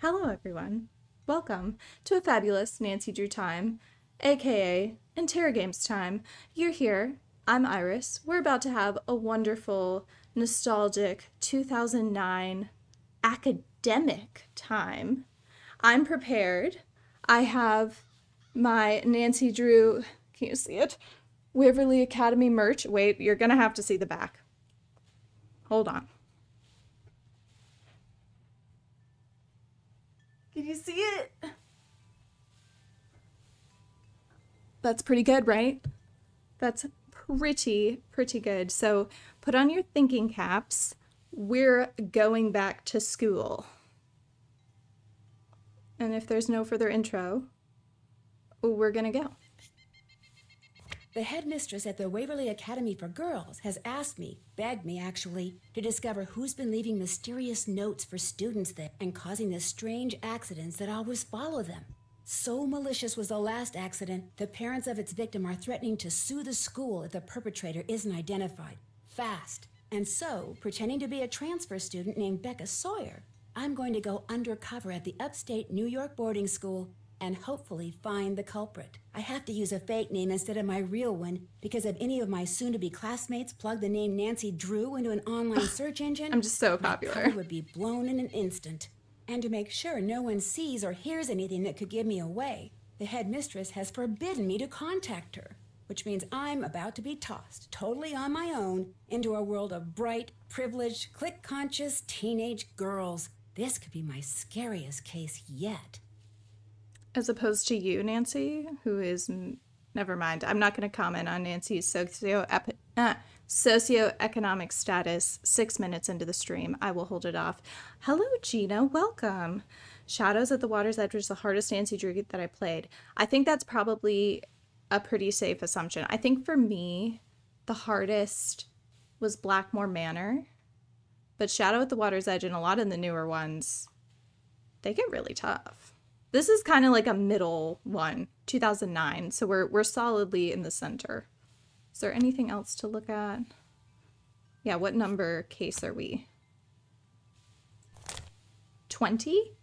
Hello, everyone. Welcome to a fabulous Nancy Drew time, aka Interrogames time. You're here. I'm Iris. We're about to have a wonderful, nostalgic 2009 academic time. I'm prepared. I have my Nancy Drew, can you see it? Waverly Academy merch. Wait, you're gonna have to see the back. Hold on. Can you see it? That's pretty good, right? That's pretty good. So put on your thinking caps. We're going back to school. And if there's no further intro, we're gonna go. The headmistress at the Waverly Academy for Girls has asked me, begged me actually, to discover who's been leaving mysterious notes for students there and causing the strange accidents that always follow them. So malicious was the last accident, the parents of its victim are threatening to sue the school if the perpetrator isn't identified. Fast. And so, pretending to be a transfer student named Becca Sawyer, I'm going to go undercover at the upstate New York boarding school and hopefully find the culprit. I have to use a fake name instead of my real one because if any of my soon-to-be classmates plug the name Nancy Drew into an online search engine, I'm just so popular. My cover would be blown in an instant. And to make sure no one sees or hears anything that could give me away, the headmistress has forbidden me to contact her, which means I'm about to be tossed, totally on my own, into a world of bright, privileged, clique-conscious teenage girls. This could be my scariest case yet. As opposed to you, Nancy, who is, never mind. I'm not going to comment on Nancy's socioeconomic status 6 minutes into the stream. I will hold it off. Hello, Gina. Welcome. Shadows at the Water's Edge was the hardest Nancy Drew that I played. I think that's probably a pretty safe assumption. I think for me, the hardest was Blackmore Manor. But Shadow at the Water's Edge and a lot of the newer ones, they get really tough. This is kind of like a middle one, 2009, so we're solidly in the center. Is there anything else to look at? Yeah, what number case are we? 20?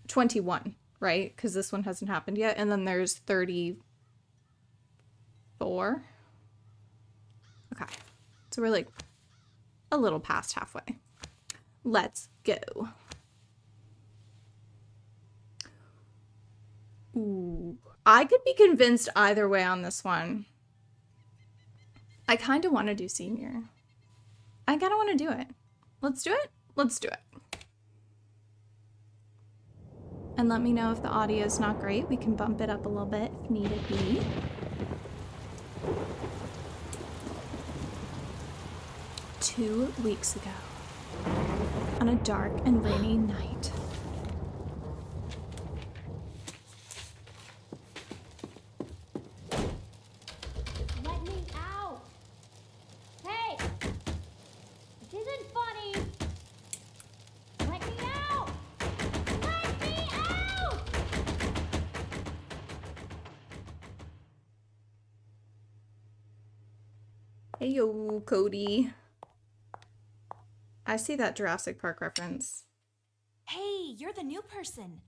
21, right? Because this one hasn't happened yet. And then there's 34. Okay, so we're like a little past halfway. Let's go. Ooh, I could be convinced either way on this one. I kind of want to do senior. I kind of want to do it. Let's do it. Let's do it. And let me know if the audio is not great. We can bump it up a little bit if needed be. Two weeks ago, on a dark and rainy night, hey yo, Cody. I see that Jurassic Park reference. Hey, you're the new person.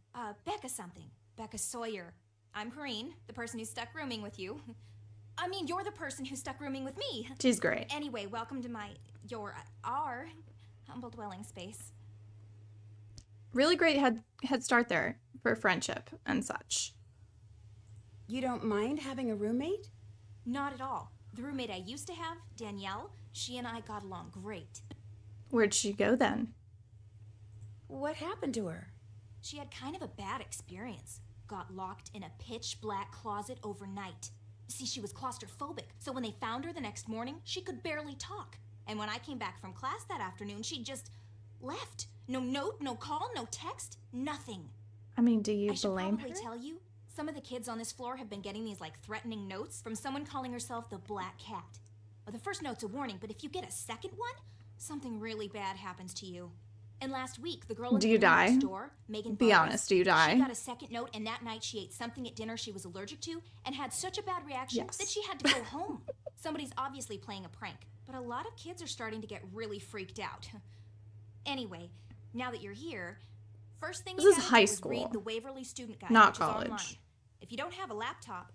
Becca something. Becca Sawyer. I'm Corrine, the person who stuck rooming with you. I mean, you're the person who stuck rooming with me. She's great. Anyway, welcome to our humble dwelling space. Really great head start there for friendship and such. You don't mind having a roommate? Not at all. The roommate I used to have, Danielle, she and I got along great. Where'd she go then? What happened to her? She had kind of a bad experience. Got locked in a pitch black closet overnight. See, she was claustrophobic, so when they found her the next morning, she could barely talk. And when I came back from class that afternoon, she just left. No note, no call, no text, nothing. I mean, do you I should blame probably her? tell you, some of the kids on this floor have been getting these threatening notes from someone calling herself the Black Cat. Well, the first note's a warning, but if you get a second one, something really bad happens to you. And last week, the girl in the next door, Megan Be Vargas, honest, do you die? She got a second note, and that night she ate something at dinner she was allergic to and had such a bad reaction that she had to go home. Somebody's obviously playing a prank, but a lot of kids are starting to get really freaked out. Anyway, now that you're here, First thing This you is gotta high do is school. read the Waverly Student Guide, Not which is college. online. If you don't have a laptop,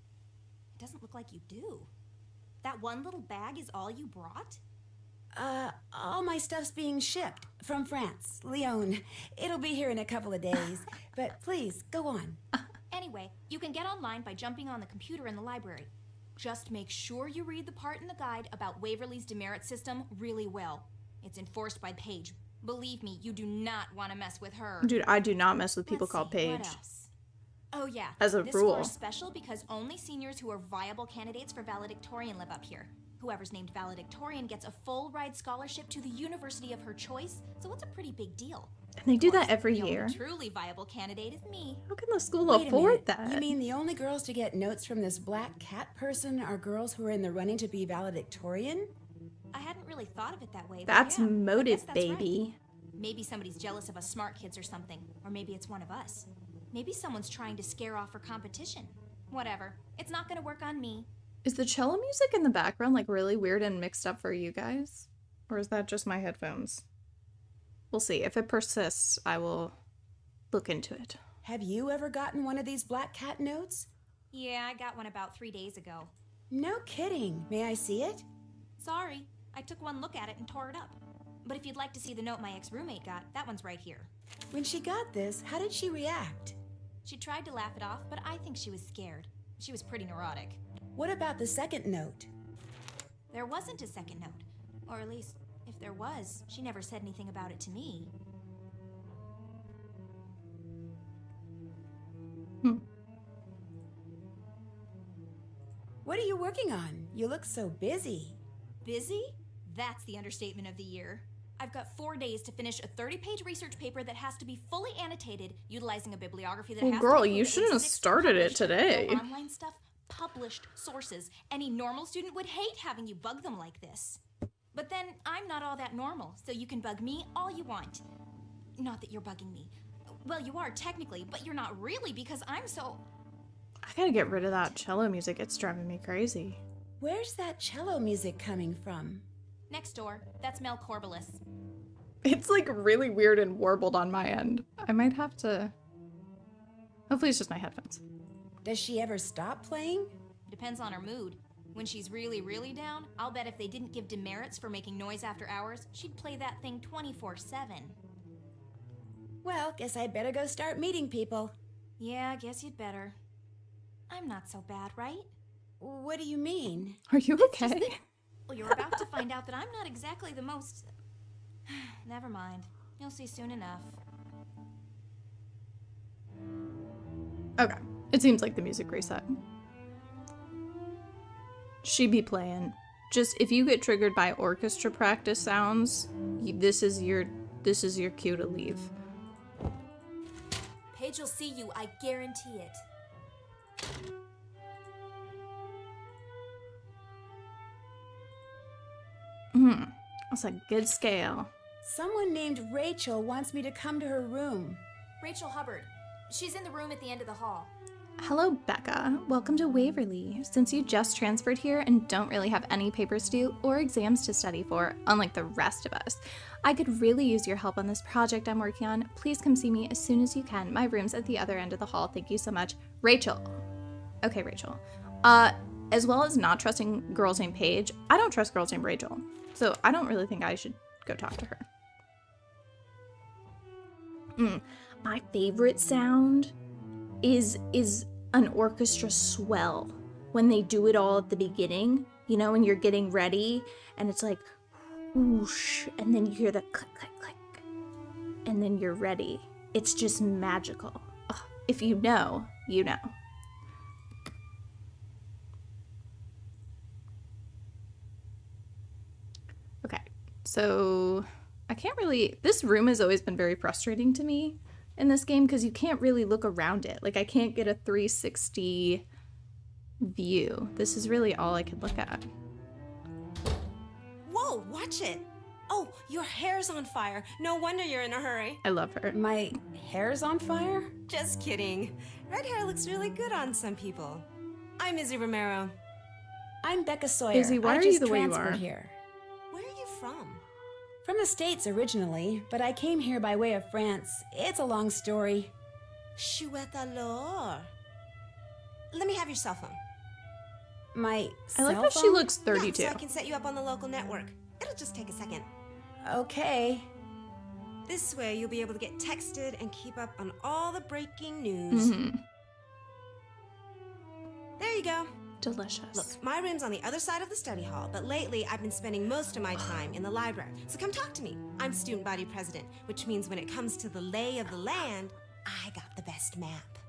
it doesn't look like you do. That one little bag is all you brought? All my stuff's being shipped from France, Lyon. It'll be here in a couple of days. But please, go on. Anyway, you can get online by jumping on the computer in the library. Just make sure you read the part in the guide about Waverly's demerit system really well. It's enforced by Paige. Believe me, you do not want to mess with her. Dude, I do not mess with people Let's called see, Paige. what else? Oh yeah, As a this rule. floor is special because only seniors who are viable candidates for valedictorian live up here. Whoever's named valedictorian gets a full ride scholarship to the university of her choice, so it's a pretty big deal. And they do Of course, that every the year. only truly viable candidate is me. How can the school Wait a afford minute. that? You mean the only girls to get notes from this black cat person are girls who are in the running to be valedictorian? I hadn't really thought of it that way. But That's yeah, I motive, guess that's right. baby. Maybe somebody's jealous of us smart kids or something. Or maybe it's one of us. Maybe someone's trying to scare off her competition. Whatever. It's not gonna work on me. Is the cello music in the background like really weird and mixed up for you guys? Or is that just my headphones? We'll see. If it persists, I will look into it. Have you ever gotten one of these black cat notes? Yeah, I got one about 3 days ago. No kidding. May I see it? Sorry, I took one look at it and tore it up. But if you'd like to see the note my ex-roommate got, that one's right here. When she got this, how did she react? She tried to laugh it off, but I think she was scared. She was pretty neurotic. What about the second note? There wasn't a second note. Or at least, if there was, she never said anything about it to me. What are you working on? You look so busy. Busy? That's the understatement of the year. I've got 4 days to finish a 30-page research paper that has to be fully annotated, utilizing a bibliography that Well, has girl, to you include at shouldn't have least 6 started it published, today. no online stuff, published sources. Any normal student would hate having you bug them like this. But then, I'm not all that normal, so you can bug me all you want. Not that you're bugging me. Well, you are technically, but you're not really because I'm so... I gotta get rid of that cello music. It's driving me crazy. Where's that cello music coming from? Next door, that's Mel Corbelis. It's like really weird and warbled on my end. I might have to... Hopefully it's just my headphones. Does she ever stop playing? Depends on her mood. When she's really, really down, I'll bet if they didn't give demerits for making noise after hours, she'd play that thing 24/7. Well, guess I'd better go start meeting people. Yeah, I guess you'd better. I'm not so bad, right? What do you mean? Are you okay? Well, you're about to find out that I'm not exactly the most... Never mind. You'll see soon enough. Okay. It seems like the music reset. She be playing. Just if you get triggered by orchestra practice sounds, this is your cue to leave. Paige will see you, I guarantee it. That's a good scale. Someone named Rachel wants me to come to her room. Rachel Hubbard. She's in the room at the end of the hall. Hello, Becca. Welcome to Waverly. Since you just transferred here and don't really have any papers to do or exams to study for, unlike the rest of us, I could really use your help on this project I'm working on. Please come see me as soon as you can. My room's at the other end of the hall. Thank you so much. Rachel. Okay, Rachel. As well as not trusting girls named Paige, I don't trust girls named Rachel. So I don't really think I should go talk to her. My favorite sound is an orchestra swell. When they do it all at the beginning, you know, when you're getting ready and it's like whoosh, and then you hear the click, click, click, and then you're ready. It's just magical. Ugh, if you know, you know. Okay, so I can't really, this room has always been very frustrating to me in this game because you can't really look around it. Like I can't get a 360 view. This is really all I could look at. Whoa, watch it. Oh, your hair's on fire. No wonder you're in a hurry. I love her. My hair's on fire? Just kidding. Red hair looks really good on some people. I'm Izzy Romero. I'm Becca Sawyer. Izzy, why I are you just the way you transferred are? here. Where are you from? From the States originally, but I came here by way of France. It's a long story. Chouette alors. Let me have your cell phone. My I like cell how phone? she looks Yeah, 32. so I can set you up on the local network. It'll just take a second. Okay. This way, you'll be able to get texted and keep up on all the breaking news. There you go. Delicious. Look, my room's on the other side of the study hall, but lately I've been spending most of my time in the library. So come talk to me. I'm student body president, which means when it comes to the lay of the land, I got the best map.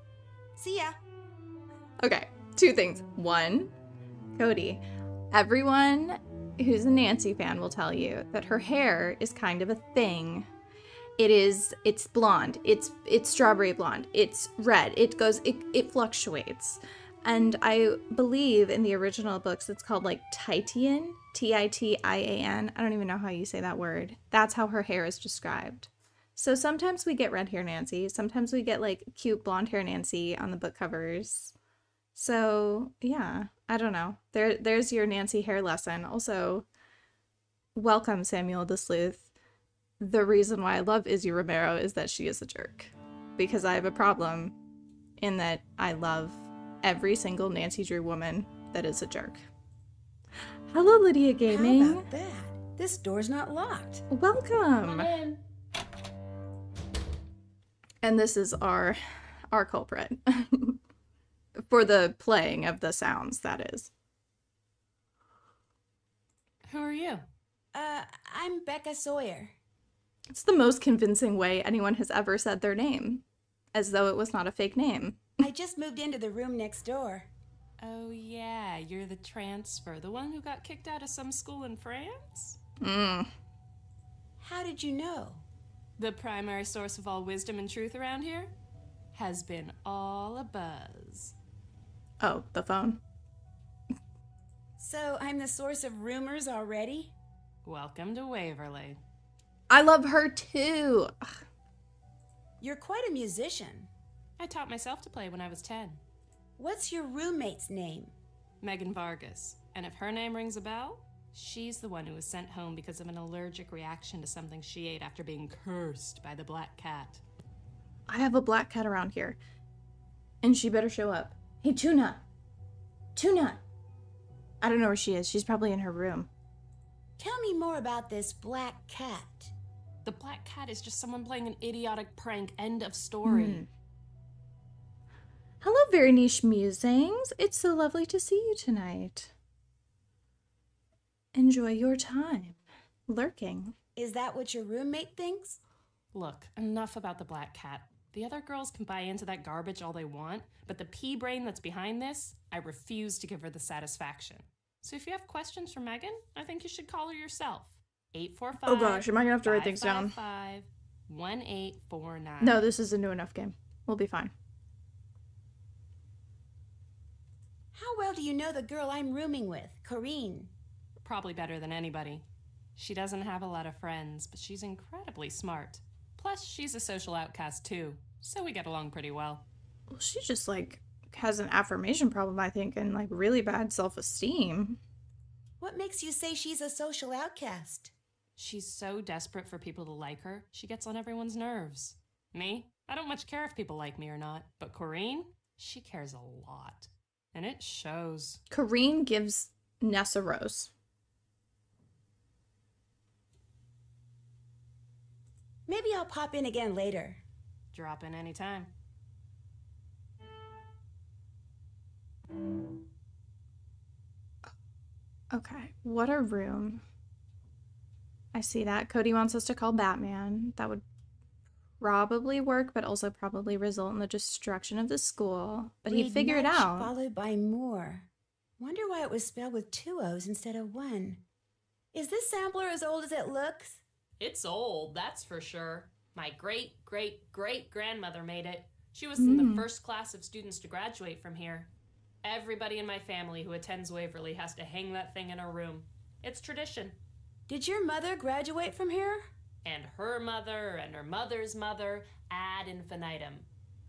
See ya. Okay, 2 things. 1, Cody, everyone who's a Nancy fan will tell you that her hair is kind of a thing. It's blonde, it's strawberry blonde, it's red, it fluctuates. And I believe in the original books it's called like Titian, Titian. I don't even know how you say that word. That's how her hair is described. So sometimes we get red hair Nancy, sometimes we get like cute blonde hair Nancy on the book covers. So yeah, I don't know. There's your Nancy hair lesson. Also, welcome Samuel the Sleuth. The reason why I love Izzy Romero is that she is a jerk. Because I have a problem in that I love every single Nancy Drew woman that is a jerk. Hello, Lydia Gaming. How about that? This door's not locked. Welcome. And this is our culprit. For the playing of the sounds, that is. Who are you? I'm Becca Sawyer. It's the most convincing way anyone has ever said their name, as though it was not a fake name. I just moved into the room next door. Oh yeah, you're the transfer, the one who got kicked out of some school in France? How did you know? The primary source of all wisdom and truth around here has been all a buzz. Oh, the phone. So I'm the source of rumors already? Welcome to Waverly. I love her too. You're quite a musician. I taught myself to play when I was 10. What's your roommate's name? Megan Vargas. And if her name rings a bell, she's the one who was sent home because of an allergic reaction to something she ate after being cursed by the black cat. I have a black cat around here, and she better show up. Hey, Tuna. Tuna. I don't know where she is. She's probably in her room. Tell me more about this black cat. The black cat is just someone playing an idiotic prank. End of story. Hello, Very Niche Musings. It's so lovely to see you tonight. Enjoy your time lurking. Is that what your roommate thinks? Look, enough about the black cat. The other girls can buy into that garbage all they want, but the pea brain that's behind this, I refuse to give her the satisfaction. So if you have questions for Megan, I think you should call her yourself. 845. Oh gosh, am I gonna have to write things down? 1849. No, this is a new enough game. We'll be fine. How well do you know the girl I'm rooming with, Corinne? Probably better than anybody. She doesn't have a lot of friends, but she's incredibly smart. Plus, she's a social outcast too, so we get along pretty well. Well, she just like has an affirmation problem, I think, and like really bad self-esteem. What makes you say she's a social outcast? She's so desperate for people to like her, she gets on everyone's nerves. Me? I don't much care if people like me or not, but Corinne? She cares a lot. And it shows. Corinne gives Nessa Rose. Maybe I'll pop in again later. Drop in anytime. Okay, what a room. I see that. Cody wants us to call Batman. That would probably work, but also probably result in the destruction of the school. But he'd Read figure it much out. Followed by more. Wonder why it was spelled with 2 O's instead of 1. Is this sampler as old as it looks? It's old, that's for sure. My great-great-great-grandmother made it. She was in the first class of students to graduate from here. Everybody in my family who attends Waverly has to hang that thing in her room. It's tradition. Did your mother graduate from here? And her mother and her mother's mother ad infinitum.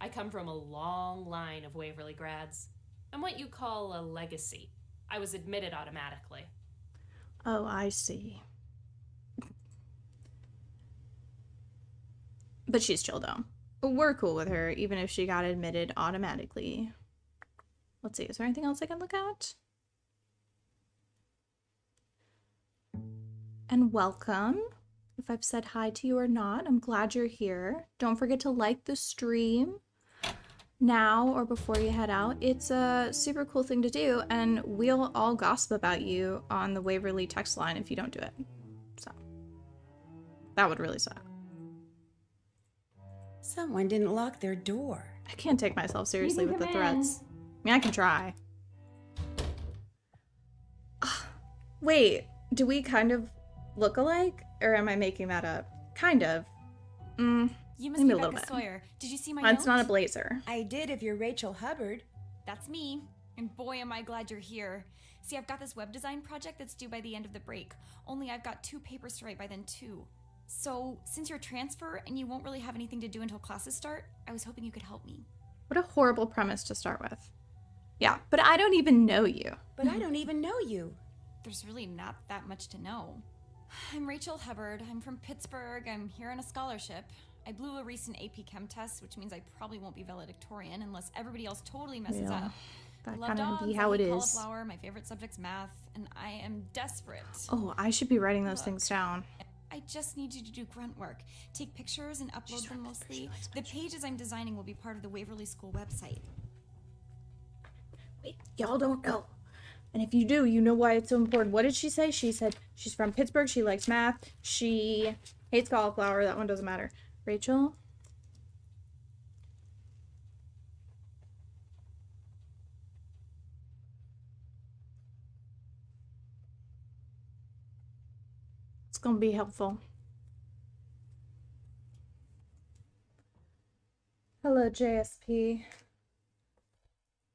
I come from a long line of Waverly grads. I'm what you call a legacy. I was admitted automatically. Oh, I see. But she's chill though. We're cool with her, even if she got admitted automatically. Let's see, is there anything else I can look at? And welcome. If I've said hi to you or not, I'm glad you're here. Don't forget to like the stream now or before you head out. It's a super cool thing to do, and we'll all gossip about you on the Waverly text line if you don't do it. So, that would really suck. Someone didn't lock their door. I can't take myself seriously with the threats. I mean, I can try. Wait, do we kind of look alike? Or am I making that up? Kind of. You must Maybe be a little Becca bit. Sawyer. Did you see my It's note? not a blazer. I did if you're Rachel Hubbard. That's me. And boy, am I glad you're here. See, I've got this web design project that's due by the end of the break. Only I've got 2 papers to write by then, too. So, since you're a transfer and you won't really have anything to do until classes start, I was hoping you could help me. What a horrible premise to start with. Yeah, but I don't even know you. But I don't even know you. There's really not that much to know. I'm Rachel Hubbard. I'm from Pittsburgh. I'm here on a scholarship. I blew a recent AP Chem test, which means I probably won't be valedictorian unless everybody else totally messes Yeah, up. I that love kind of dogs, be how I it hate is. cauliflower, my favorite subject's math, and I am desperate. Oh, I should be writing those Look. things down. I just need you to do grunt work. Take pictures and upload them mostly. The pages I'm designing will be part of the Waverly School website. Wait, y'all don't know. And if you do, you know why it's so important. What did she say? She said she's from Pittsburgh. She likes math. She hates cauliflower. That one doesn't matter. Rachel? It's going to be helpful. Hello, JSP.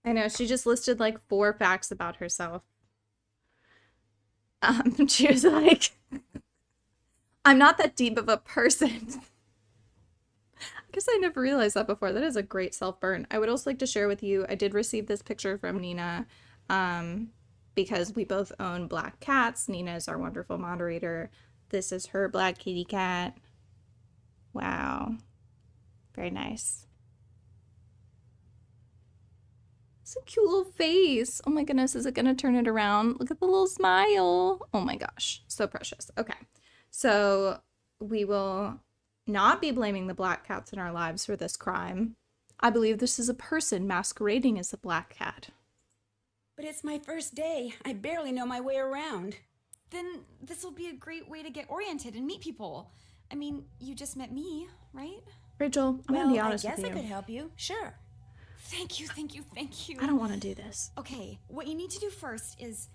I know, she just listed like 4 facts about herself. She was like, I'm not that deep of a person. I guess I never realized that before. That is a great self-burn. I would also like to share with you, I did receive this picture from Nina, because we both own black cats. Nina is our wonderful moderator. This is her black kitty cat. Wow. Very nice. It's a cute little face. Oh my goodness, is it gonna turn it around? Look at the little smile. Oh my gosh, so precious. Okay, so we will not be blaming the black cats in our lives for this crime. I believe this is a person masquerading as a black cat. But it's my first day. I barely know my way around. Then this will be a great way to get oriented and meet people. I mean, you just met me, right? Rachel, I'm Well, gonna be I honest guess with I you. could help you. Sure. Thank you, thank you, thank you. I don't want to do this. Okay, what you need to do first is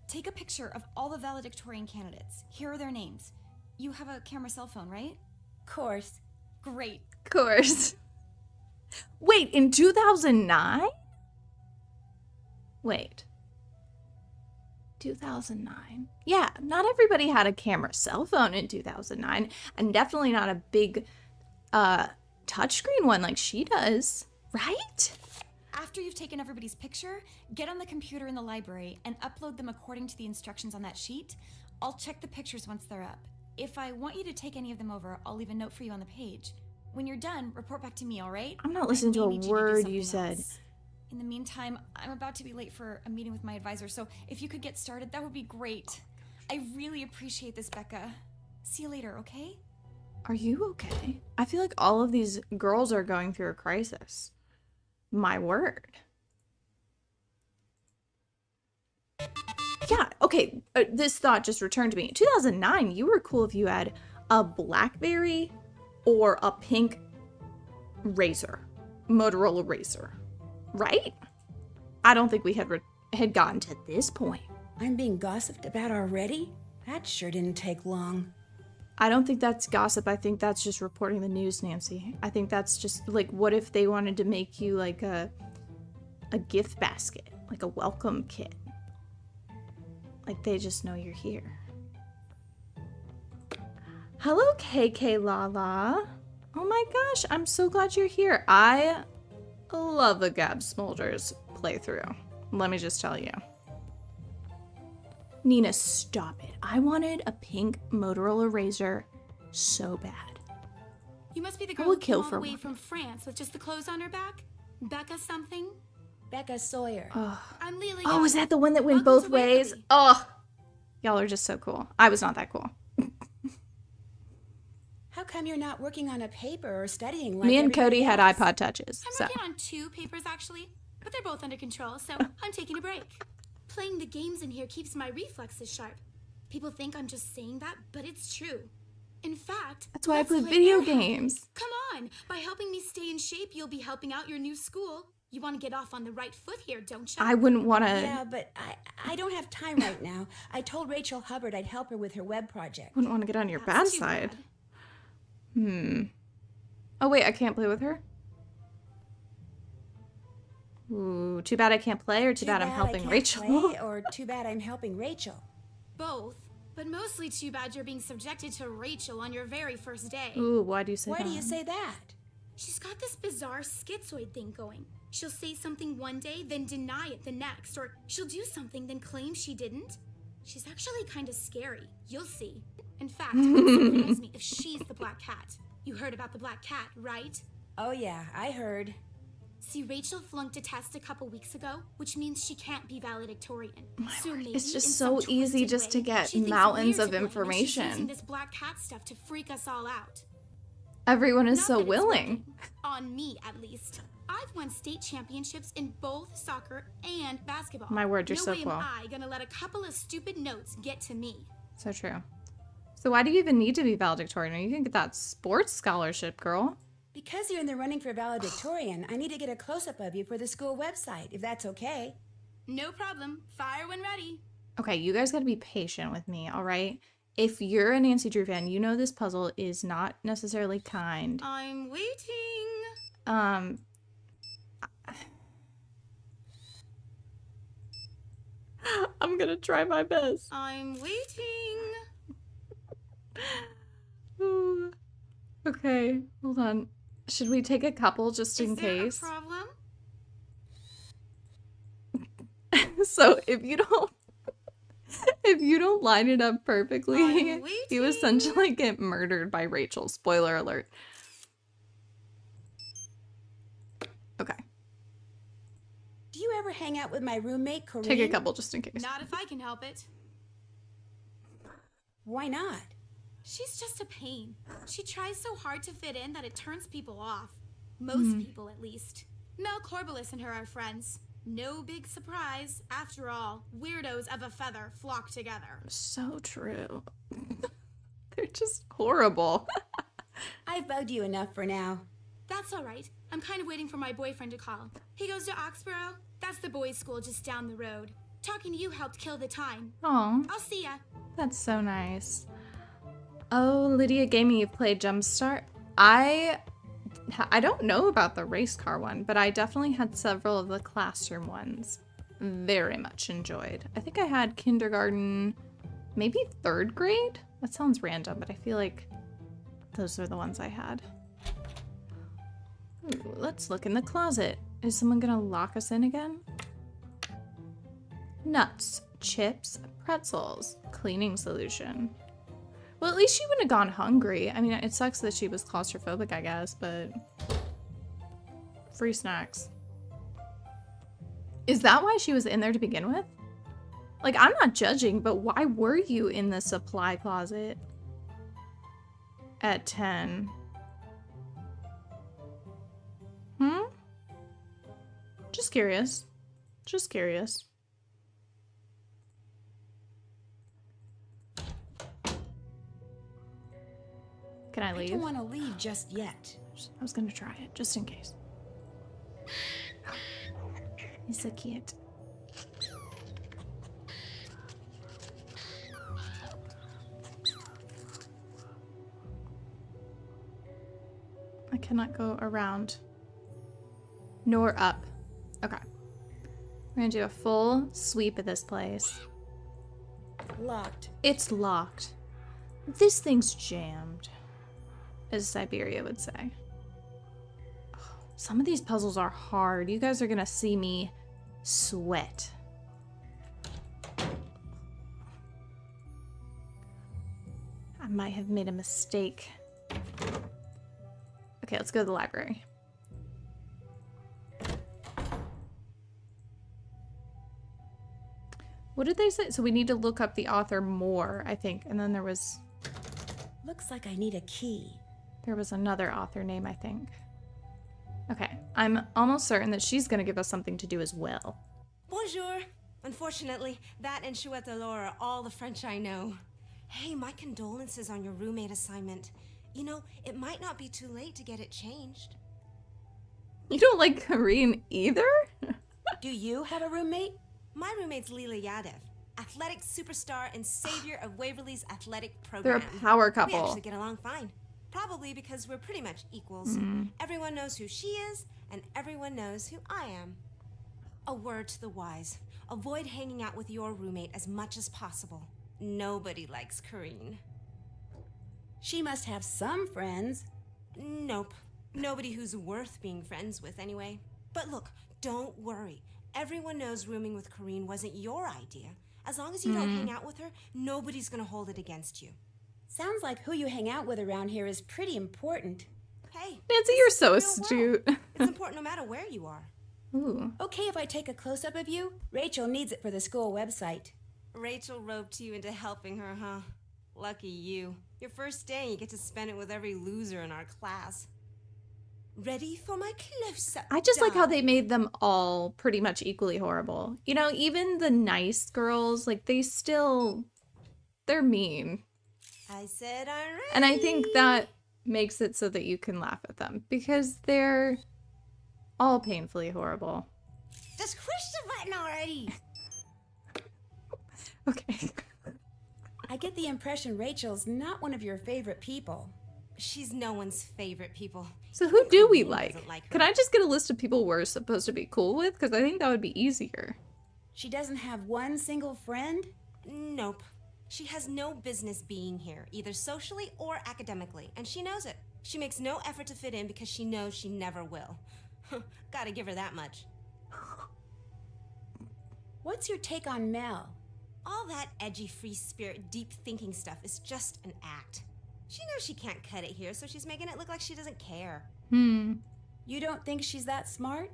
take a picture of all the valedictorian candidates. Here are their names. You have a camera cell phone, right? Course. Great. Of course. Wait, in 2009? Wait. 2009. Yeah, not everybody had a camera cell phone in 2009, and definitely not a big touchscreen one like she does, right? After you've taken everybody's picture, get on the computer in the library and upload them according to the instructions on that sheet. I'll check the pictures once they're up. If I want you to take any of them over, I'll leave a note for you on the page. When you're done, report back to me, all right? I'm not listening to I a may need you do word something you said. else. In the meantime, I'm about to be late for a meeting with my advisor, so if you could get started, that would be great. I really appreciate this, Becca. See you later, okay? Are you okay? I feel like all of these girls are going through a crisis. My word. Yeah, okay. This thought just returned to me. 2009, you were cool if you had a BlackBerry or a pink Razor, Motorola Razor, right? I don't think we had gotten to this point. I'm being gossiped about already? That sure didn't take long. I don't think that's gossip. I think that's just reporting the news, Nancy. I think that's just like, what if they wanted to make you like a gift basket, like a welcome kit? Like they just know you're here. Hello, KK Lala. Oh my gosh, I'm so glad you're here. I love the Gab Smolders playthrough. Let me just tell you. Nina, stop it. I wanted a pink Motorola Razr so bad. You must be the I girl would who kill came all for the way one. from France with just the clothes on her back. Becca something. Becca Sawyer. I'm Leela. Oh, is that the one that went Welcome both to ways? Waverly. Oh, y'all are just so cool. I was not that cool. How come you're not working on a paper or studying like Me and everybody Cody had else? iPod touches. I'm So working on 2 papers actually, but they're both under control, so I'm taking a break. Playing the games in here keeps my reflexes sharp. People think I'm just saying that, but it's true. In fact, that's why I let's play play video air hockey. games. Come on, by helping me stay in shape, you'll be helping out your new school. You want to get off on the right foot here, don't you? I wouldn't want to. Yeah, but I don't have time right now. I told Rachel Hubbard I'd help her with her web project. Wouldn't want to get on your bad That's too side. bad. Oh wait, I can't play with her. Ooh, too bad I can't play, or too bad I'm I helping can't Rachel. play, or too bad I'm helping Rachel. Both, but mostly too bad you're being subjected to Rachel on your very first day. Ooh, why do you say Why that? do you say that? She's got this bizarre schizoid thing going. She'll say something one day, then deny it the next, or she'll do something, then claim she didn't. She's actually kind of scary. You'll see. In fact, it wouldn't surprise me if she's the black cat. You heard about the black cat, right? Oh yeah, I heard. See, Rachel flunked a test a couple weeks ago, which means she can't be valedictorian. So maybe, It's just in so some easy twisted just to way, get she thinks mountains we're of to blame, and she's using information. this black cat stuff to freak us all out. Everyone is Not so that it's willing. working. On me, at least. I've won state championships in both soccer and basketball. My word, you're no so way cool. am I gonna let a couple of stupid notes get to me. So true. So why do you even need to be valedictorian? You can get that sports scholarship, girl. Because you're in the running for valedictorian, I need to get a close-up of you for the school website, if that's okay. No problem. Fire when ready. Okay, you guys got to be patient with me, all right? If you're a Nancy Drew fan, you know this puzzle is not necessarily kind. I'm waiting. I'm gonna try my best. I'm waiting. Ooh. Okay, hold on. Should we take a couple just in Is there case? a problem? So if you don't line it up perfectly, I'm you waiting. essentially get murdered by Rachel. Spoiler alert. Okay, Do you ever hang out with my roommate, Corinne? take a couple just in case. Not if I can help it. Why not? She's just a pain. She tries so hard to fit in that it turns people off. Most people, at least. Mel Corbelis and her are friends. No big surprise. After all, weirdos of a feather flock together. So true. They're just horrible. I've bugged you enough for now. That's all right. I'm kind of waiting for my boyfriend to call. He goes to Oxborough. That's the boys' school just down the road. Talking to you helped kill the time. Aw, I'll see ya. that's so nice. Oh, Lydia Gaming, you've played Jumpstart. I don't know about the race car one, but I definitely had several of the classroom ones. Very much enjoyed. I think I had kindergarten, maybe 3rd grade? That sounds random, but I feel like those are the ones I had. Ooh, let's look in the closet. Is someone gonna lock us in again? Nuts, chips, pretzels, cleaning solution. Well, at least she wouldn't have gone hungry. I mean, it sucks that she was claustrophobic, I guess, but free snacks. Is that why she was in there to begin with? Like, I'm not judging, but why were you in the supply closet at 10? Just curious. Just curious. Can I I leave? don't want to leave just yet. I was gonna try it, just in case. He's so cute. I cannot go around. Nor up. Okay. We're gonna do a full sweep of this place. Locked. It's locked. This thing's jammed, as Siberia would say. Some of these puzzles are hard. You guys are gonna see me sweat. I might have made a mistake. Okay, let's go to the library. What did they say? So we need to look up the author more, I think. And then there was Looks like I need a key. another author name, I think. Okay, I'm almost certain that she's going to give us something to do as well. Bonjour. Unfortunately, that and Chouette de l'Or are all the French I know. Hey, my condolences on your roommate assignment. You know, it might not be too late to get it changed. You don't like Korean either? Do you have a roommate? My roommate's Lila Yadev, athletic superstar and savior of Waverly's athletic They're program. a power We couple. actually get along fine. Probably because we're pretty much equals. Everyone knows who she is, and everyone knows who I am. A word to the wise. Avoid hanging out with your roommate as much as possible. Nobody likes Corinne. She must have some friends. Nope. Nobody who's worth being friends with, anyway. But look, don't worry. Everyone knows rooming with Corinne wasn't your idea. As long as you don't hang out with her, nobody's gonna hold it against you. Sounds like who you hang out with around here is pretty important. Hey, Nancy, you're so this is the real world. astute. It's important no matter where you are. Ooh. Okay if I take a close-up of you? Rachel needs it for the school website. Rachel roped you into helping her, huh? Lucky you. Your first day, you get to spend it with every loser in our class. Ready for my close-up? I just like how doll? they made them all pretty much equally horrible. You know, even the nice girls, like they're mean. I said I'm ready. And I think that makes it so that you can laugh at them because they're all painfully horrible. Just push the button already. Okay. I get the impression Rachel's not one of your favorite people. She's no one's favorite people. So who do we Corinne like? doesn't like her. Can I just get a list of people we're supposed to be cool with? Because I think that would be easier. She doesn't have one single friend? Nope. She has no business being here, either socially or academically, and she knows it. She makes no effort to fit in because she knows she never will. Gotta give her that much. What's your take on Mel? All that edgy, free spirit, deep thinking stuff is just an act. She knows she can't cut it here, so she's making it look like she doesn't care. You don't think she's that smart?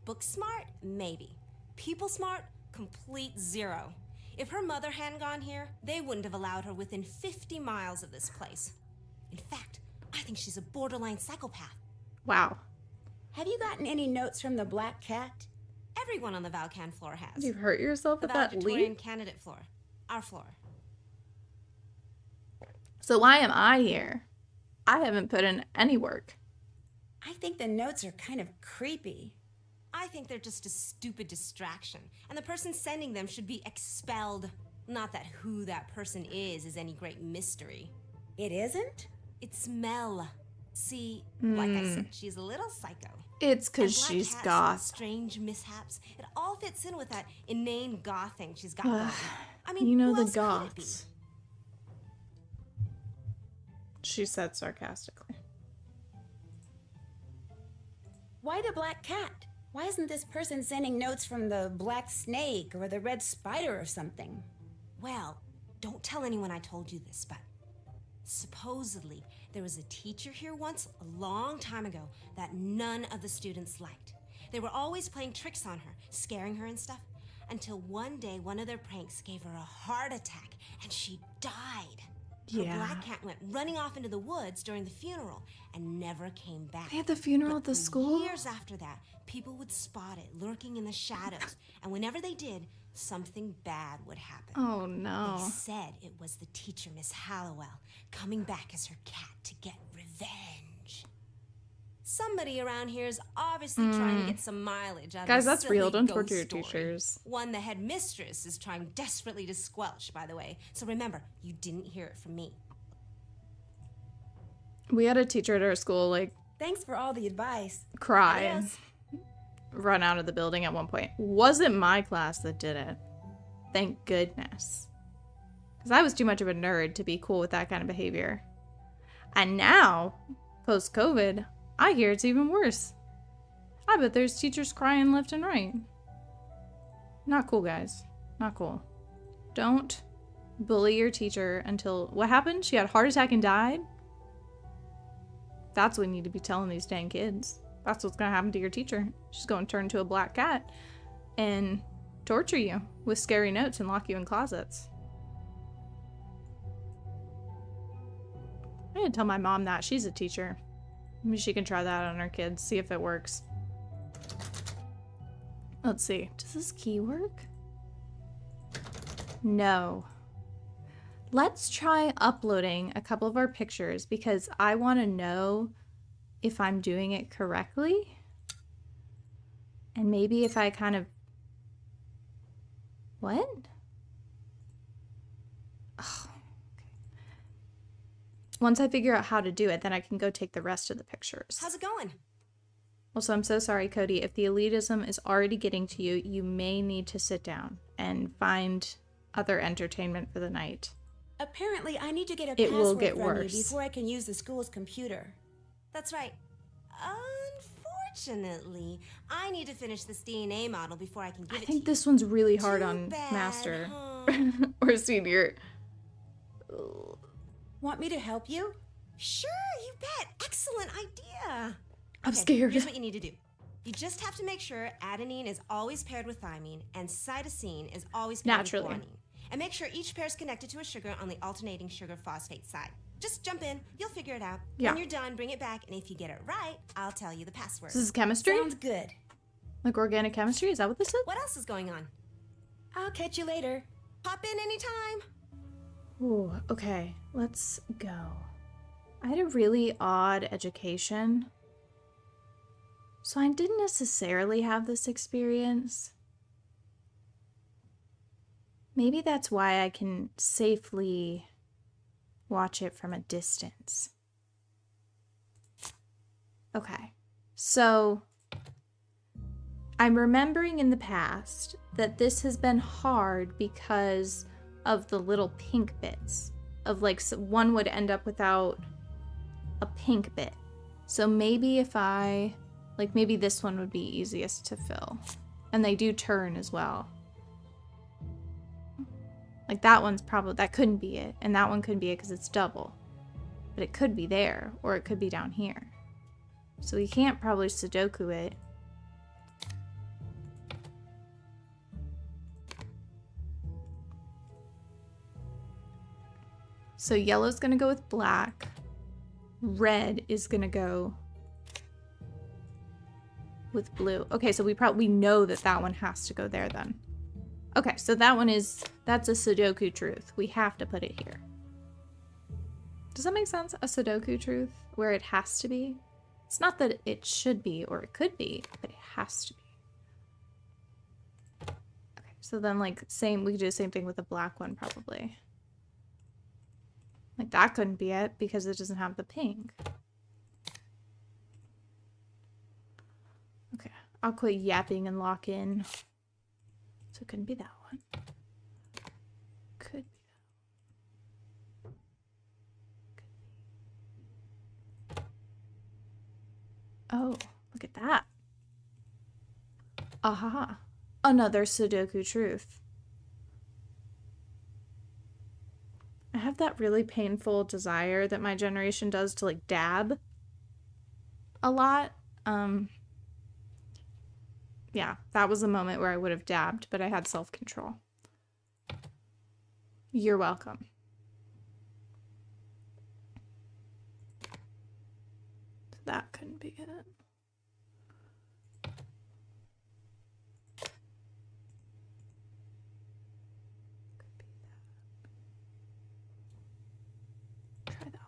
Book smart? Maybe. People smart? Complete zero. If her mother hadn't gone here, they wouldn't have allowed her within 50 miles of this place. In fact, I think she's a borderline psychopath. Wow. Have you gotten any notes from the Black Cat? Everyone on the Valcan floor has. Did you hurt yourself The with that valedictorian leap? candidate floor. Our floor. So why am I here? I haven't put in any work. I think the notes are kind of creepy. I think they're just a stupid distraction, and the person sending them should be expelled. Not that who that person is any great mystery. It isn't? It's Mel. See, like I said, she's a little psycho. It's because And Black she's Cat's goth. strange mishaps. It all fits in with that inane goth thing she's got going. I mean, You know who the else could it be? goths. She said sarcastically. Why the Black Cat? Why isn't this person sending notes from the Black Snake or the Red Spider or something? Well, don't tell anyone I told you this, but supposedly there was a teacher here once, a long time ago, that none of the students liked. They were always playing tricks on her, scaring her and stuff, until one day one of their pranks gave her a heart attack and she died. Her Yeah. Black Cat went running off into the woods during the funeral and never came back. They had the funeral But at the for school? Years after that, people would spot it lurking in the shadows, and whenever they did, something bad would happen. Oh They no. said it was the teacher, Miss Hallowell, coming back as her cat to get revenge. Somebody around here is obviously trying to get some mileage out Guys, of that's this silly real. Don't ghost torture your story. teachers. One the headmistress is trying desperately to squelch, by the way. So remember, you didn't hear it from me. We had a teacher at our school, like, Thanks for all the advice. cry and Yes. run out of the building at one point. Wasn't my class that did it. Thank goodness. Because I was too much of a nerd to be cool with that kind of behavior. And now, post-COVID, I hear it's even worse. I bet there's teachers crying left and right. Not cool, guys. Not cool. Don't bully your teacher until... What happened? She had a heart attack and died? That's what we need to be telling these dang kids. That's what's going to happen to your teacher. She's going to turn into a black cat and torture you with scary notes and lock you in closets. I didn't tell my mom that. She's a teacher. Maybe she can try that on her kids, see if it works. Let's see. Does this key work? No. Let's try uploading a couple of our pictures because I want to know if I'm doing it correctly. And maybe if I kind of... What? Oh, okay. Once I figure out how to do it, then I can go take the rest of the pictures. How's it going? Also, I'm so sorry, Cody. If the elitism is already getting to you, you may need to sit down and find other entertainment for the night. Apparently, I need to get a It will password get from worse. you before I can use the school's computer. That's right. Unfortunately, I need to finish this DNA model before I can give I it to think you. this one's really hard Too on bad, Master huh? or Senior. Want me to help you? Sure, you bet. Excellent idea. I'm Okay, scared. Here's what you need to do. You just have to make sure adenine is always paired with thymine and cytosine is always paired Naturally. with guanine. And make sure each pair is connected to a sugar on the alternating sugar phosphate side. Just jump in. You'll figure it out. Yeah. When you're done, bring it back, and if you get it right, I'll tell you the password. This is chemistry? Sounds good. Like organic chemistry? Is that what this is? What else is going on? I'll catch you later. Pop in anytime. Ooh, okay. Let's go. I had a really odd education. So I didn't necessarily have this experience. Maybe that's why I can safely watch it from a distance. Okay, so I'm remembering in the past that this has been hard because of the little pink bits. Of like, one would end up without a pink bit. So maybe if I, like maybe this one would be easiest to fill. And they do turn as well. Like that one's probably, that couldn't be it. And that one couldn't be it because it's double. But it could be there, or it could be down here. So we can't probably Sudoku it. So yellow's gonna go with black. Red is gonna go with blue. Okay, so we know that that one has to go there then. Okay, so that's a Sudoku truth. We have to put it here. Does that make sense? A Sudoku truth where it has to be? It's not that it should be or it could be, but it has to be. Okay, so then like we could do the same thing with the black one probably. Like that couldn't be it because it doesn't have the pink. Okay, I'll quit yapping and lock in. So it couldn't be that one. Could be that. Could be. Oh, look at that. Aha. Another Sudoku truth. I have that really painful desire that my generation does to like dab a lot. Yeah, that was a moment where I would have dabbed, but I had self-control. You're welcome. That couldn't be it. Could be that. Try that one.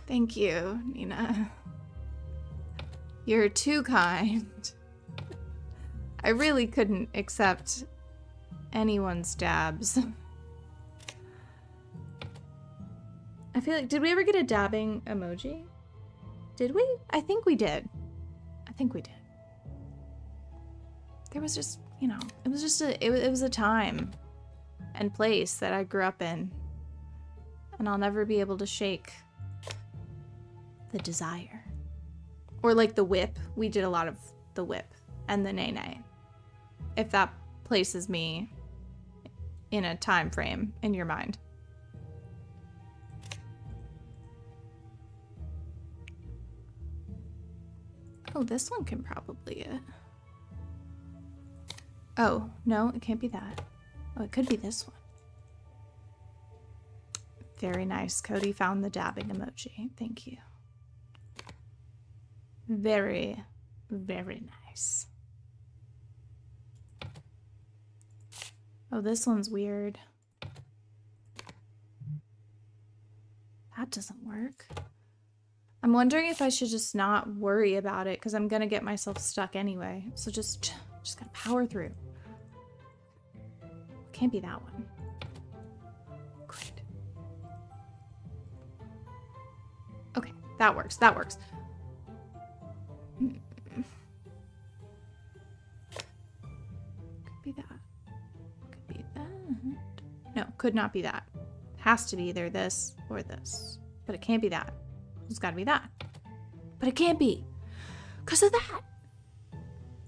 Thank you, Nina. You're too kind. I really couldn't accept anyone's dabs. I feel like, did we ever get a dabbing emoji? Did we? I think we did. I think we did. There was just, you know, it was a time and place that I grew up in. And I'll never be able to shake the desire. Or like the whip. We did a lot of the whip and the nay nay. If that places me in a time frame in your mind. Oh, this one can probably it. Oh, no, it can't be that. Oh, it could be this one. Very nice. Cody found the dabbing emoji. Thank you. Very, very nice. Oh, this one's weird. That doesn't work. I'm wondering if I should just not worry about it because I'm gonna get myself stuck anyway. So just gotta power through. Can't be that one. Great. Okay, that works. That works. Could be that. Could be that. No, could not be that. Has to be either this or this. But it can't be that. It's gotta be that. But it can't be. Because of that.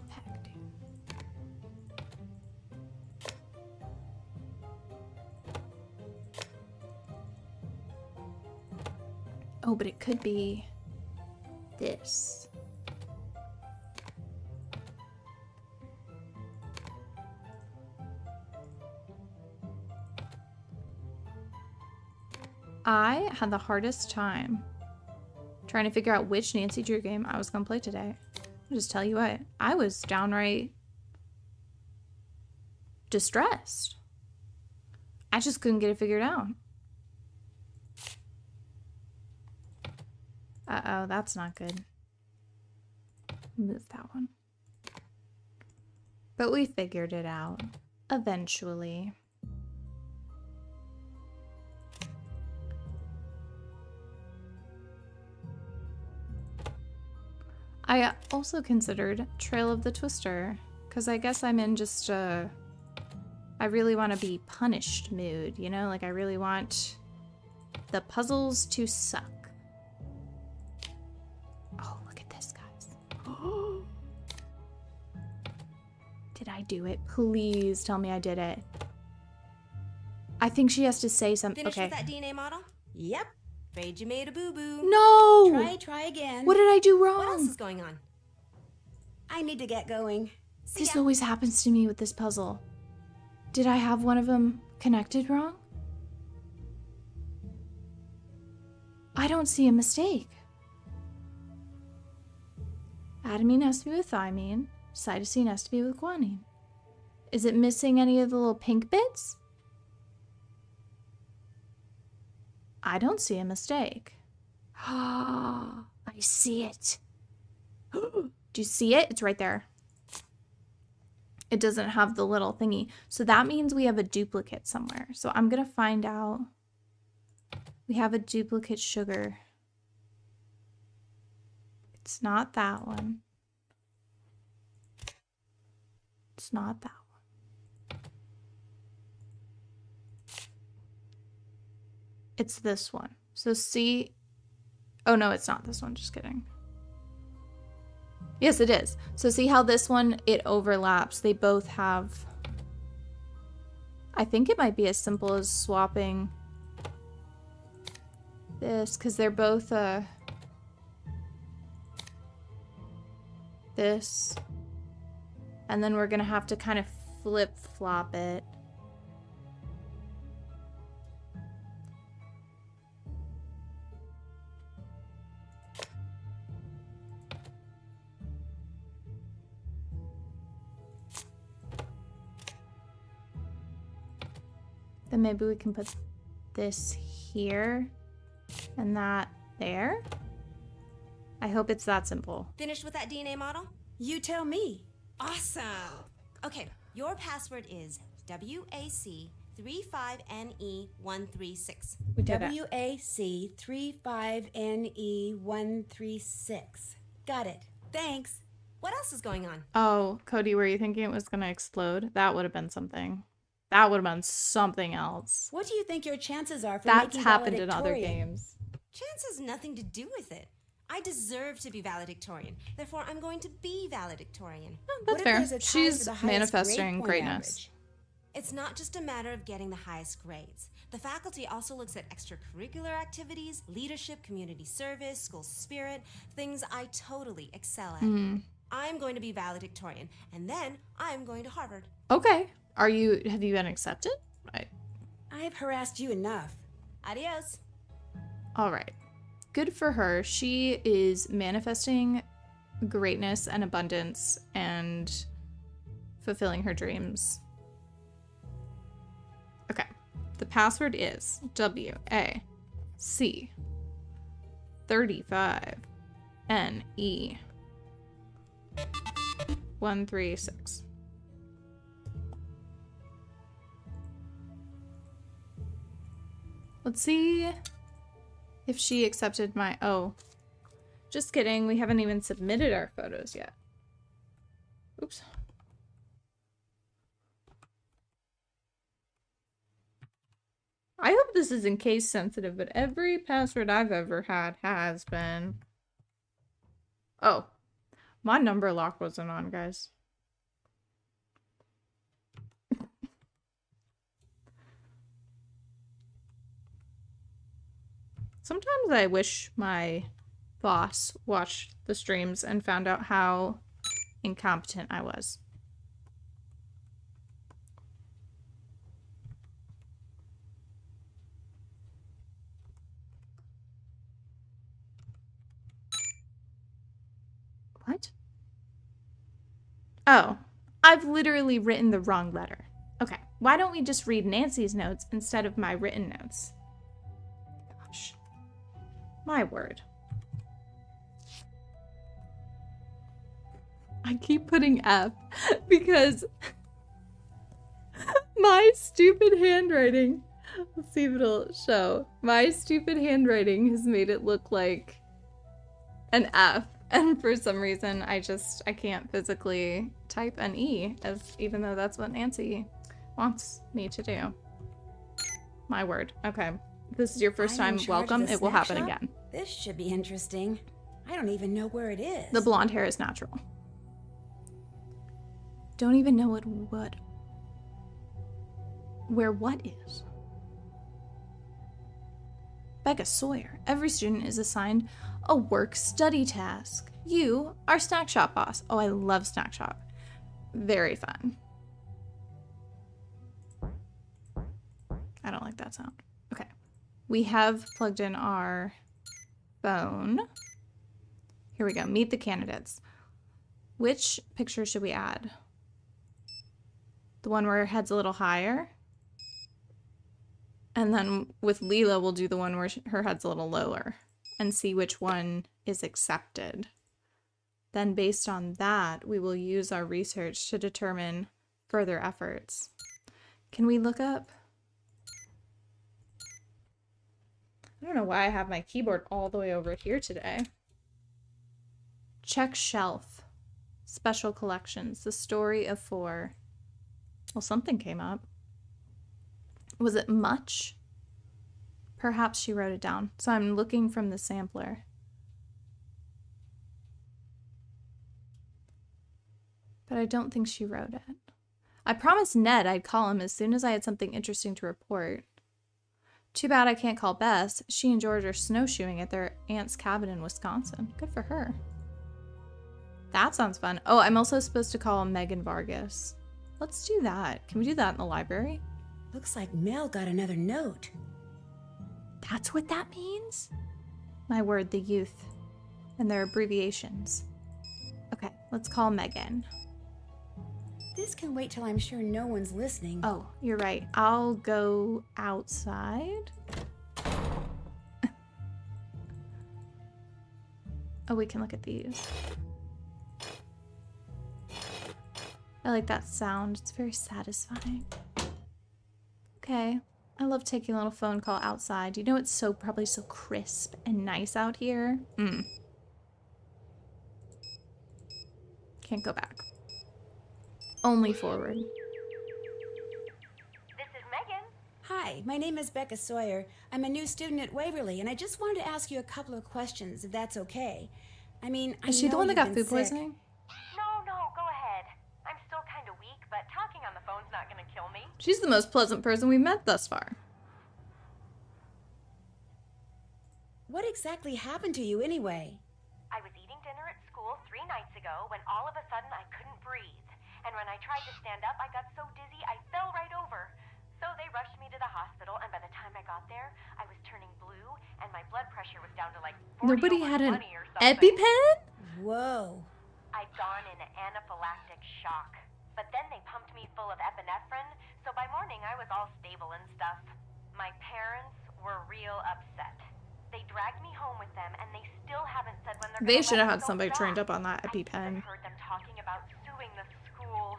Heck, dude. Oh, but it could be this. I had the hardest time trying to figure out which Nancy Drew game I was going to play today. I'll just tell you what, I was downright distressed. I just couldn't get it figured out. Uh-oh, that's not good. Move that one. But we figured it out eventually. I also considered Trail of the Twister, because I guess I'm in just a, I really want to be punished mood, you know? Like, I really want the puzzles to suck. Oh, look at this, guys. Did I do it? Please tell me I did it. I think she has to say something. Finished Okay. with that DNA model? Yep. Afraid you made a boo-boo. No! Try again. What did I do wrong? What else is going on? I need to get going. See This ya. always happens to me with this puzzle. Did I have one of them connected wrong? I don't see a mistake. Adenine has to be with thymine. Cytosine has to be with guanine. Is it missing any of the little pink bits? I don't see a mistake. I see it. Do you see it? It's right there. It doesn't have the little thingy. So that means we have a duplicate somewhere. So I'm going to find out. We have a duplicate sugar. It's not that one. It's not that one. It's this one. So see. Oh no, it's not this one. Just kidding. Yes, it is. So see how this one, it overlaps. They both have... I think it might be as simple as swapping this, because they're both this. And then we're going to have to kind of flip-flop it. Then maybe we can put this here and that there. I hope it's that simple. Finished with that DNA model? You tell me. Awesome. Okay, your password is WAC35NE136. We did it. WAC35NE136. Got it. Thanks. What else is going on? Oh, Cody, were you thinking it was going to explode? That would have been something. That would have been something else. What do you think your chances are for That's making happened in other valedictorian? games. Chance has nothing to do with it. I deserve to be valedictorian. Therefore, I'm going to be valedictorian. That's What if fair. there's a tie She's for the highest manifesting grade point greatness. average? It's not just a matter of getting the highest grades. The faculty also looks at extracurricular activities, leadership, community service, school spirit, things I totally excel at. I'm going to be valedictorian, and then I'm going to Harvard. Okay. Have you been accepted? Right. I've harassed you enough. Adios. All right. Good for her. She is manifesting greatness and abundance and fulfilling her dreams. Okay. The password is WAC35NE136. Let's see if she accepted my... Oh, just kidding. We haven't even submitted our photos yet. Oops. I hope this isn't case sensitive, but every password I've ever had has been... Oh, my number lock wasn't on, guys. Sometimes I wish my boss watched the streams and found out how incompetent I was. What? Oh, I've literally written the wrong letter. Okay, why don't we just read Nancy's notes instead of my written notes? Gosh. My word. I keep putting F because my stupid handwriting, let's see if it'll show. My stupid handwriting has made it look like an F. And for some reason, I can't physically type an E, even though that's what Nancy wants me to do. My word. Okay. If this is your first time, welcome. It will happen again. This should be interesting. I don't even know where it is. The blonde hair is natural. Don't even know where what is. Becca Sawyer. Every student is assigned a work-study task. You are Snack Shop boss. Oh, I love Snack Shop. Very fun. I don't like that sound. Okay. We have plugged in our phone. Here we go. Meet the candidates. Which picture should we add? The one where her head's a little higher? And then with Leela, we'll do the one where her head's a little lower and see which one is accepted. Then based on that, we will use our research to determine further efforts. Can we look up? I don't know why I have my keyboard all the way over here today. Check shelf. Special collections. The story of 4. Well, something came up. Was it much? Perhaps she wrote it down. So I'm looking from the sampler. But I don't think she wrote it. I promised Ned I'd call him as soon as I had something interesting to report. Too bad I can't call Bess. She and George are snowshoeing at their aunt's cabin in Wisconsin. Good for her. That sounds fun. Oh, I'm also supposed to call Megan Vargas. Let's do that. Can we do that in the library? Looks like Mel got another note. That's what that means? My word, the youth. And their abbreviations. Okay, let's call Megan. This can wait till I'm sure no one's listening. Oh, you're right. I'll go outside. Oh, we can look at these. I like that sound. It's very satisfying. Okay. I love taking a little phone call outside. You know it's probably so crisp and nice out here? Can't go back. Only forward. This is Megan. Hi, my name is Becca Sawyer. I'm a new student at Waverly, and I just wanted to ask you a couple of questions, if that's okay. I mean, Is she the one that got food poisoning? No, go ahead. I'm still kind of weak, but talking on the phone's not gonna kill me. She's the most pleasant person we've met thus far. What exactly happened to you anyway? I was eating dinner at school 3 nights ago when all of a sudden I couldn't breathe. And when I tried to stand up, I got so dizzy I fell right over. So they rushed me to the hospital, and by the time I got there, I was turning blue, and my blood pressure was down to like 40 Nobody over had an 20 or something. EpiPen? Whoa. I'd gone in anaphylactic shock. But then they pumped me full of epinephrine, so by morning I was all stable and stuff. My parents were real upset. They dragged me home with them, and they still haven't said when they're They gonna should have let had me go somebody trained back. up on that I EpiPen. even heard them talking about suing the school.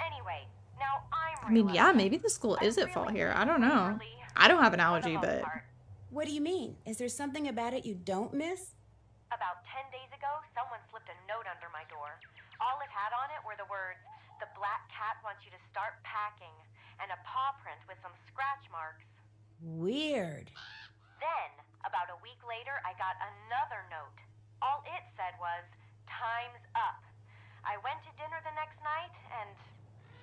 Anyway, now I'm I mean, real yeah, upset. maybe the school I'm is at fault really, here. I don't know. really, I don't have an for the allergy, most but part. What do you mean? Is there something about it you don't miss? About 10 days ago, someone slipped a note under my door. All it had on it were the words, "The black cat wants you to start packing," and a paw print with some scratch marks. Weird. Then, about a week later, I got another note. All it said was, "Time's up." I went to dinner the next night, and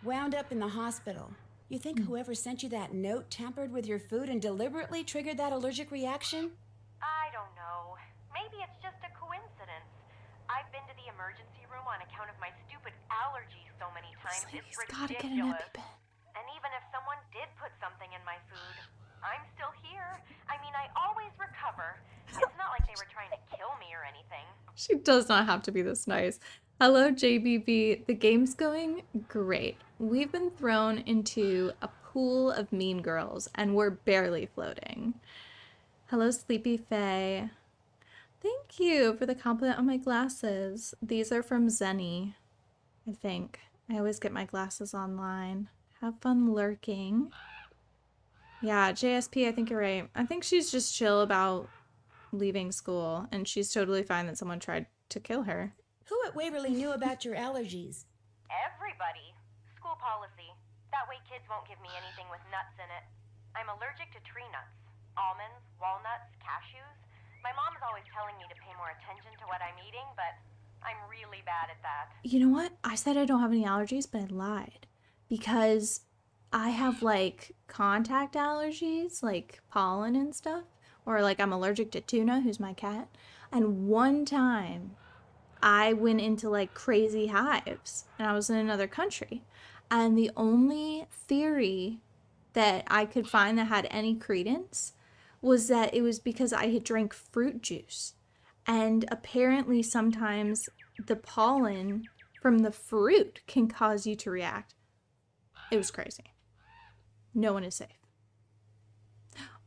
Wound up in the hospital. You think whoever sent you that note tampered with your food and deliberately triggered that allergic reaction? I don't know. Maybe it's just a coincidence. I've been to the emergency room on account of my stupid allergies so many times. He's It's gotta get an ridiculous. EpiPen. And even if someone did put something in my food, I'm still here. I mean, I always recover. It's not like they were trying to kill me or anything. She does not have to be this nice. Hello, JBB. The game's going great. We've been thrown into a pool of mean girls, and we're barely floating. Hello, Sleepy Faye. Thank you for the compliment on my glasses. These are from Zenny, I think. I always get my glasses online. Have fun lurking. Yeah, JSP, I think you're right. I think she's just chill about leaving school, and she's totally fine that someone tried to kill her. Who at Waverly knew about your allergies? Everybody. School policy. That way kids won't give me anything with nuts in it. I'm allergic to tree nuts. Almonds, walnuts, cashews. My mom's always telling me to pay more attention to what I'm eating, but I'm really bad at that. You know what? I said I don't have any allergies, but I lied. Because I have like contact allergies, like pollen and stuff. Or like I'm allergic to Tuna, who's my cat. And one time I went into like crazy hives and I was in another country. And the only theory that I could find that had any credence was that it was because I had drank fruit juice. And apparently sometimes the pollen from the fruit can cause you to react. It was crazy. No one is safe.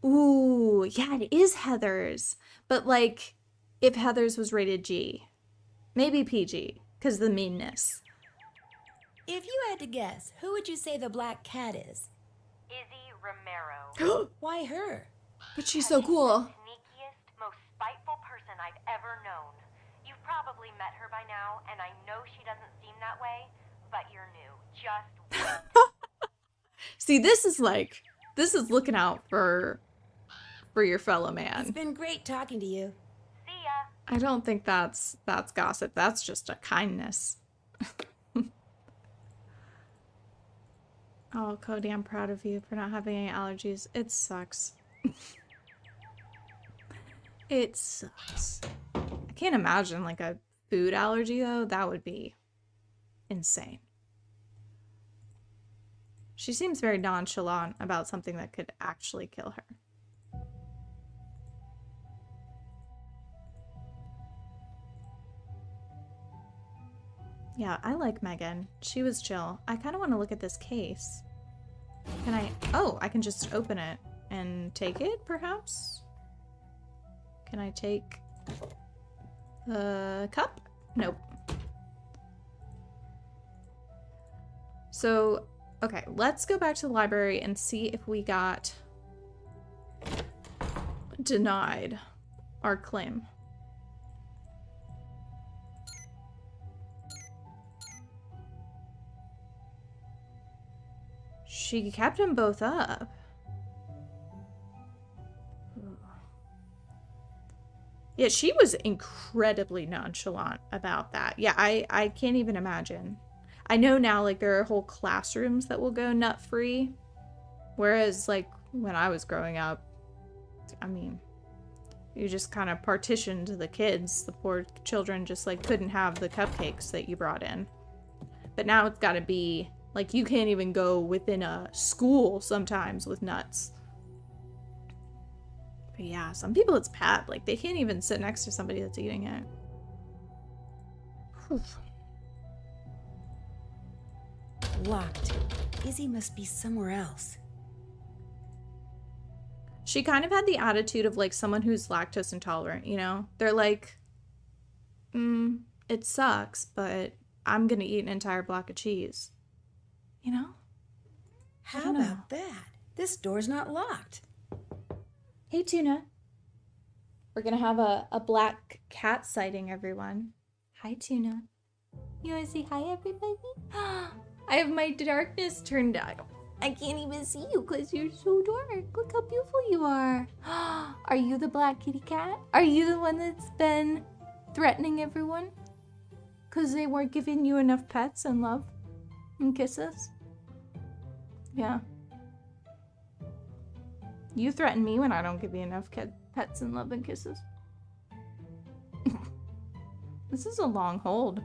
Ooh, yeah, it is Heather's. But like, if Heather's was rated G, maybe PG, because the meanness. If you had to guess, who would you say the black cat is? Izzy Romero. Why her? But she's so cool. Sneakiest, most spiteful person I've ever known. You've probably met her by now, and I know she doesn't seem that way, but you're new. Just wait. See, this is looking out for your fellow It's man. been great talking to you. See ya. I don't think that's gossip. That's just a kindness. Oh, Cody, I'm proud of you for not having any allergies. It sucks. It sucks. I can't imagine like a food allergy though. That would be insane. She seems very nonchalant about something that could actually kill her. Yeah, I like Megan. She was chill. I kind of want to look at this case. Can I? Oh, I can just open it and take it, perhaps? Can I take the cup? Nope. So, okay, let's go back to the library and see if we got denied our claim. She kept them both up. Yeah, she was incredibly nonchalant about that. Yeah, I can't even imagine. I know now, like, there are whole classrooms that will go nut-free. Whereas, like, when I was growing up, I mean, you just kind of partitioned the kids. The poor children just, like, couldn't have the cupcakes that you brought in. But now it's got to be, like, you can't even go within a school sometimes with nuts. But yeah, some people it's bad. Like, they can't even sit next to somebody that's eating it. Whew. Locked. Izzy must be somewhere else. She kind of had the attitude of, like, someone who's lactose intolerant, you know? They're like, it sucks, but I'm gonna eat an entire block of cheese. You know? How about that? This door's not locked. Hey, Tuna. We're gonna have a black cat sighting, everyone. Hi, Tuna. You wanna say hi, everybody? I have my darkness turned on. I can't even see you because you're so dark. Look how beautiful you are. Are you the black kitty cat? Are you the one that's been threatening everyone? Because they weren't giving you enough pets and love and kisses? Yeah. You threaten me when I don't give you enough pets and love and kisses. This is a long hold.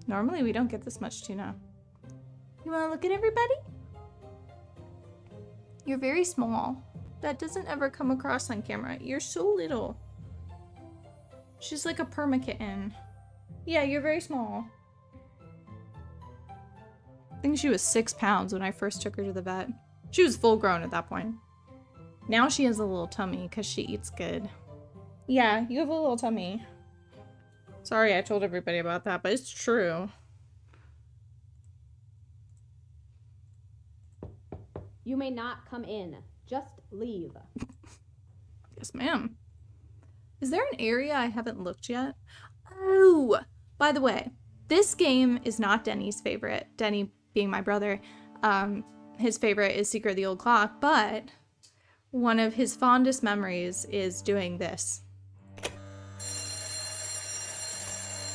Normally we don't get this much tuna. You want to look at everybody? You're very small. That doesn't ever come across on camera. You're so little. She's like a perma kitten. Yeah, you're very small. I think she was 6 pounds when I first took her to the vet. She was full grown at that point. Now she has a little tummy because she eats good. Yeah, you have a little tummy. Sorry I told everybody about that, but it's true. You may not come in. Just leave. Yes, ma'am. Is there an area I haven't looked yet? Oh, by the way, this game is not Denny's favorite. Denny being my brother. His favorite is Secret of the Old Clock, but one of his fondest memories is doing this.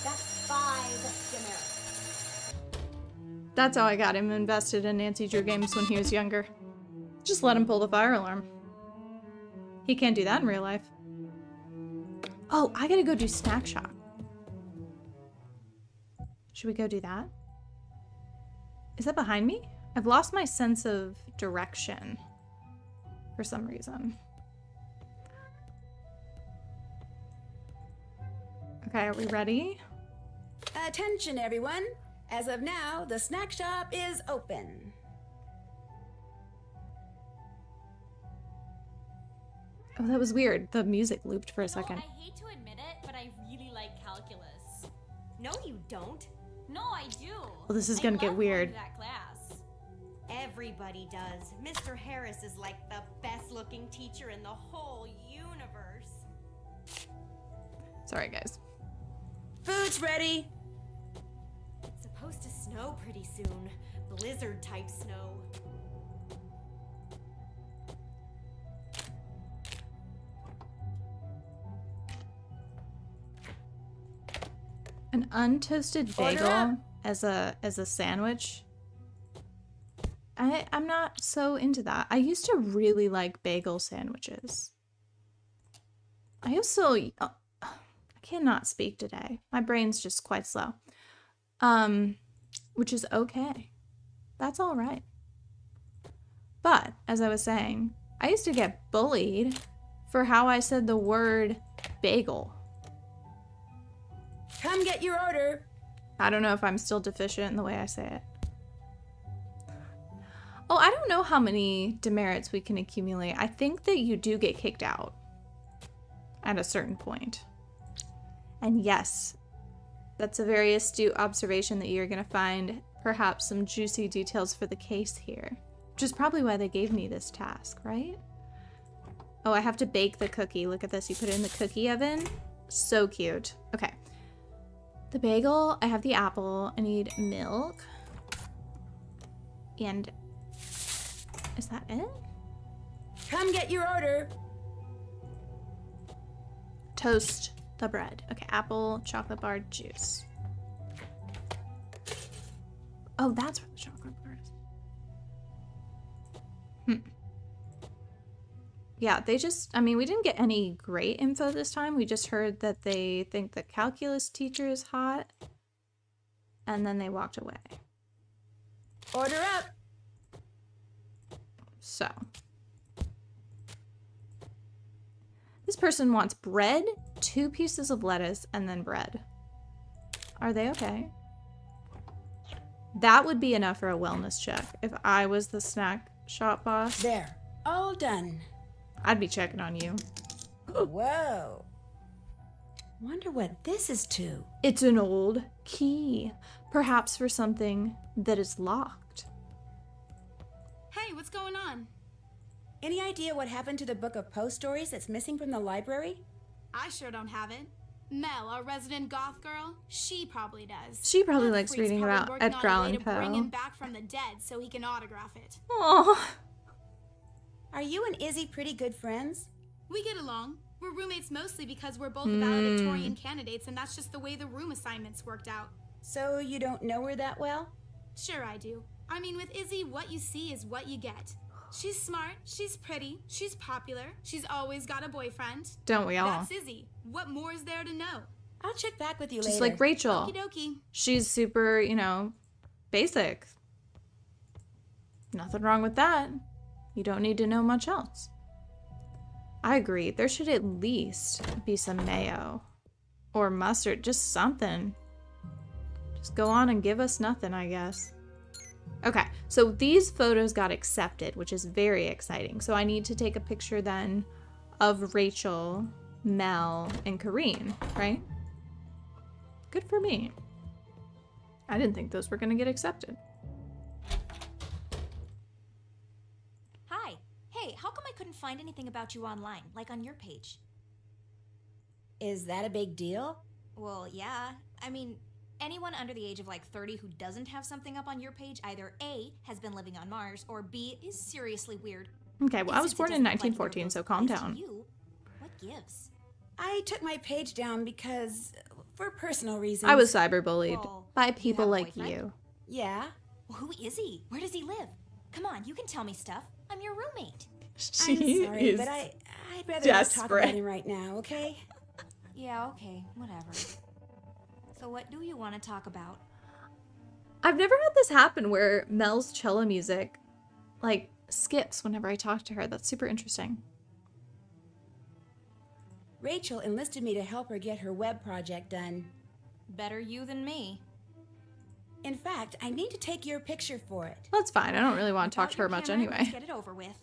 That's 5 demerits. That's how I got him invested in Nancy Drew games when he was younger. Just let him pull the fire alarm. He can't do that in real life. Oh, I gotta go do Snack Shop. Should we go do that? Is that behind me? I've lost my sense of direction for some reason. Okay, are we ready? Attention, everyone. As of now, the snack shop is open. Oh, that was weird. The music looped for a second. I hate to admit it, but I really like calculus. No, you don't. No, I do. Well, this is gonna get weird. That class. Everybody does. Mr. Harris is like the best-looking teacher in the whole universe. Sorry, guys. Food's ready. It's supposed to snow pretty soon. Blizzard-type snow. An untoasted Order bagel up. as a sandwich. I'm not so into that. I used to really like bagel sandwiches. I also I cannot speak today. My brain's just quite slow. Which is okay. That's all right. But as I was saying, I used to get bullied for how I said the word bagel. Come get your order. I don't know if I'm still deficient in the way I say it. Oh, I don't know how many demerits we can accumulate. I think that you do get kicked out at a certain point. And yes, that's a very astute observation that you're going to find perhaps some juicy details for the case here. Which is probably why they gave me this task, right? Oh, I have to bake the cookie. Look at this. You put it in the cookie oven. So cute. Okay. The bagel, I have the apple. I need milk. And is that it? Come get your order. Toast the bread. Okay, apple, chocolate bar, juice. Oh, that's where the chocolate bar is. Yeah, they just, I mean, we didn't get any great info this time. We just heard that they think the calculus teacher is hot. And then they walked away. Order up. So. This person wants bread, 2 pieces of lettuce, and then bread. Are they okay? That would be enough for a wellness check. If I was the snack shop boss, There. All done. I'd be checking on you. Whoa. Wonder what this is to. It's an old key. Perhaps for something that is locked. Hey, what's going on? Any idea what happened to the book of Poe stories that's missing from the library? I sure don't have it. Mel, our resident goth girl, she probably does. She probably That likes freak's reading probably about working Edgar on a way Allan to bring him Poe. back from the dead so he can autograph it. Oh, Are you and Izzy pretty good friends? We get along. We're roommates mostly because we're both valedictorian candidates, and that's just the way the room assignments worked out. So you don't know her that well? Sure I do. I mean, with Izzy, what you see is what you get. She's smart, she's pretty, she's popular, she's always got a boyfriend. don't we all? That's Izzy. What more is there to know? I'll check back with you Just later. like Rachel. Okie dokie. She's super, you know, basic. Nothing wrong with that. You don't need to know much else. I agree. There should at least be some mayo or mustard, just something. Just go on and give us nothing, I guess. Okay, so these photos got accepted, which is very exciting. So I need to take a picture then of Rachel, Mel, and Kareen, right? Good for me. I didn't think those were going to get accepted. Hi. Hey, how come I couldn't find anything about you online, like on your page? Is that a big deal? Well, yeah. I mean, anyone under the age of like 30 who doesn't have something up on your page either A, has been living on Mars, or B, is seriously weird. Okay, well, I was Since it born in doesn't look like 1914, you're so both calm nice to down. You, what gives? I took my page down because, for personal reasons. I was cyberbullied Well, by you people have a like boyfriend? you. Yeah. Well, who is he? Where does he live? Come on, you can tell me stuff. I'm your roommate. I'm sorry, but I'd rather not talk desperate. about him right now, okay? Yeah, okay, whatever. So what do you want to talk about? I've never had this happen where Mel's cello music, like, skips whenever I talk to her. That's super interesting. Rachel enlisted me to help her get her web project done. Better you than me. In fact, I need to take your picture for it. That's fine. I don't really want to talk Out to her your much camera, Let's anyway. get it over with.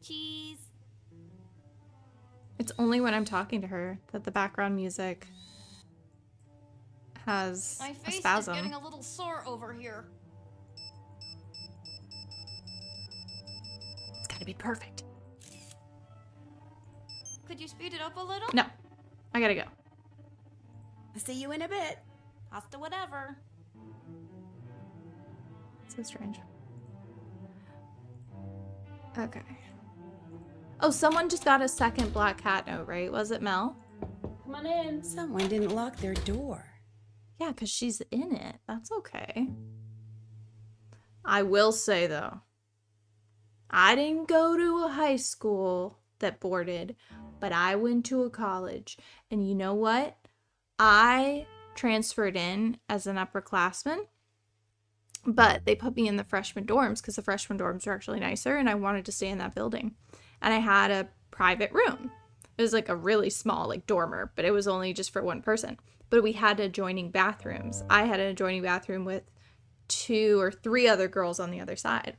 Cheese. It's only when I'm talking to her that the background music has My a face is spasm. getting a little sore over here. It's gotta be perfect. Could you speed it up a little? No, I gotta go. I'll see you in a bit. Hasta whatever. So strange. Okay. Oh, someone just got a second black cat note, right? Was it Mel? Come on in. Someone didn't lock their door. Yeah, because she's in it. That's okay. I will say, though, I didn't go to a high school that boarded, but I went to a college. And you know what? I transferred in as an upperclassman, but they put me in the freshman dorms because the freshman dorms were actually nicer, and I wanted to stay in that building. And I had a private room. It was like a really small, like, dormer, but it was only just for one person. But we had adjoining bathrooms. I had an adjoining bathroom with 2 or 3 other girls on the other side.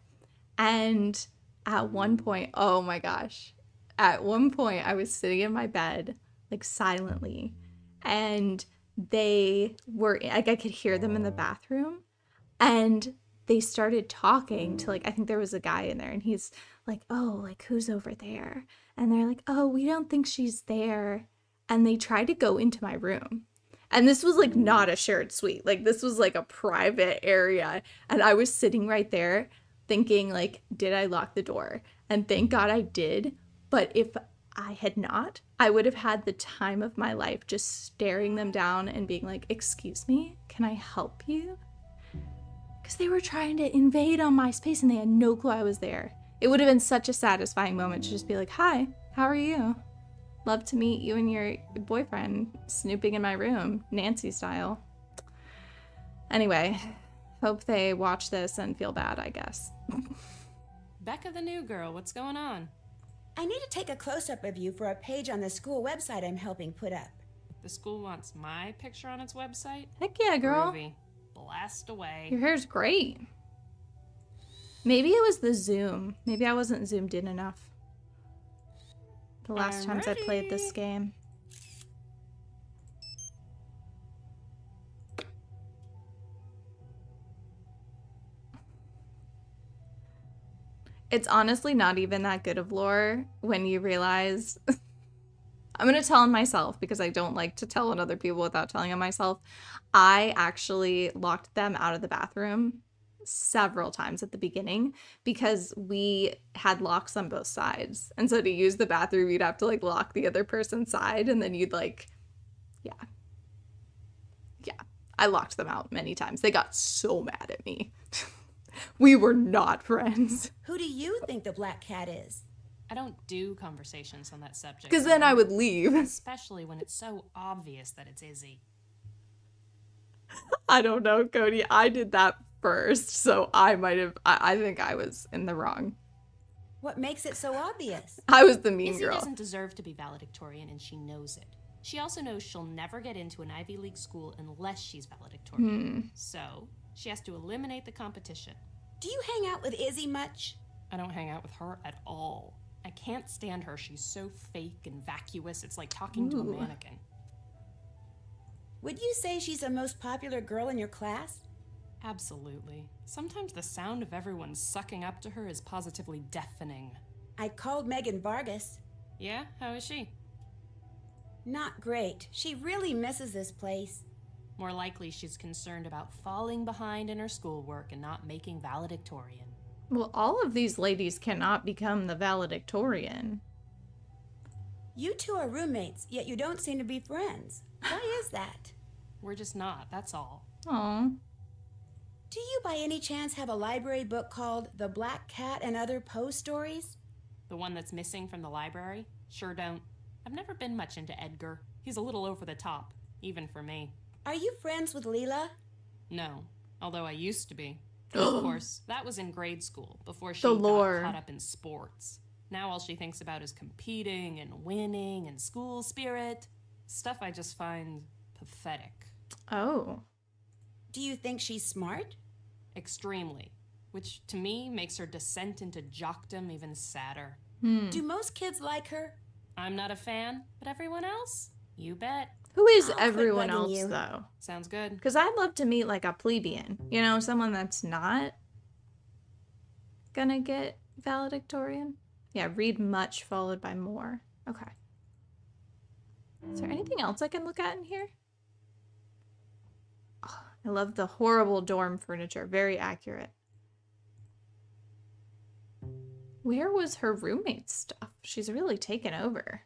And at one point, oh my gosh, at one point I was sitting in my bed, like, silently, and they were, like, I could hear them in the bathroom, and they started talking to, like, I think there was a guy in there, and he's like, oh, like, who's over there? And they're like, oh, we don't think she's there. And they tried to go into my room. And this was, like, not a shared suite. Like, this was, like, a private area. And I was sitting right there thinking, like, did I lock the door? And thank God I did. But if I had not, I would have had the time of my life just staring them down and being like, excuse me, can I help you? Because they were trying to invade on my space and they had no clue I was there. It would have been such a satisfying moment to just be like, hi, how are you? Love to meet you and your boyfriend snooping in my room, Nancy style. Anyway, hope they watch this and feel bad, I guess. Becca the new girl, what's going on? I need to take a close-up of you for a page on the school website I'm helping put up. The school wants my picture on its website? Heck yeah, girl. Groovy. Blast away. Your hair's great. Maybe it was the zoom. Maybe I wasn't zoomed in enough. The last times I played this game. It's honestly not even that good of lore when you realize... I'm going to tell on myself because I don't like to tell on other people without telling on myself. I actually locked them out of the bathroom several times at the beginning because we had locks on both sides. And so to use the bathroom, you'd have to like lock the other person's side and then you'd like, yeah. I locked them out many times. They got so mad at me. We were not friends. Who do you think the black cat is? I don't do conversations on that subject. Because then I would leave. Especially when it's so obvious that it's Izzy. I don't know, Cody. I did that first, so I might have... I think I was in the wrong. What makes it so obvious? I was the mean Izzy girl. doesn't deserve to be valedictorian, and she knows it. She also knows she'll never get into an Ivy League school unless she's valedictorian. So, she has to eliminate the competition. Do you hang out with Izzy much? I don't hang out with her at all. I can't stand her. She's so fake and vacuous. It's like talking to a mannequin. Would you say she's the most popular girl in your class? Absolutely. Sometimes the sound of everyone sucking up to her is positively deafening. I called Megan Vargas. Yeah? How is she? Not great. She really misses this place. More likely she's concerned about falling behind in her schoolwork and not making valedictorian. Well, all of these ladies cannot become the valedictorian. You two are roommates, yet you don't seem to be friends. Why is that? We're just not, that's all. Aw. Do you by any chance have a library book called The Black Cat and Other Poe Stories? The one that's missing from the library? Sure don't. I've never been much into Edgar. He's a little over the top, even for me. Are you friends with Leela? No, although I used to be. Of course, that was in grade school, before she The got lore. caught up in sports. Now all she thinks about is competing and winning and school spirit. Stuff I just find pathetic. Oh. Do you think she's smart? Extremely. Which, to me, makes her descent into jockdom even sadder. Do most kids like her? I'm not a fan, but everyone else? You bet. Who is I'll quit everyone bugging else, you. though? Sounds good. Because I'd love to meet, like, a plebeian. You know, someone that's not gonna get valedictorian. Yeah, read much followed by more. Okay. Is there anything else I can look at in here? Oh, I love the horrible dorm furniture. Very accurate. Where was her roommate's stuff? She's really taken over.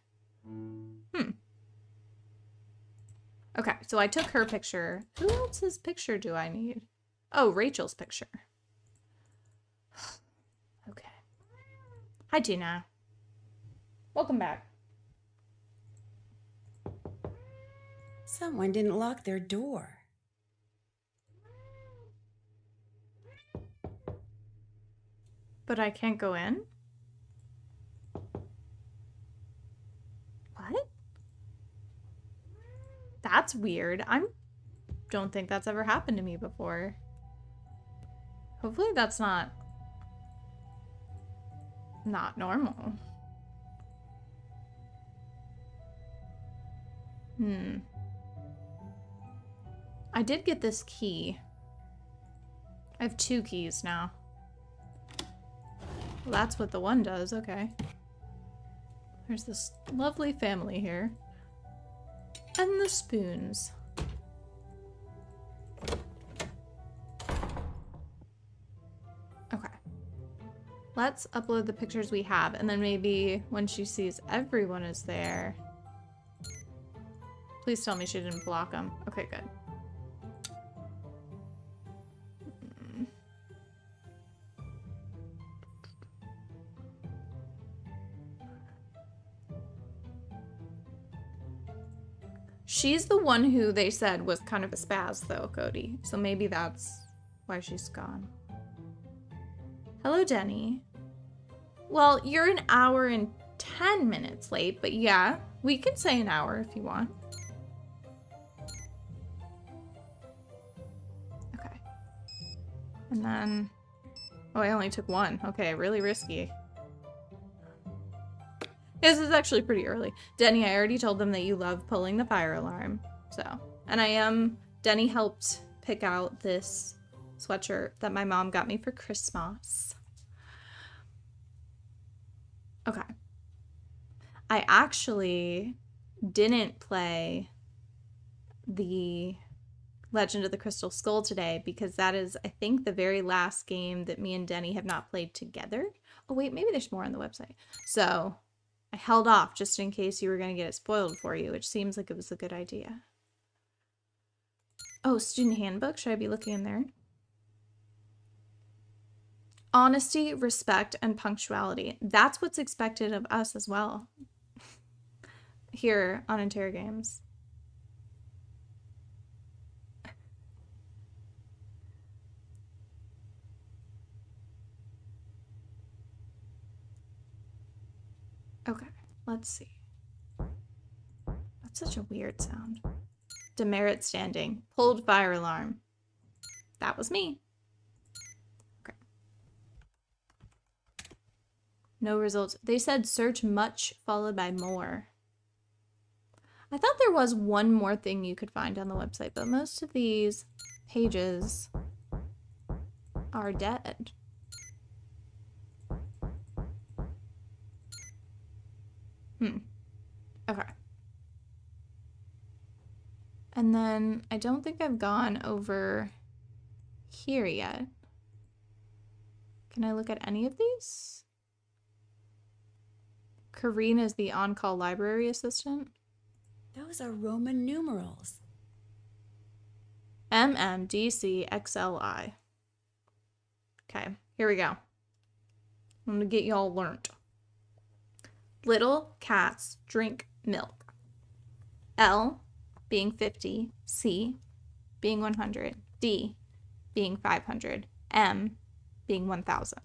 Okay, so I took her picture. Who else's picture do I need? Oh, Rachel's picture. Okay. Hi, Tina. Welcome back. Someone didn't lock their door. But I can't go in? What? That's weird. Don't think that's ever happened to me before. Hopefully that's not normal. I did get this key. I have 2 keys now. Well, that's what the one does. Okay. There's this lovely family here. And the spoons. Okay. Let's upload the pictures we have, and then maybe when she sees everyone is there... Please tell me she didn't block them. Okay, good. She's the one who they said was kind of a spaz, though, Cody. So maybe that's why she's gone. Hello, Denny. Well, you're an hour and 10 minutes late, but yeah, we can say an hour if you want. Okay. And then... Oh, I only took one. Okay, really risky. This is actually pretty early. Denny, I already told them that you love pulling the fire alarm. So, and Denny helped pick out this sweatshirt that my mom got me for Christmas. Okay. I actually didn't play the Legend of the Crystal Skull today because that is, I think, the very last game that me and Denny have not played together. Oh, wait, maybe there's more on the website. So I held off just in case you were going to get it spoiled for you, which seems like it was a good idea. Oh, student handbook. Should I be looking in there? Honesty, respect, and punctuality. That's what's expected of us as well. Here on Interrogames. Okay, let's see. That's such a weird sound. Demerit standing. Pulled fire alarm. That was me. Okay. No results. They said search much followed by more. I thought there was one more thing you could find on the website, but most of these pages are dead. Okay. And then I don't think I've gone over here yet. Can I look at any of these? Kareen is the on-call library assistant. Those are Roman numerals. MMDCXLI. Okay, here we go. I'm gonna get y'all learned. Little cats drink milk. L being 50, C being 100, D being 500, M being 1000.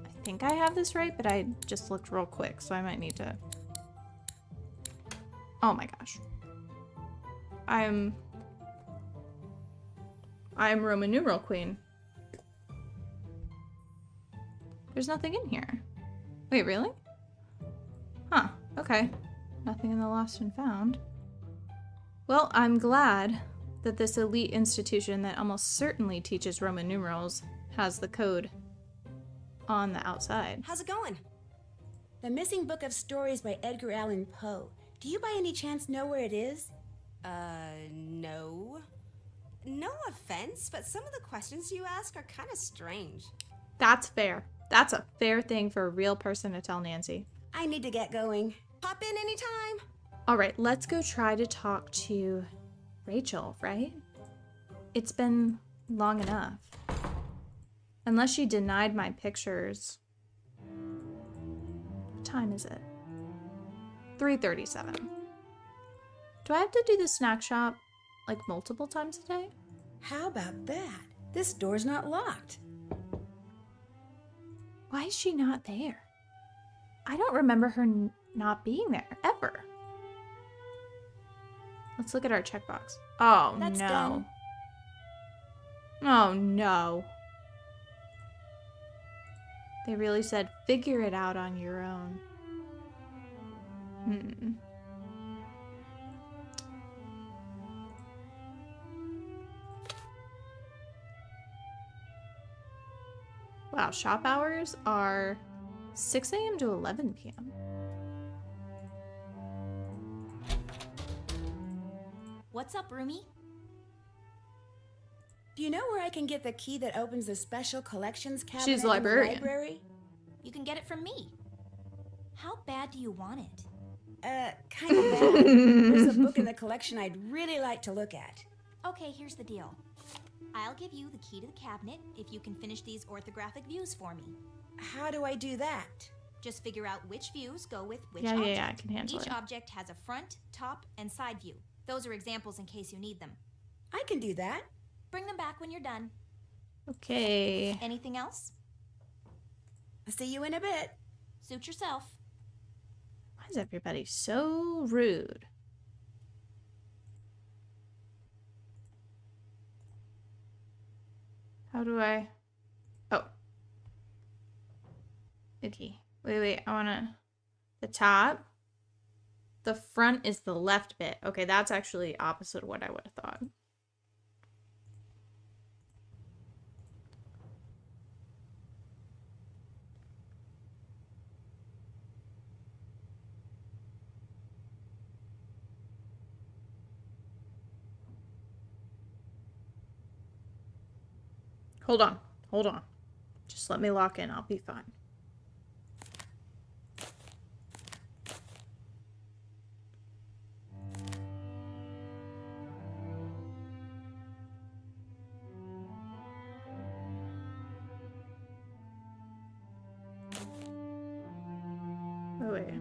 I think I have this right, but I just looked real quick, so I might need to... Oh my gosh. I'm Roman numeral queen. There's nothing in here. Wait, really? Huh, okay. Nothing in the lost and found. Well, I'm glad that this elite institution that almost certainly teaches Roman numerals has the code on the outside. How's it going? The Missing Book of Stories by Edgar Allan Poe. Do you by any chance know where it is? No. No offense, but some of the questions you ask are kind of strange. That's fair. That's a fair thing for a real person to tell Nancy. I need to get going. Pop in anytime. All right, let's go try to talk to Rachel, right? It's been long enough. Unless she denied my pictures. What time is it? 3:37. Do I have to do the snack shop like multiple times a day? How about that? This door's not locked. Why is she not there? I don't remember her not being there, ever. Let's look at our checkbox. Oh, That's no. done. Oh, no. They really said, figure it out on your own. Wow, shop hours are 6 a.m. to 11 p.m. What's up, roomie? Do you know where I can get the key that opens the special collections cabinet She's a in the librarian. library? You can get it from me. How bad do you want it? Kind of bad. There's a book in the collection I'd really like to look at. Okay, here's the deal. I'll give you the key to the cabinet if you can finish these orthographic views for me. How do I do that? Just figure out which views go with which Yeah, object. I can handle Each it. object has a front, top, and side view. Those are examples in case you need them. I can do that. Bring them back when you're done. Okay. Anything else? I'll see you in a bit. Suit yourself. Why is everybody so rude? How do I... Oh. Okay. Wait. I wanna... The top. The front is the left bit. Okay, that's actually opposite of what I would have thought. Hold on. Just let me lock in. I'll be fine. Oh, wait.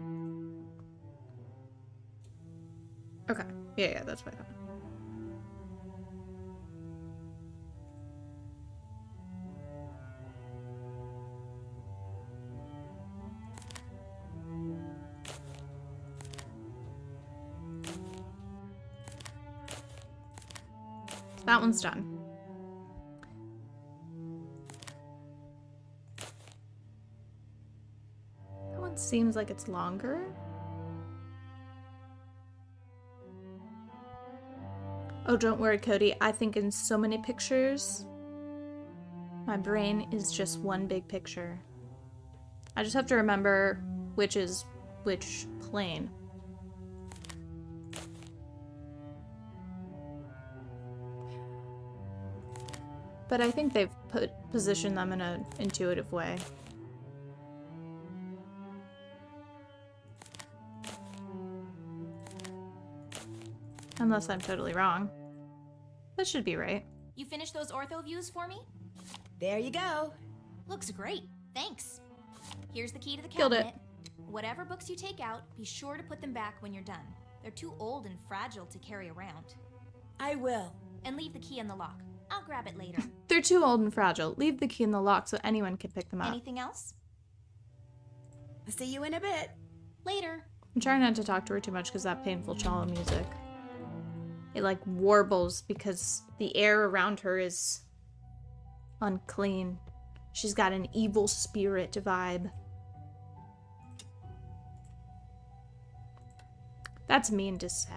Okay. Yeah, that's what I thought. That one's done. That one seems like it's longer. Oh, don't worry, Cody. I think in so many pictures, my brain is just one big picture. I just have to remember which is which plane. But I think they've positioned them in an intuitive way. Unless I'm totally wrong. That should be right. You finished those ortho views for me? There you go. Looks great. Thanks. Here's the key to the Killed it. cabinet. Whatever books you take out, be sure to put them back when you're done. They're too old and fragile to carry around. I will. And leave the key in the lock. I'll grab it later. They're too old and fragile. Leave the key in the lock so anyone can pick them up. Anything else? I'll see you in a bit. Later. I'm trying not to talk to her too much because that painful cello music. It like warbles because the air around her is unclean. She's got an evil spirit vibe. That's mean to say.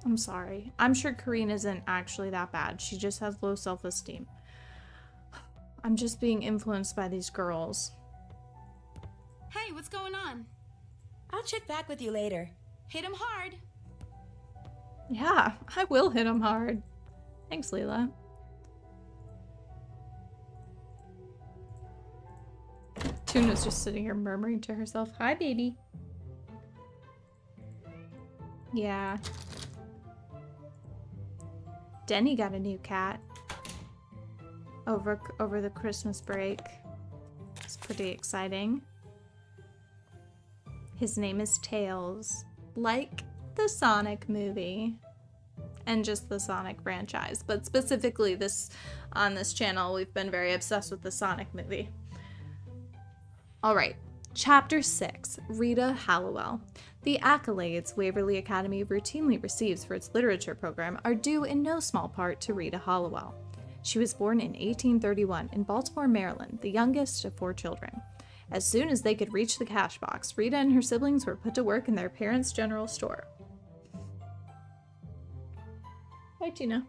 I'm sorry. I'm sure Kareen isn't actually that bad. She just has low self-esteem. I'm just being influenced by these girls. Hey, what's going on? I'll check back with you later. Hit him hard. Yeah, I will hit him hard. Thanks, Leela. Tuna's just sitting here murmuring to herself, "Hi, baby." Yeah. Denny got a new cat over the Christmas break. It's pretty exciting. His name is Tails, like the Sonic movie and just the Sonic franchise, but specifically on this channel we've been very obsessed with the Sonic movie. All right, Chapter 6, Rita Hallowell. The accolades Waverly Academy routinely receives for its literature program are due in no small part to Rita Hallowell. She was born in 1831 in Baltimore, Maryland, the youngest of 4 children. As soon as they could reach the cash box, Rita and her siblings were put to work in their parents' general store. Hi, Tina.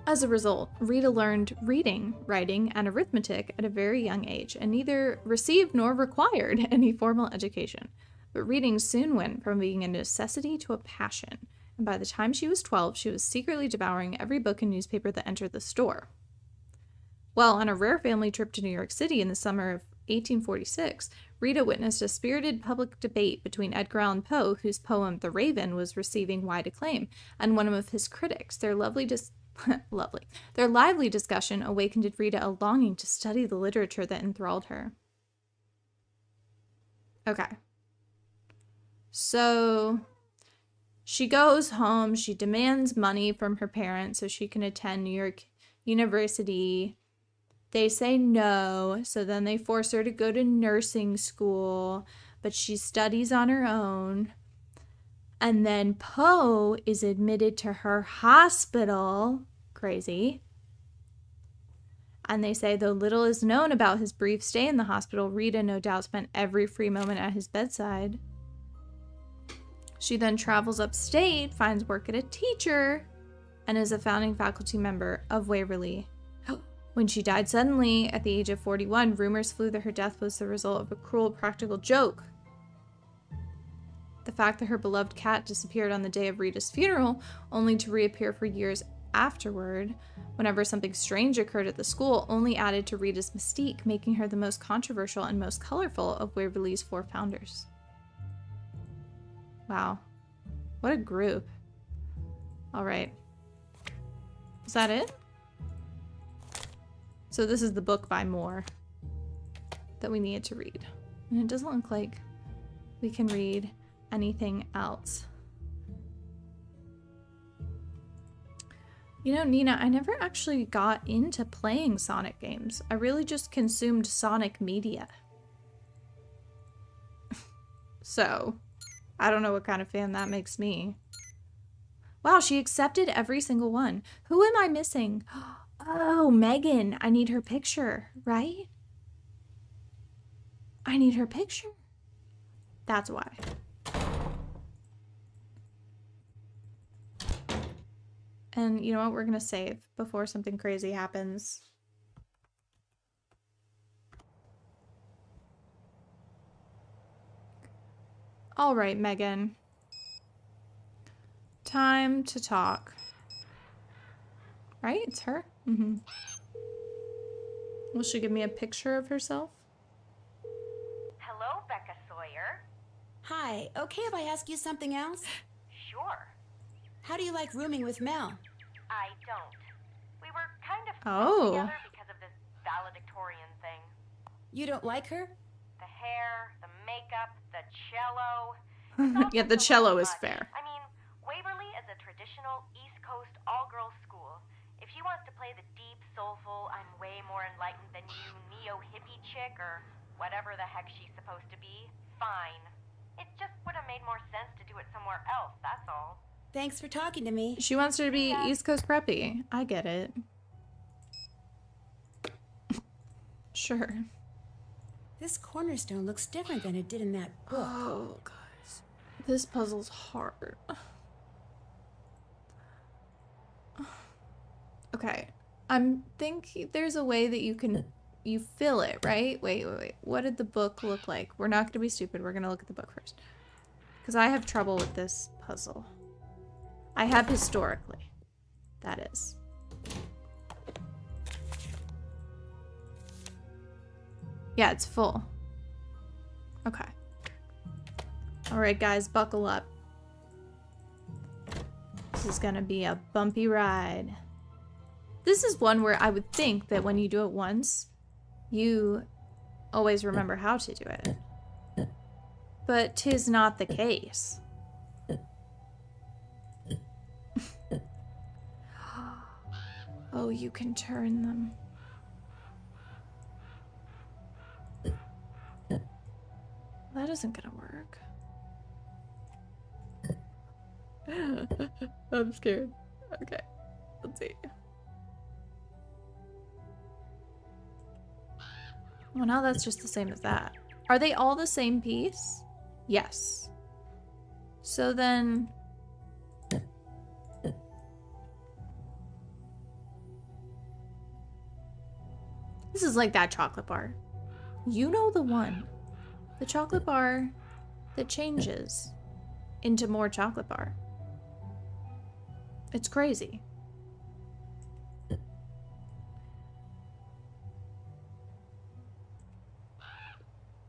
As a result, Rita learned reading, writing, and arithmetic at a very young age, and neither received nor required any formal education. But reading soon went from being a necessity to a passion, and by the time she was 12, she was secretly devouring every book and newspaper that entered the store. Well, on a rare family trip to New York City in the summer of 1846, Rita witnessed a spirited public debate between Edgar Allan Poe, whose poem The Raven was receiving wide acclaim, and one of his critics. Their lively Lovely. Their lively discussion awakened in Rita a longing to study the literature that enthralled her. Okay. So she goes home. She demands money from her parents so she can attend New York University. They say no, so then they force her to go to nursing school, but she studies on her own. And then Poe is admitted to her hospital. Crazy. And they say, though little is known about his brief stay in the hospital, Rita no doubt spent every free moment at his bedside. She then travels upstate, finds work at a teacher, and is a founding faculty member of Waverly. When she died suddenly at the age of 41, rumors flew that her death was the result of a cruel practical joke. The fact that her beloved cat disappeared on the day of Rita's funeral, only to reappear for years afterward, whenever something strange occurred at the school, only added to Rita's mystique, making her the most controversial and most colorful of Waverly's 4 founders. Wow. What a group. All right. Is that it? So this is the book by Moore that we needed to read. And it doesn't look like we can read anything else. You know, Nina, I never actually got into playing Sonic games. I really just consumed Sonic media. So, I don't know what kind of fan that makes me. Wow, she accepted every single one. Who am I missing? Oh, Megan. I need her picture, right? I need her picture. That's why. And you know what? We're going to save before something crazy happens. All right, Megan. Time to talk. Right? It's her? Mm-hmm. Will she give me a picture of herself? Hello, Becca Sawyer. Hi, okay if I ask you something else? Sure. How do you like rooming with Mel? I don't. We were kind of Oh. together because of this valedictorian thing. You don't like her? The hair, the makeup, the cello. It's all Yeah, just the a cello little is much. fair. I mean, Waverly is a traditional East Coast all-girls school. If she wants to play the deep, soulful, I'm way more enlightened than you neo-hippie chick or whatever the heck she's supposed to be, fine. It just would have made more sense to do it somewhere else, that's all. Thanks for talking to me. She wants her to be East Coast preppy. I get it. Sure. This cornerstone looks different than it did in that book. Oh, guys. This puzzle's hard. Okay. I'm thinking there's a way that you fill it, right? Wait. What did the book look like? We're not going to be stupid. We're going to look at the book first. Because I have trouble with this puzzle. I have historically. That is. Yeah, it's full. Okay. Alright, guys, buckle up. This is gonna be a bumpy ride. This is one where I would think that when you do it once, you always remember how to do it. But 'tis not the case. Oh, you can turn them. That isn't gonna work. I'm scared. Okay, let's see. Well, now that's just the same as that. Are they all the same piece? Yes. So then... This is like that chocolate bar. You know the one. The chocolate bar that changes into more chocolate bar. It's crazy.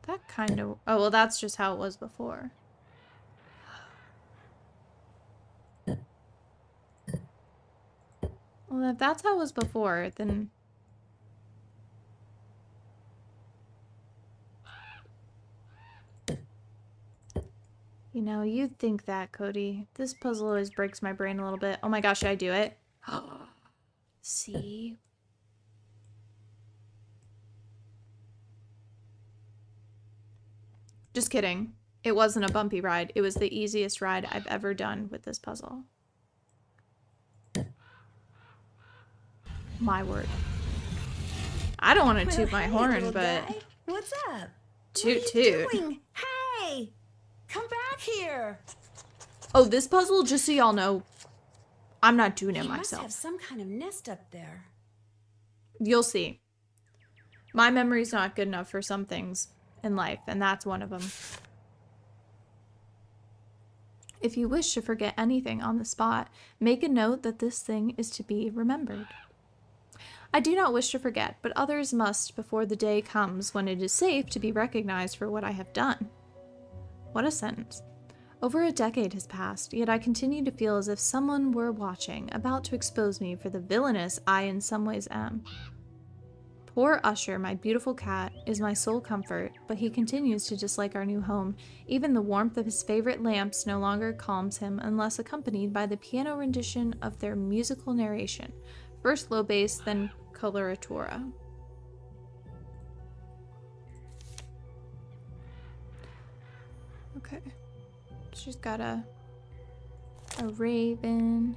That kind of... Oh, well, that's just how it was before. Well, Well, if that's how it was before, then... You know, you'd think that, Cody. This puzzle always breaks my brain a little bit. Oh my gosh, should I do it? See? Just kidding. It wasn't a bumpy ride. It was the easiest ride I've ever done with this puzzle. My word. I don't want to toot my horn, but... Guy. What's up? Toot, what are you toot. doing? Hey! Come back here! Oh, this puzzle, just so y'all know, I'm not doing it He must myself. have some kind of nest up there. You'll see. My memory's not good enough for some things in life, and that's one of them. If you wish to forget anything on the spot, make a note that this thing is to be remembered. I do not wish to forget, but others must before the day comes when it is safe to be recognized for what I have done. What a sentence. Over a decade has passed, yet I continue to feel as if someone were watching, about to expose me for the villainous I in some ways am. Poor Usher, my beautiful cat, is my sole comfort, but he continues to dislike our new home. Even the warmth of his favorite lamps no longer calms him unless accompanied by the piano rendition of their musical narration. First low bass, then coloratura. Okay. She's got a raven.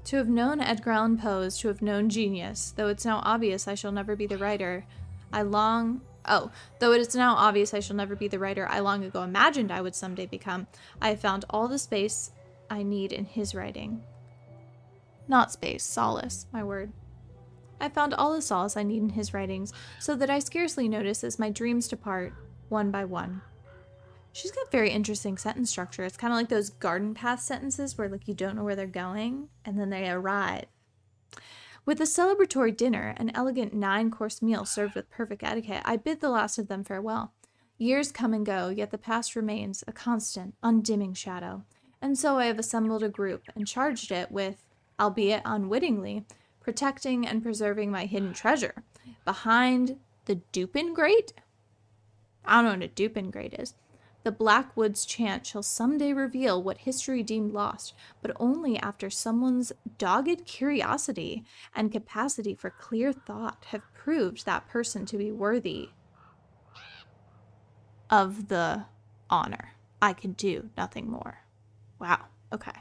To have known Edgar Allan Poe is to have known genius, though it's now obvious I shall never be the writer I long ago imagined I would someday become, I have found all the space I need in his writing. Not space, solace, my word. I found all the solace I need in his writings, so that I scarcely notice as my dreams depart, one by one. She's got very interesting sentence structure. It's kind of like those garden path sentences where like you don't know where they're going, and then they arrive. With a celebratory dinner, an elegant 9-course meal served with perfect etiquette, I bid the last of them farewell. Years come and go, yet the past remains a constant, undimming shadow. And so I have assembled a group and charged it with, albeit unwittingly, protecting and preserving my hidden treasure. Behind the Dupin Grate? I don't know what a Dupin Grate is. The Blackwoods chant shall someday reveal what history deemed lost, but only after someone's dogged curiosity and capacity for clear thought have proved that person to be worthy of the honor. I can do nothing more. Wow. Okay.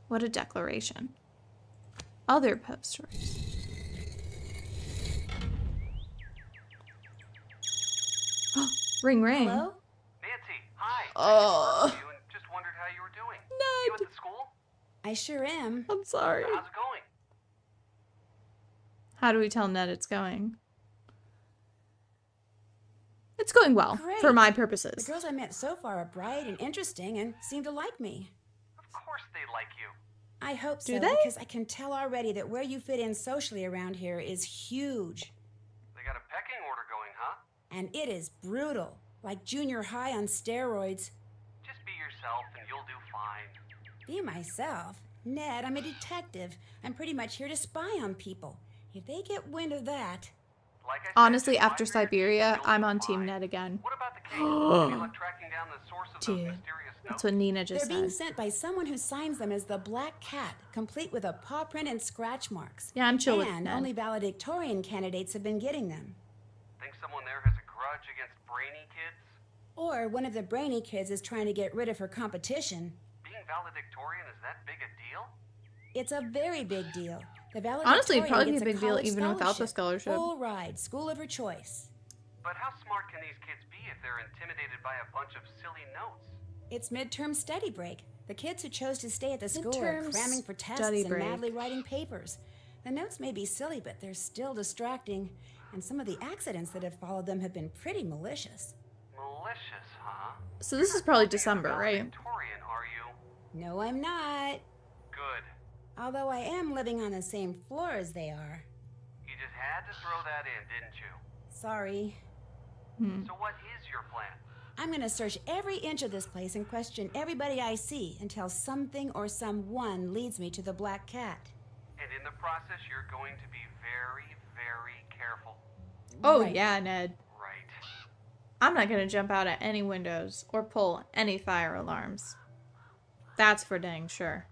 What a declaration. Other posters. Ring, ring. Hello? Nancy, hi. Oh. I just heard you and just wondered how you were doing. You at the school? I sure am. I'm sorry. How's it going? How do we tell Ned it's going? It's going well, Great. for my The purposes. girls I met so far are bright and interesting and seem to like me. Of course they like you. I hope so, Do they? because I can tell already that where you fit in socially around here is huge. They got a pecking order going, huh? And it is brutal, like junior high on steroids. Just be yourself and you'll do fine. Be myself? Ned, I'm a detective. I'm pretty much here to spy on people. If they get wind of that... Like I said, Honestly, just after mind your Siberia, you'll I'm do on Team fine. Ned again. What about the case? Any luck tracking down the source of those Dude, mysterious notes? that's what Nina just They're being said. sent by someone who signs them as the Black Cat, complete with a paw print and scratch marks. Yeah, I'm chill with And Ned. only valedictorian candidates have been getting them. Think someone there has a grudge against brainy kids? Or one of the brainy kids is trying to get rid of her competition. Being valedictorian is that big a deal? It's a very big deal. The Honestly, it'd valedictorian probably be gets a big deal college even without the scholarship. Full ride, school of her choice. But how smart can these kids be if they're intimidated by a bunch of silly notes? It's midterm study break. The kids who chose to stay at the school are Midterm cramming for tests study and break. madly writing papers. The notes may be silly, but they're still distracting. And some of the accidents that have followed them have been pretty malicious. Malicious, huh? So this is probably December, right? Valedictorian, are you? No, I'm not. Good. Although I am living on the same floor as they are. You just had to throw that in, didn't you? Sorry. So what is your plan? I'm gonna search every inch of this place and question everybody I see until something or someone leads me to the Black Cat. And in the process, you're going to be very, very careful. Oh, Right. yeah, Ned. Right. I'm not going to jump out at any windows or pull any fire alarms. That's for dang sure.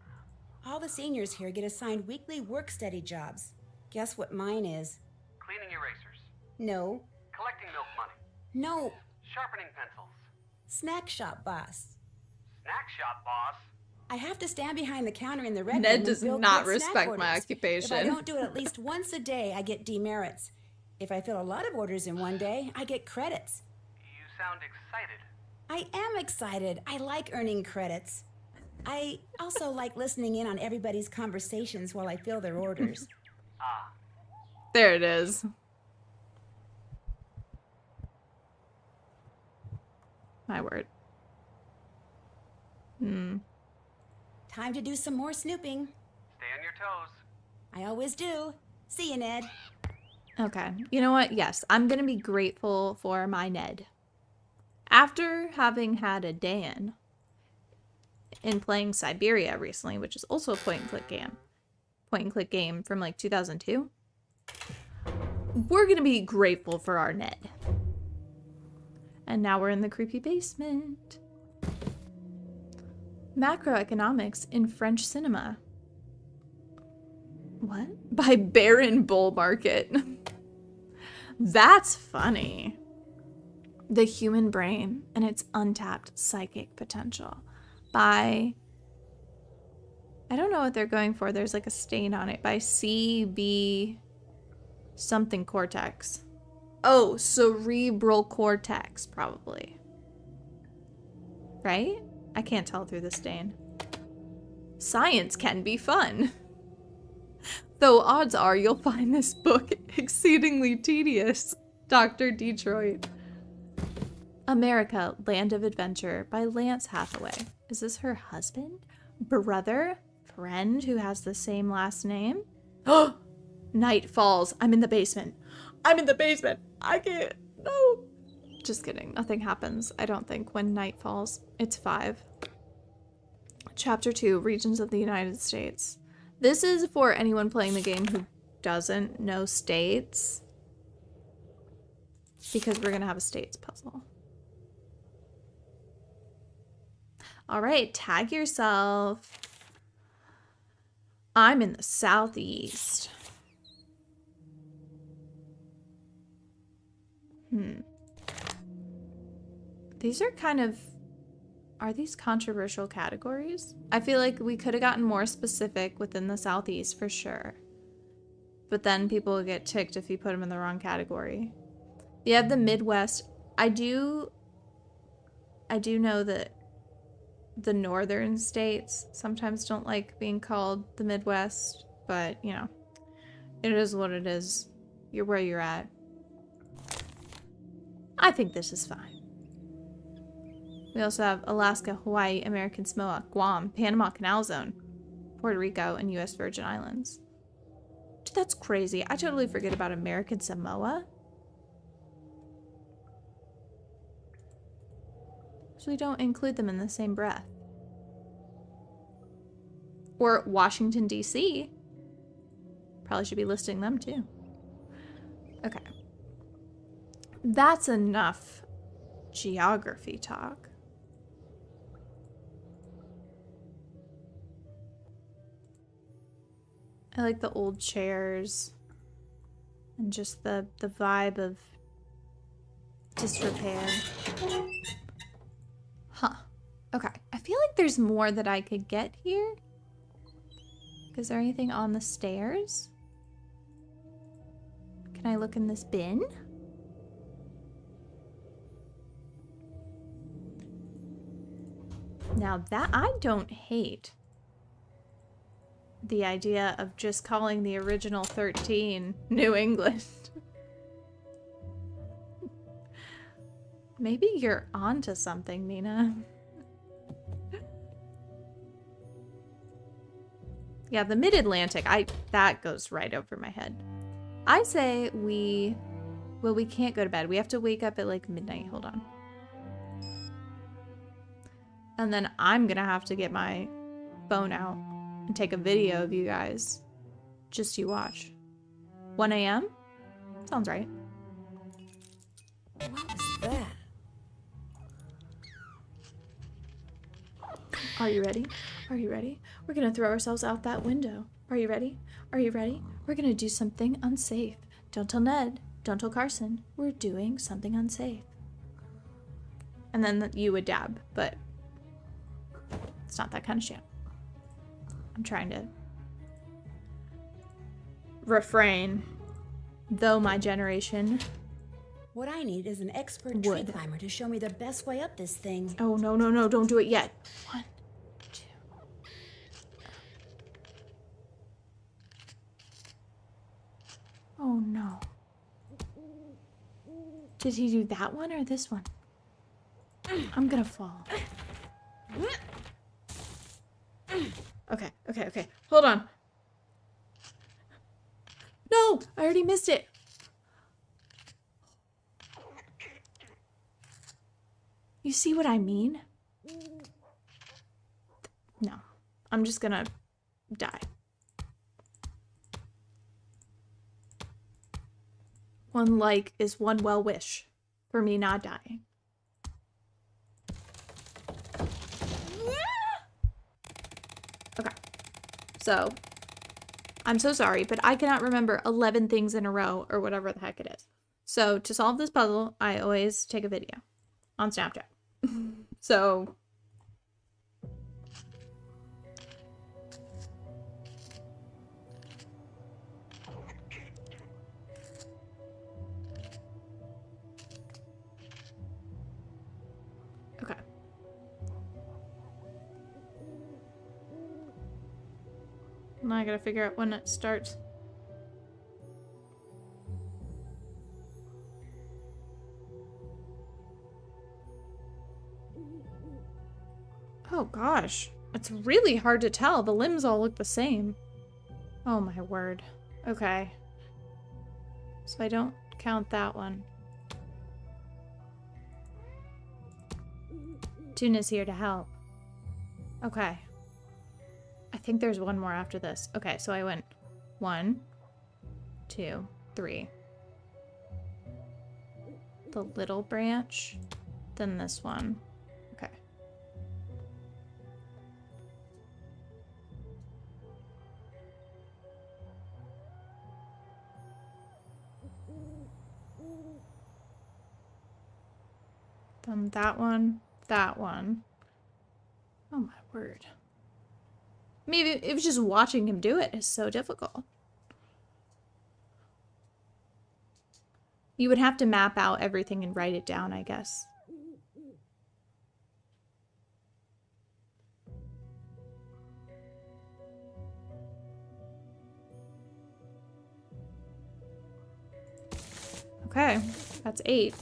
All the seniors here get assigned weekly work-study jobs. Guess what mine is? Cleaning erasers. No. Collecting milk money. No. Sharpening pencils. Snack shop boss. Snack shop boss. I have to stand behind the counter in the red room Ned and does fill not quick snack respect my orders. occupation. If I don't do it at least once a day, I get demerits. If I fill a lot of orders in one day, I get credits. You sound excited. I am excited. I like earning credits. I also like listening in on everybody's conversations while I fill their orders. Ah, There it is. My word. Time to do some more snooping. stay on your toes. I always do. See you, Ned. Okay. You know what? Yes, I'm going to be grateful for my Ned. After having had a Dan in playing Siberia recently, which is also a point-and-click game from like 2002, we're going to be grateful for our Ned. And now we're in the creepy basement. Macroeconomics in French cinema. What? By Baron Bullmarket. That's funny. The Human Brain and Its Untapped Psychic Potential by, I don't know what they're going for. There's like a stain on it. By C.B. something cortex. Oh, cerebral cortex, probably. Right? I can't tell through the stain. Science can be fun. Though odds are you'll find this book exceedingly tedious. Dr. Detroit. America, Land of Adventure by Lance Hathaway. Is this her husband? Brother? Friend who has the same last name? Oh! Night falls. I'm in the basement. I'm in the basement. I can't. No. Just kidding. Nothing happens, I don't think, when night falls. It's 5. Chapter 2, Regions of the United States. This is for anyone playing the game who doesn't know states, because we're going to have a states puzzle. All right, tag yourself. I'm in the southeast. These are kind of... Are these controversial categories? I feel like we could have gotten more specific within the southeast for sure. But then people will get ticked if you put them in the wrong category. You have the Midwest. I do know that the northern states sometimes don't like being called the Midwest, but you know, it is what it is. You're where you're at. I think this is fine. We also have Alaska, Hawaii, American Samoa, Guam, Panama Canal Zone, Puerto Rico, and U.S. Virgin Islands. Dude, that's crazy. I totally forget about American Samoa. So we don't include them in the same breath. Or Washington, D.C. Probably should be listing them too. Okay. That's enough geography talk. I like the old chairs and just the vibe of disrepair. Huh. Okay. I feel like there's more that I could get here. Is there anything on the stairs? Can I look in this bin? Now that I don't hate the idea of just calling the original 13 New England. Maybe you're onto something, Nina. Yeah, the Mid-Atlantic, that goes right over my head. I say we can't go to bed. We have to wake up at like midnight. Hold on. And then I'm gonna have to get my phone out and take a video of you guys. Just you watch. 1 a.m.? Sounds right. What was that? Are you ready? Are you ready? We're gonna throw ourselves out that window. Are you ready? Are you ready? We're gonna do something unsafe. Don't tell Ned. Don't tell Carson. We're doing something unsafe. And then you would dab, but it's not that kind of shit. I'm trying to refrain, though my generation. What I need is an expert tree climber to show me the best way up this thing. Oh, no, no, no, don't do it yet. 1, 2. Oh, no. Did he do that one or this one? I'm gonna fall. Okay, okay, okay. Hold on. No! I already missed it. You see what I mean? No. I'm just gonna die. One like is one well wish for me not dying. Okay. So, I'm so sorry, but I cannot remember 11 things in a row or whatever the heck it is. So, to solve this puzzle, I always take a video on Snapchat. So, okay. Now I gotta figure out when it starts. Oh gosh, it's really hard to tell. The limbs all look the same. Oh my word. Okay. So I don't count that one. Tuna's here to help. Okay. I think there's one more after this. Okay, so I went 1, 2, 3. The little branch, then this one. Okay. Then that one, that one. Oh my word. Maybe it was just watching him do it is so difficult. You would have to map out everything and write it down, I guess. Okay, that's 8.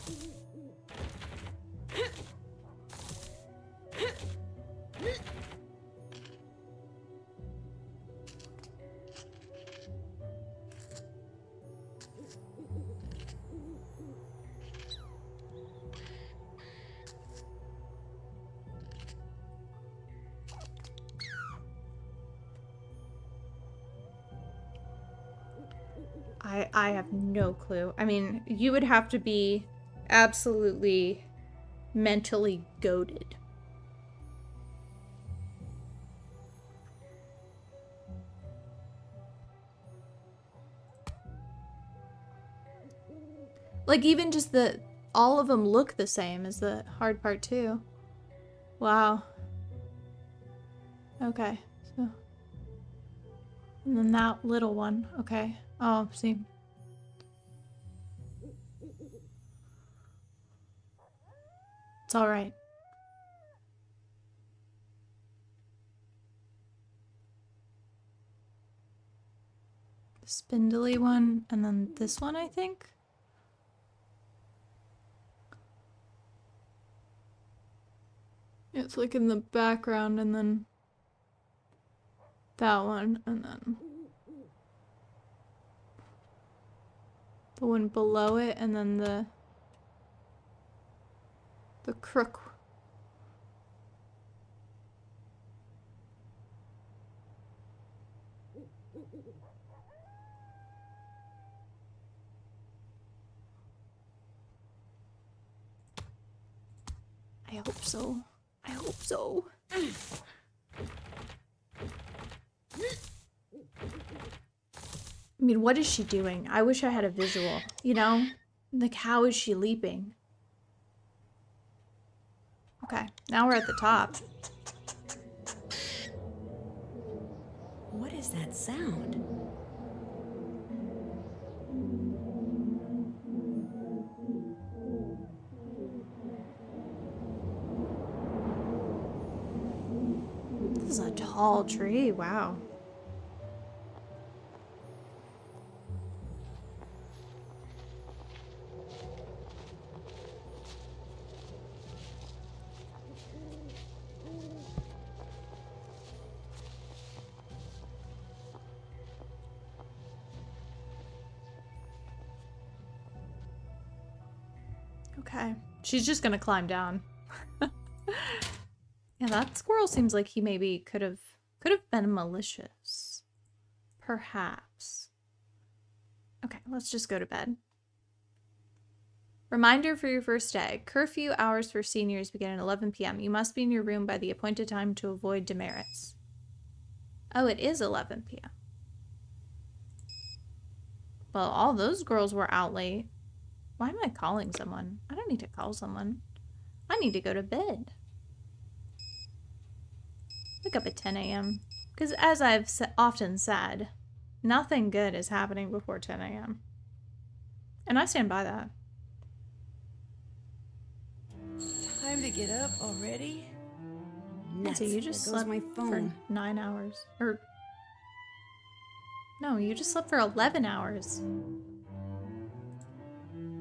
I have no clue. I mean, you would have to be absolutely mentally goated. Like, even just all of them look the same is the hard part too. Wow. Okay, so. And then that little one, okay. Oh, see. It's all right. The spindly one, and then this one, I think. It's like in the background, and then that one, and then the one below it, and then the crook. I hope so. I hope so. I mean, what is she doing? I wish I had a visual, you know? Like, how is she leaping? Okay, now we're at the top. What is that sound? This is a tall tree, wow. Okay, she's just gonna climb down. Yeah, that squirrel seems like he maybe could have been malicious. Perhaps. Okay, let's just go to bed. Reminder for your first day. Curfew hours for seniors begin at 11 p.m. You must be in your room by the appointed time to avoid demerits. Oh, it is 11 p.m. Well, all those girls were out late. Why am I calling someone? I don't need to call someone. I need to go to bed. Wake up at 10 a.m. Because as I've often said, nothing good is happening before 10 a.m. And I stand by that. Time to get up already? So you just There goes slept my for phone. 9 hours. Or... No, you just slept for 11 hours.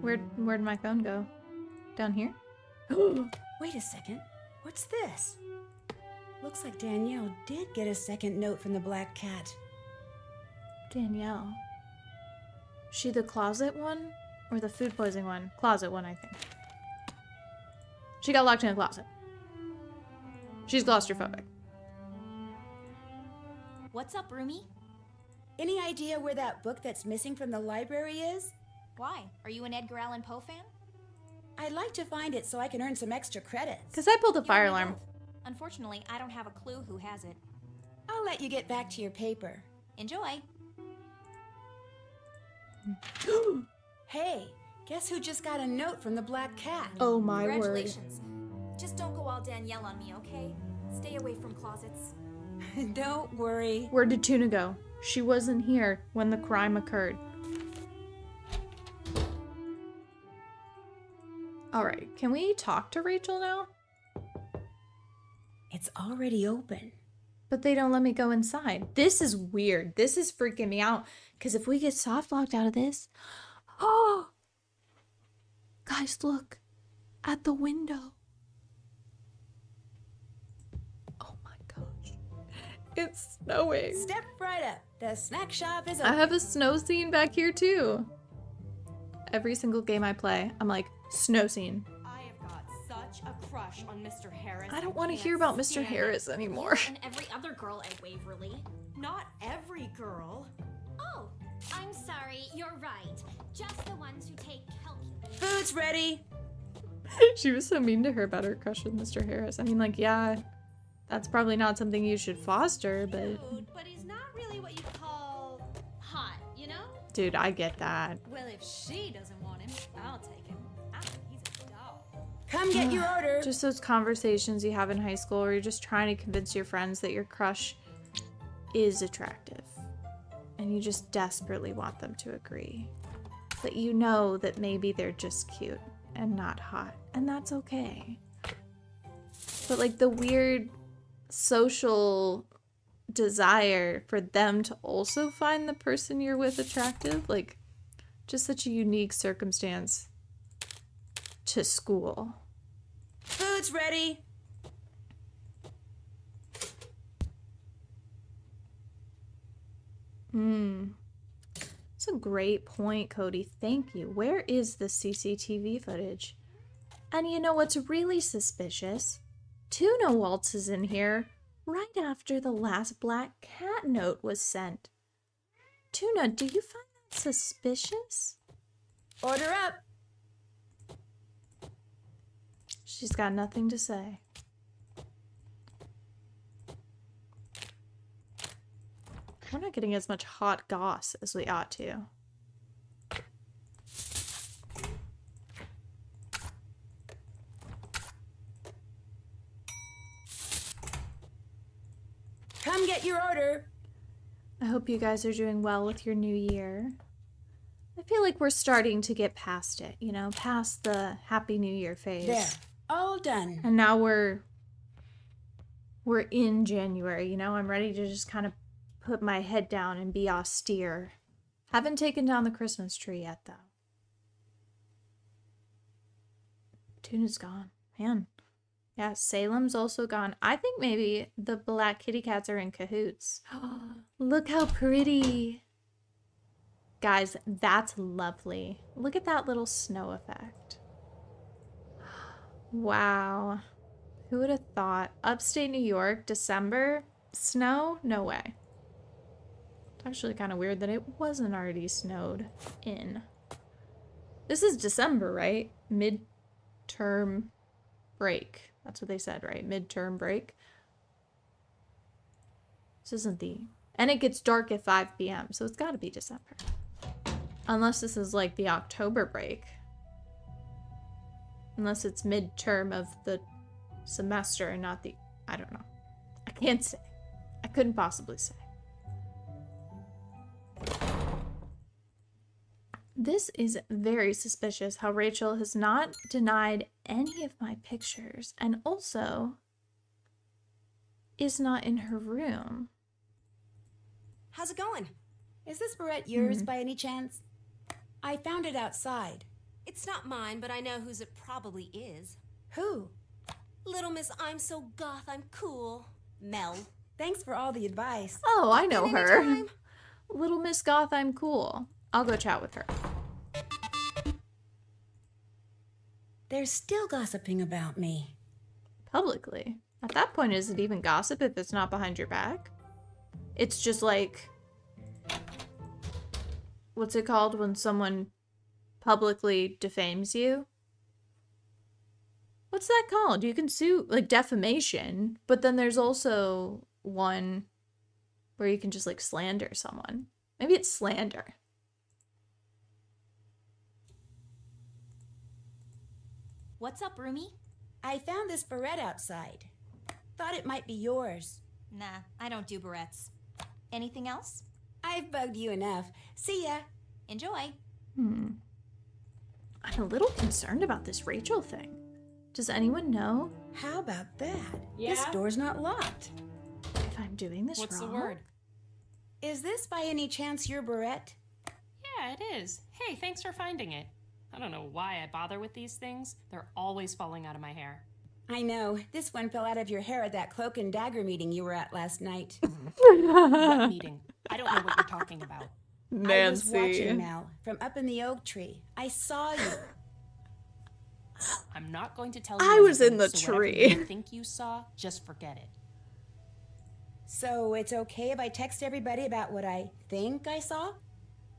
Where'd my phone go? Down here? Wait a second. What's this? Looks like Danielle did get a second note from the black cat. Danielle. She the closet one? Or the food poisoning one? Closet one, I think. She got locked in a closet. She's claustrophobic. What's up, Rumi? Any idea where that book that's missing from the library is? Why? Are you an Edgar Allan Poe fan? I'd like to find it so I can earn some extra credits. Because I pulled a You fire and me alarm. both. Unfortunately, I don't have a clue who has it. I'll let you get back to your paper. Enjoy. Hey, guess who just got a note from the black cat? Oh my word. Congratulations. Just don't go all Danielle on me, okay? Stay away from closets. Don't worry. Where did Tuna go? She wasn't here when the crime occurred. Alright, can we talk to Rachel now? It's already open. But they don't let me go inside. This is weird. This is freaking me out. Because if we get soft locked out of this... Oh! Guys, look. At the window. Oh my gosh. It's snowing. Step right up. The snack shop is I open. have a snow scene back here too. Every single game I play, I'm like, snow scene. I have got such a crush on Mr. Harris. I don't want to can't hear about Mr. stand it. Harris anymore. And every other girl at Waverly. Not every girl. Oh, I'm sorry, you're right. Just the ones who take calculus. Food's ready. She was so mean to her about her crush with Mr. Harris. I mean, like, yeah, that's probably not something you should foster, but... Dude, but he's not really what you call hot, you know? Dude, I get that. Well, if she doesn't want him, I'll take him. I think he's a dog. Come get your order. Just those conversations you have in high school where you're just trying to convince your friends that your crush is attractive. And you just desperately want them to agree. But you know that maybe they're just cute and not hot. And that's okay. But like the weird social desire for them to also find the person you're with attractive, like just such a unique circumstance to school. Food's ready. That's a great point, Cody. Thank you. Where is the CCTV footage? And you know what's really suspicious? Tuna Waltz is in here right after the last black cat note was sent. Tuna, do you find that suspicious? Order up. She's got nothing to say. We're not getting as much hot goss as we ought to. Come get your order. I hope you guys are doing well with your new year. I feel like we're starting to get past it, you know, past the Happy New Year phase. There. All done. And now we're in January, you know. I'm ready to just kind of put my head down and be austere. Haven't taken down the Christmas tree yet, though. Tuna's gone. Man. Yeah, Salem's also gone. I think maybe the black kitty cats are in cahoots. Look how pretty. Guys, that's lovely. Look at that little snow effect. Wow. Who would have thought? Upstate New York, December, snow? No way. It's actually kind of weird that it wasn't already snowed in. This is December, right? Midterm break. That's what they said, right? Midterm break. This isn't the... And it gets dark at 5 p.m., so it's got to be December. Unless this is like the October break. Unless it's midterm of the semester and not the... I don't know. I can't say. I couldn't possibly say. This is very suspicious how Rachel has not denied any of my pictures and also is not in her room. How's it going? Is this barrette yours by any chance? I found it outside. It's not mine, but I know whose it probably is. Who? Little Miss I'm So Goth, I'm Cool. Mel. Thanks for all the advice. Oh, I know her. Anytime. Little Miss Goth, I'm cool. I'll go chat with her. They're still gossiping about me. Publicly. At that point, is it even gossip if it's not behind your back? It's just like... What's it called when someone publicly defames you? What's that called? You can sue, like, defamation, but then there's also one where you can just, like, slander someone. Maybe it's slander. What's up, Rumi? I found this barrette outside. Thought it might be yours. Nah, I don't do barrettes. Anything else? I've bugged you enough. See ya. Enjoy. I'm a little concerned about this Rachel thing. Does anyone know How about that? Yeah? This door's not locked. if I'm doing this What's wrong? the word? Is this by any chance your barrette? Yeah, it is. Hey, thanks for finding it. I don't know why I bother with these things. They're always falling out of my hair. I know. This one fell out of your hair at that cloak and dagger meeting you were at last night. What meeting? I don't know what you're talking about. I was watching Mel from up in the oak tree. I saw you. I'm not going to tell you. I was anything, in the so whatever tree. you think you saw, just forget it. So it's okay if I text everybody about what I think I saw?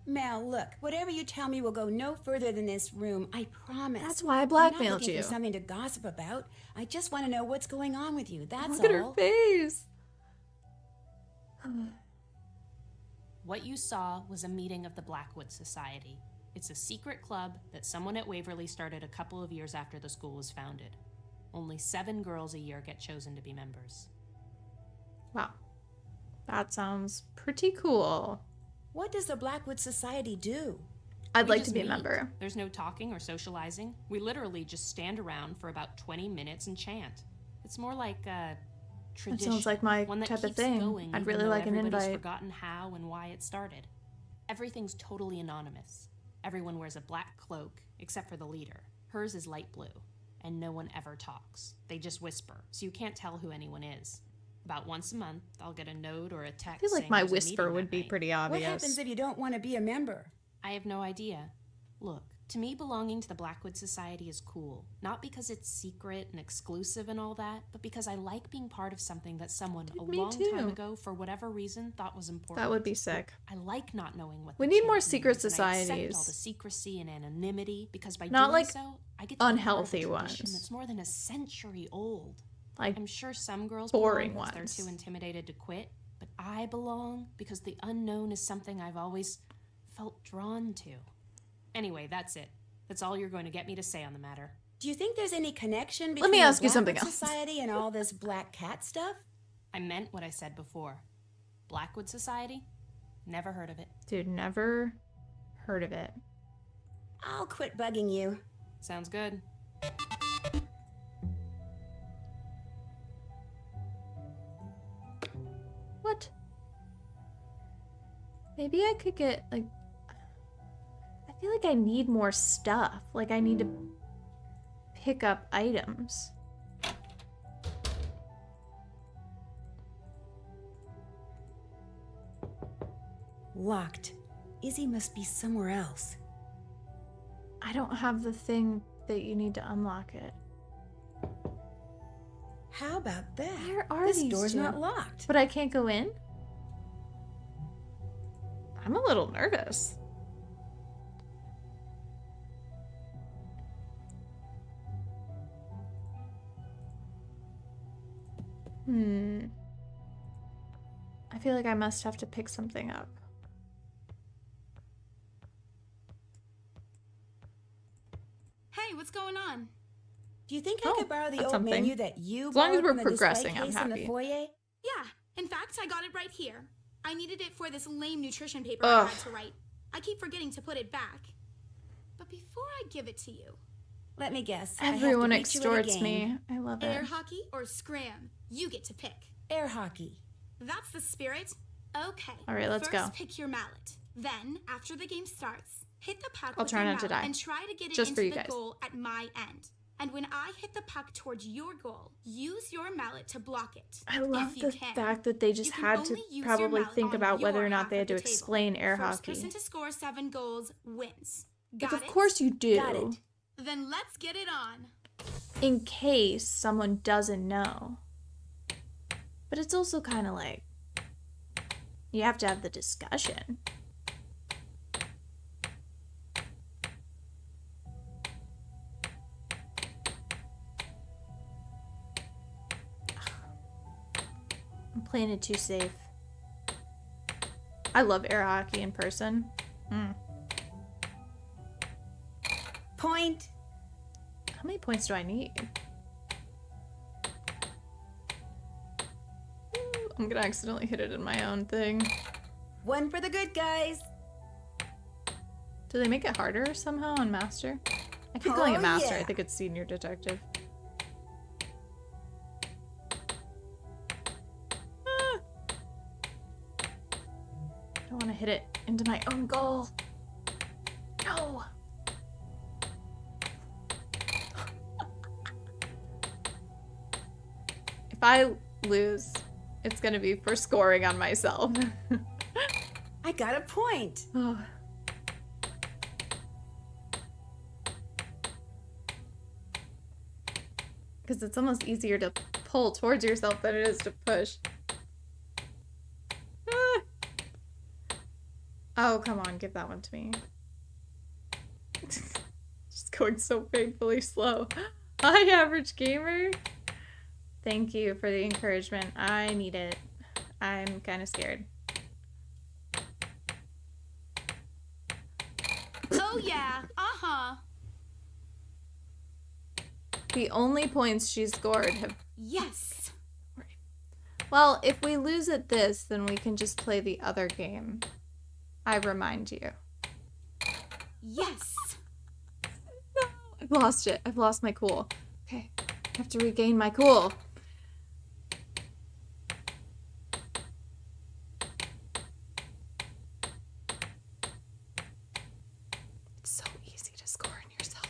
Mel, look, whatever you tell me will go no further than this room. I promise. That's why I I'm blackmailed not looking you. for something to gossip about. I just want to know what's going on with you. That's Look all. at her face. What you saw was a meeting of the Blackwood Society. It's a secret club that someone at Waverly started a couple of years after the school was founded. Only 7 girls a year get chosen to be members. Wow. That sounds pretty cool. What does the Blackwood Society do? I'd We like just to be a meet. member. There's no talking or socializing. We literally just stand around for about 20 minutes and chant. It's more like a tradition. sounds like my one that type of keeps thing. Going, I'd even really though like an everybody's invite. forgotten how and why it started. Everything's totally anonymous. Everyone wears a black cloak, except for the leader. Hers is light blue, and no one ever talks. They just whisper, so you can't tell who anyone is. About once a month, I'll get a note or a text. I feel like saying my there's a whisper meeting would that be night. pretty What obvious. happens if you don't want to be a member? I have no idea. Look, To me, belonging to the Blackwood Society is cool. Not because it's secret and exclusive and all that, but because I like being part of something that someone a long time ago, for whatever reason, thought was important. That would be sick. I like not knowing what We the need more chant secret means, and I accept societies. all the secrecy and anonymity, because by Not doing like so, I get to be part of a unhealthy tradition ones. that's more than a century old. Like I'm sure some girls boring belong because ones. they're too intimidated to quit, but I belong because the unknown is something I've always felt drawn to. Anyway, that's it. That's all you're going to get me to say on the matter. Do you think there's any connection between Let me ask the you something Blackwood else. Society and all this black cat stuff? I meant what I said before. Blackwood Society? Never heard of it. Dude, never heard of it. I'll quit bugging you. Sounds good. What? Maybe I could get, like... I feel like I need more stuff. Like, I need to pick up items. Locked. Izzy must be somewhere else. I don't have the thing that you need to unlock it. How about that? Where are this these door's two? not locked. But I can't go in? I'm a little nervous. I feel like I must have to pick something up. Hey, what's going on? Do you think I could borrow the that's old something. menu that you As long as borrowed we're from the display progressing, I'm case in the happy. foyer? Yeah, in fact, I got it right here. I needed it for this lame nutrition paper Ugh. I had to write. I keep forgetting to put it back. But before I give it to you, Let me guess. Everyone I have to beat you at a extorts game. me. I love air it. hockey or scram, you get to pick. Air hockey. That's the spirit. Okay. All right, let's First, go. pick your mallet. Then, after the game starts, hit the puck I'll with try your not to mallet die. and try to get it Just for into you the guys. goal at my end. And when I hit the puck towards your goal, use your mallet to block it. I love if you the can. fact that they just You can had to only use your probably mallet think on about whether your or not half they of had to the table. explain air First hockey. person to score 7 goals wins. Like, Got of it? course you do. Got it. Then let's get it on. In case someone doesn't know. But it's also kind of like, you have to have the discussion. I'm playing it too safe. I love air hockey in person. Point. How many points do I need? Ooh, I'm gonna accidentally hit it in my own thing. 1 for the good guys. Do they make it harder somehow on Master? I keep calling it Oh, Master. yeah. I think it's Senior Detective. Ah. I don't want to hit it into my own goal. No. If I lose, it's gonna be for scoring on myself. I got a point. Oh. Because it's almost easier to pull towards yourself than it is to push. Ah. Oh, come on, give that one to me. Just going so painfully slow. Hi, average gamer. Thank you for the encouragement. I need it. I'm kind of scared. Oh yeah, uh-huh. The only points she's scored have... Yes. Well, if we lose at this, then we can just play the other game. I remind you. Yes. No, I've lost it. I've lost my cool. Okay, I have to regain my cool. It's so easy to score on yourself.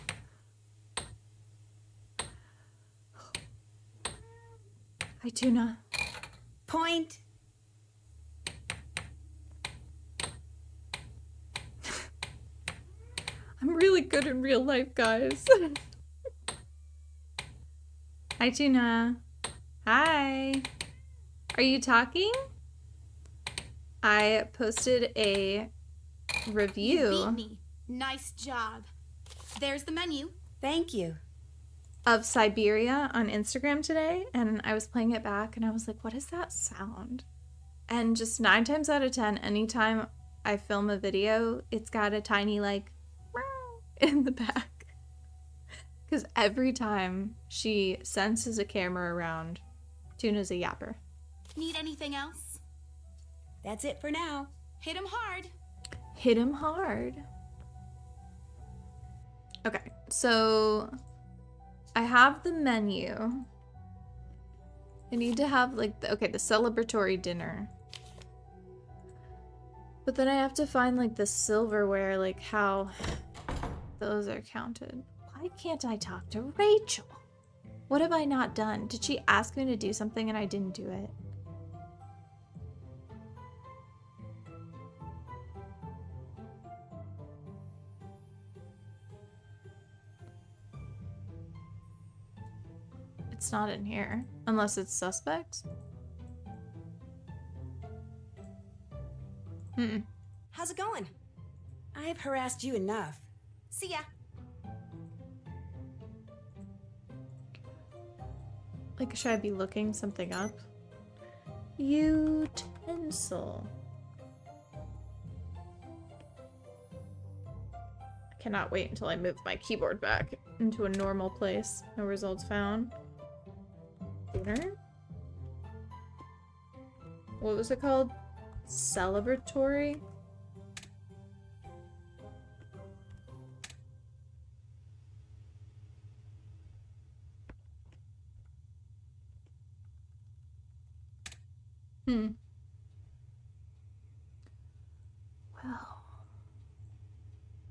Hi, Tuna. Point. I'm really good in real life, guys. Hi, Tuna. Hi. Are you talking? I posted a review. You beat me. Nice job. There's the menu. Thank you. Of Siberia on Instagram today, and I was playing it back and I was like, what is that sound? And just 9 times out of 10, anytime I film a video, it's got a tiny like in the back. Because every time she senses a camera around, Tuna's a yapper. Need anything else? That's it for now. Hit 'em hard. Hit him hard. Okay, so I have the menu. I need to have like the celebratory dinner. But then I have to find like the silverware, like how those are counted. Why can't I talk to Rachel? What have I not done? Did she ask me to do something and I didn't do it? It's not in here, unless it's suspects. How's it going? I've harassed you enough. See ya. Like, should I be looking something up? Utensil. I cannot wait until I move my keyboard back into a normal place. No results found. Dinner? What was it called? Celebratory? Well,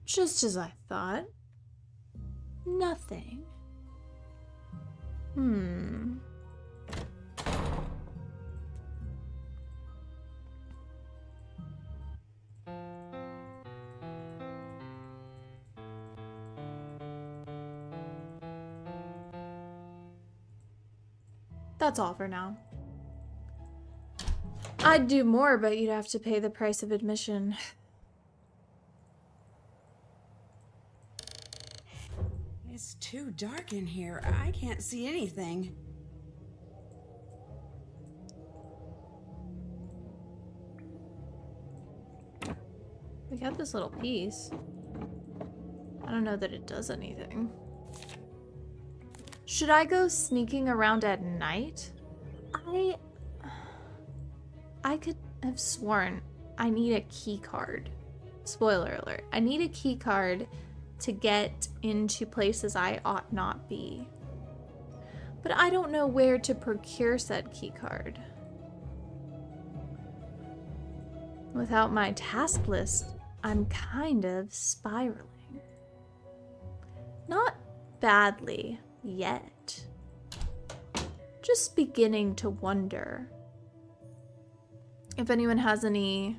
just as I thought. Nothing. That's all for now. I'd do more, but you'd have to pay the price of admission. It's too dark in here. I can't see anything. We got this little piece. I don't know that it does anything. Should I go sneaking around at night? I could have sworn I need a key card. Spoiler alert. I need a key card to get into places I ought not be. But I don't know where to procure said key card. Without my task list, I'm kind of spiraling. Not badly yet. Just beginning to wonder. If anyone has any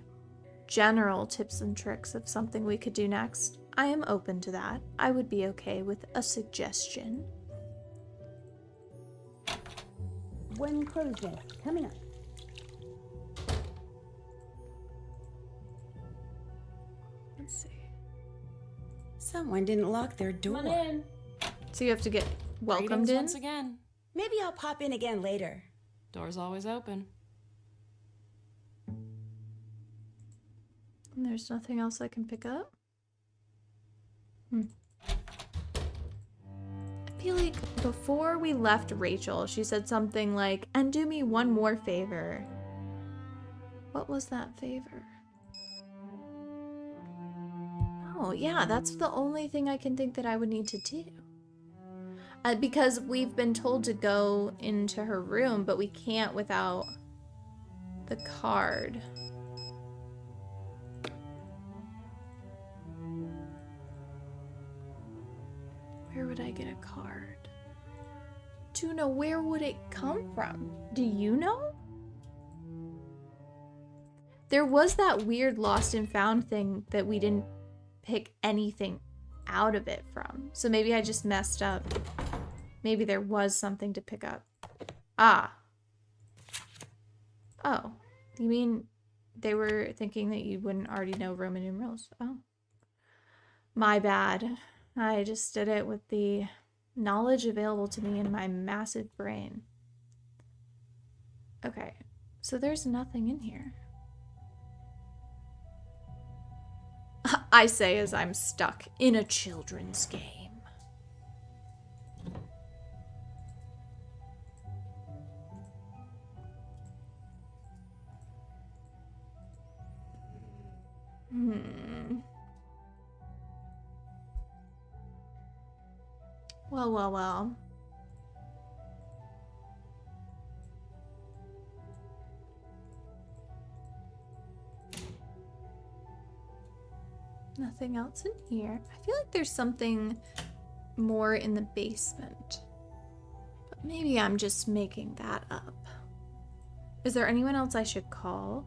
general tips and tricks of something we could do next, I am open to that. I would be okay with a suggestion. One closed day coming up. Let's see. Someone didn't lock their door. Come on in. So you have to get welcomed Greetings in? once again. Maybe I'll pop in again later. Door's always open. And there's nothing else I can pick up? I feel like before we left Rachel, she said something like, and do me one more favor. What was that favor? Oh, yeah, that's the only thing I can think that I would need to do. Because we've been told to go into her room, but we can't without the card. Where would I get a card? Tuna, where would it come from? Do you know? There was that weird lost and found thing that we didn't pick anything out of it from. So maybe I just messed up. Maybe there was something to pick up. Ah. Oh. You mean they were thinking that you wouldn't already know Roman numerals? Oh. My bad. I just did it with the knowledge available to me in my massive brain. Okay. So there's nothing in here. I say as I'm stuck in a children's game. Well, well, well. Nothing else in here. I feel like there's something more in the basement. But maybe I'm just making that up. Is there anyone else I should call?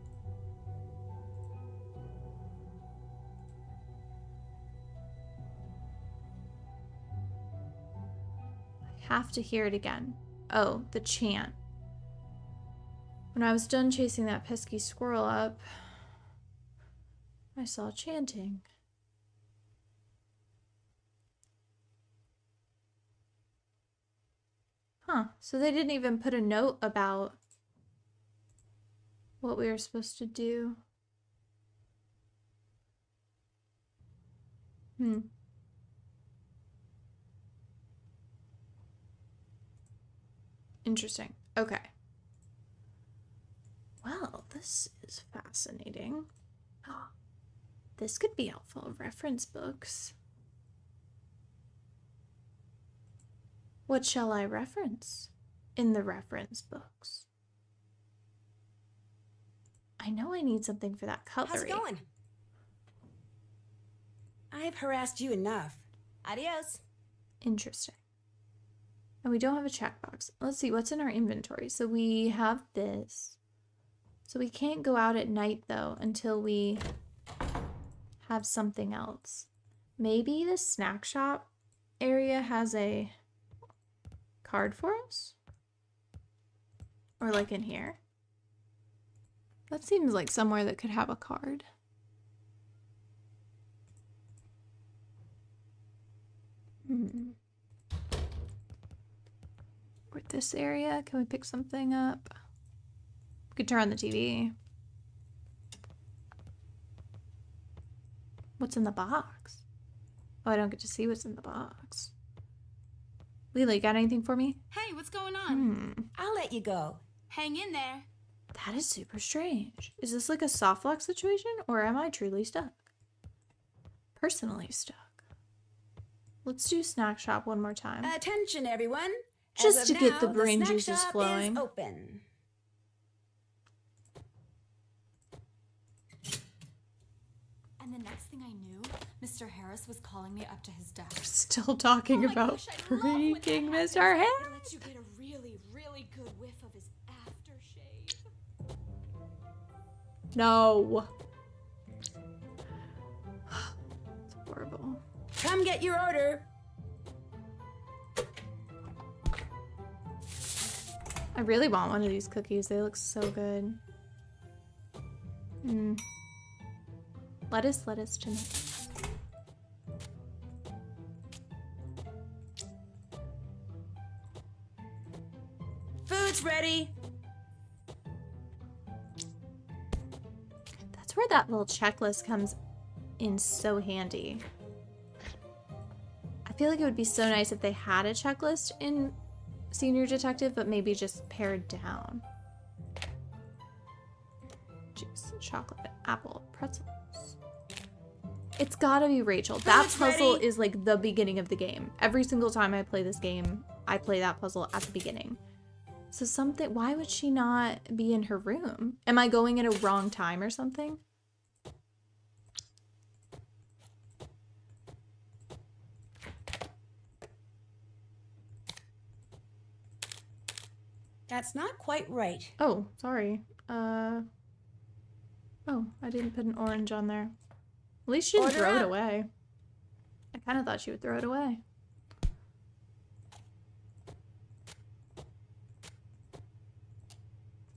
I have to hear it again. Oh, the chant. When I was done chasing that pesky squirrel up, I saw chanting. Huh, so they didn't even put a note about what we were supposed to do. Interesting. Okay. Well, this is fascinating. This could be helpful. Reference books. What shall I reference in the reference books? I know I need something for that cutlery. How's it going? I've harassed you enough. Adios. Interesting. And we don't have a checkbox. Let's see, what's in our inventory? So we have this. So we can't go out at night, though, until we have something else. Maybe the snack shop area has a card for us? Or like in here? That seems like somewhere that could have a card. Or this area, can we pick something up? We could turn on the TV. What's in the box? Oh, I don't get to see what's in the box. Leela, you got anything for me? Hey, what's going on? I'll let you go. Hang in there. That is super strange. Is this like a soft lock situation, or am I truly stuck? Personally stuck. Let's do snack shop one more time. Attention, everyone. Just to get the now, brain snack juices shop flowing. Is open. And the next thing I knew, Mr. Harris was calling me up to his desk. Still talking about freaking Mr. Harris. It lets you get a really, really good whiff of his aftershave. No. It's horrible. Come get your order. I really want one of these cookies. They look so good. Lettuce, tomato. Food's ready. That's where that little checklist comes in so handy. I feel like it would be so nice if they had a checklist in Senior Detective, but maybe just pared down. Juice, chocolate, apple, pretzels. It's gotta be Rachel. That puzzle is like the beginning of the game. Every single time I play this game, I play that puzzle at the beginning. So something, why would she not be in her room? Am I going at a wrong time or something? That's not quite right. Oh, sorry. Oh, I didn't put an orange on there. At least she didn't throw it away. I kind of thought she would throw it away.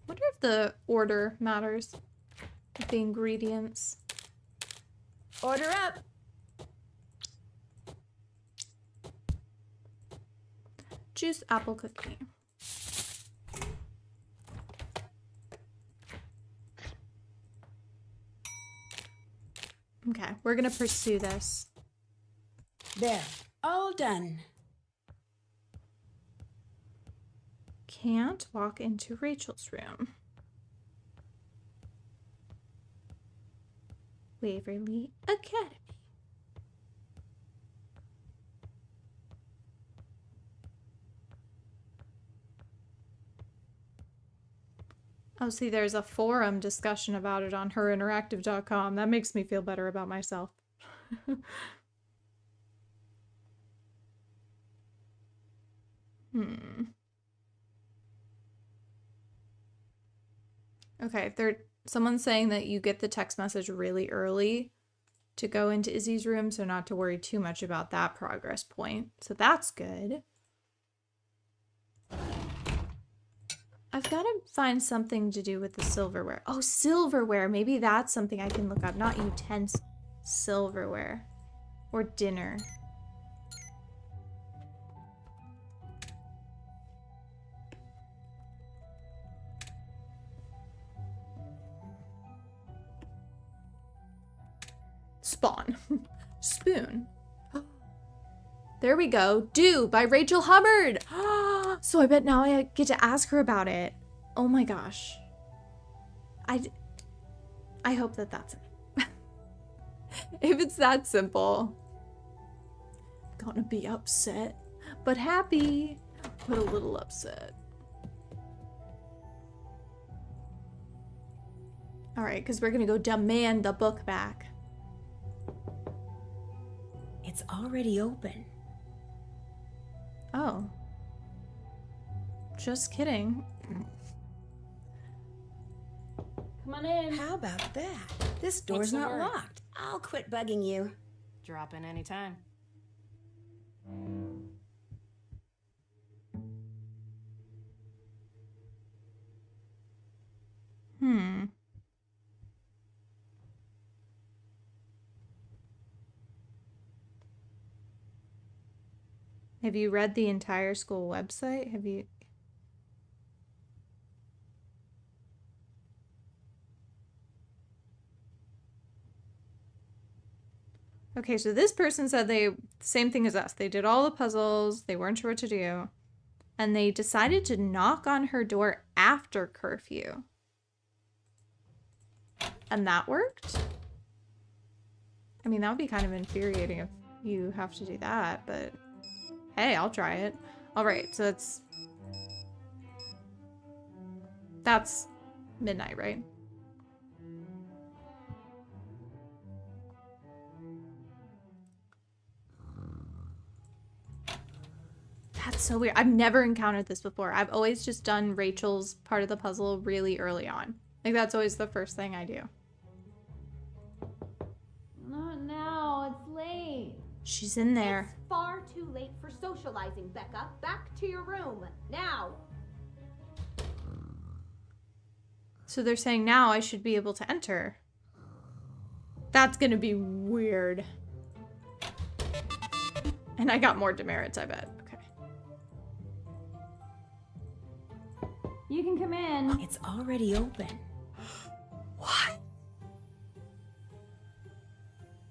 Wonder if the order matters. The ingredients. Order up. Juice apple cookie. Okay, we're gonna pursue this. There. All done. Can't walk into Rachel's room. Waverly Academy. Oh, see, there's a forum discussion about it on herinteractive.com. That makes me feel better about myself. Okay, someone's saying that you get the text message really early to go into Izzy's room, so not to worry too much about that progress point. So that's good. I've got to find something to do with the silverware. Oh, silverware. Maybe that's something I can look up. Not utensils. Silverware. Or dinner. Spawn. Spoon. There we go. Do by Rachel Hubbard. So I bet now I get to ask her about it. Oh my gosh. I hope that that's it. If it's that simple. I'm gonna be upset, but happy, but a little upset. All right, because we're gonna go demand the book back. It's already open. Oh. Just kidding. Come on in. How about that? This door's What's the not word? locked. I'll quit bugging you. Drop in anytime. Have you read the entire school website? Have you? Okay, so this person said same thing as us. They did all the puzzles. They weren't sure what to do. And they decided to knock on her door after curfew. And that worked? I mean, that would be kind of infuriating if you have to do that, but hey, I'll try it. All right, so that's midnight, right? That's so weird. I've never encountered this before. I've always just done Rachel's part of the puzzle really early on. Like, that's always the first thing I do. Not now. It's late. She's in there. It's far too late for socializing, Becca. Back to your room. Now. So they're saying now I should be able to enter. That's gonna be weird. And I got more demerits, I bet. Okay. You can come in. It's already open. What?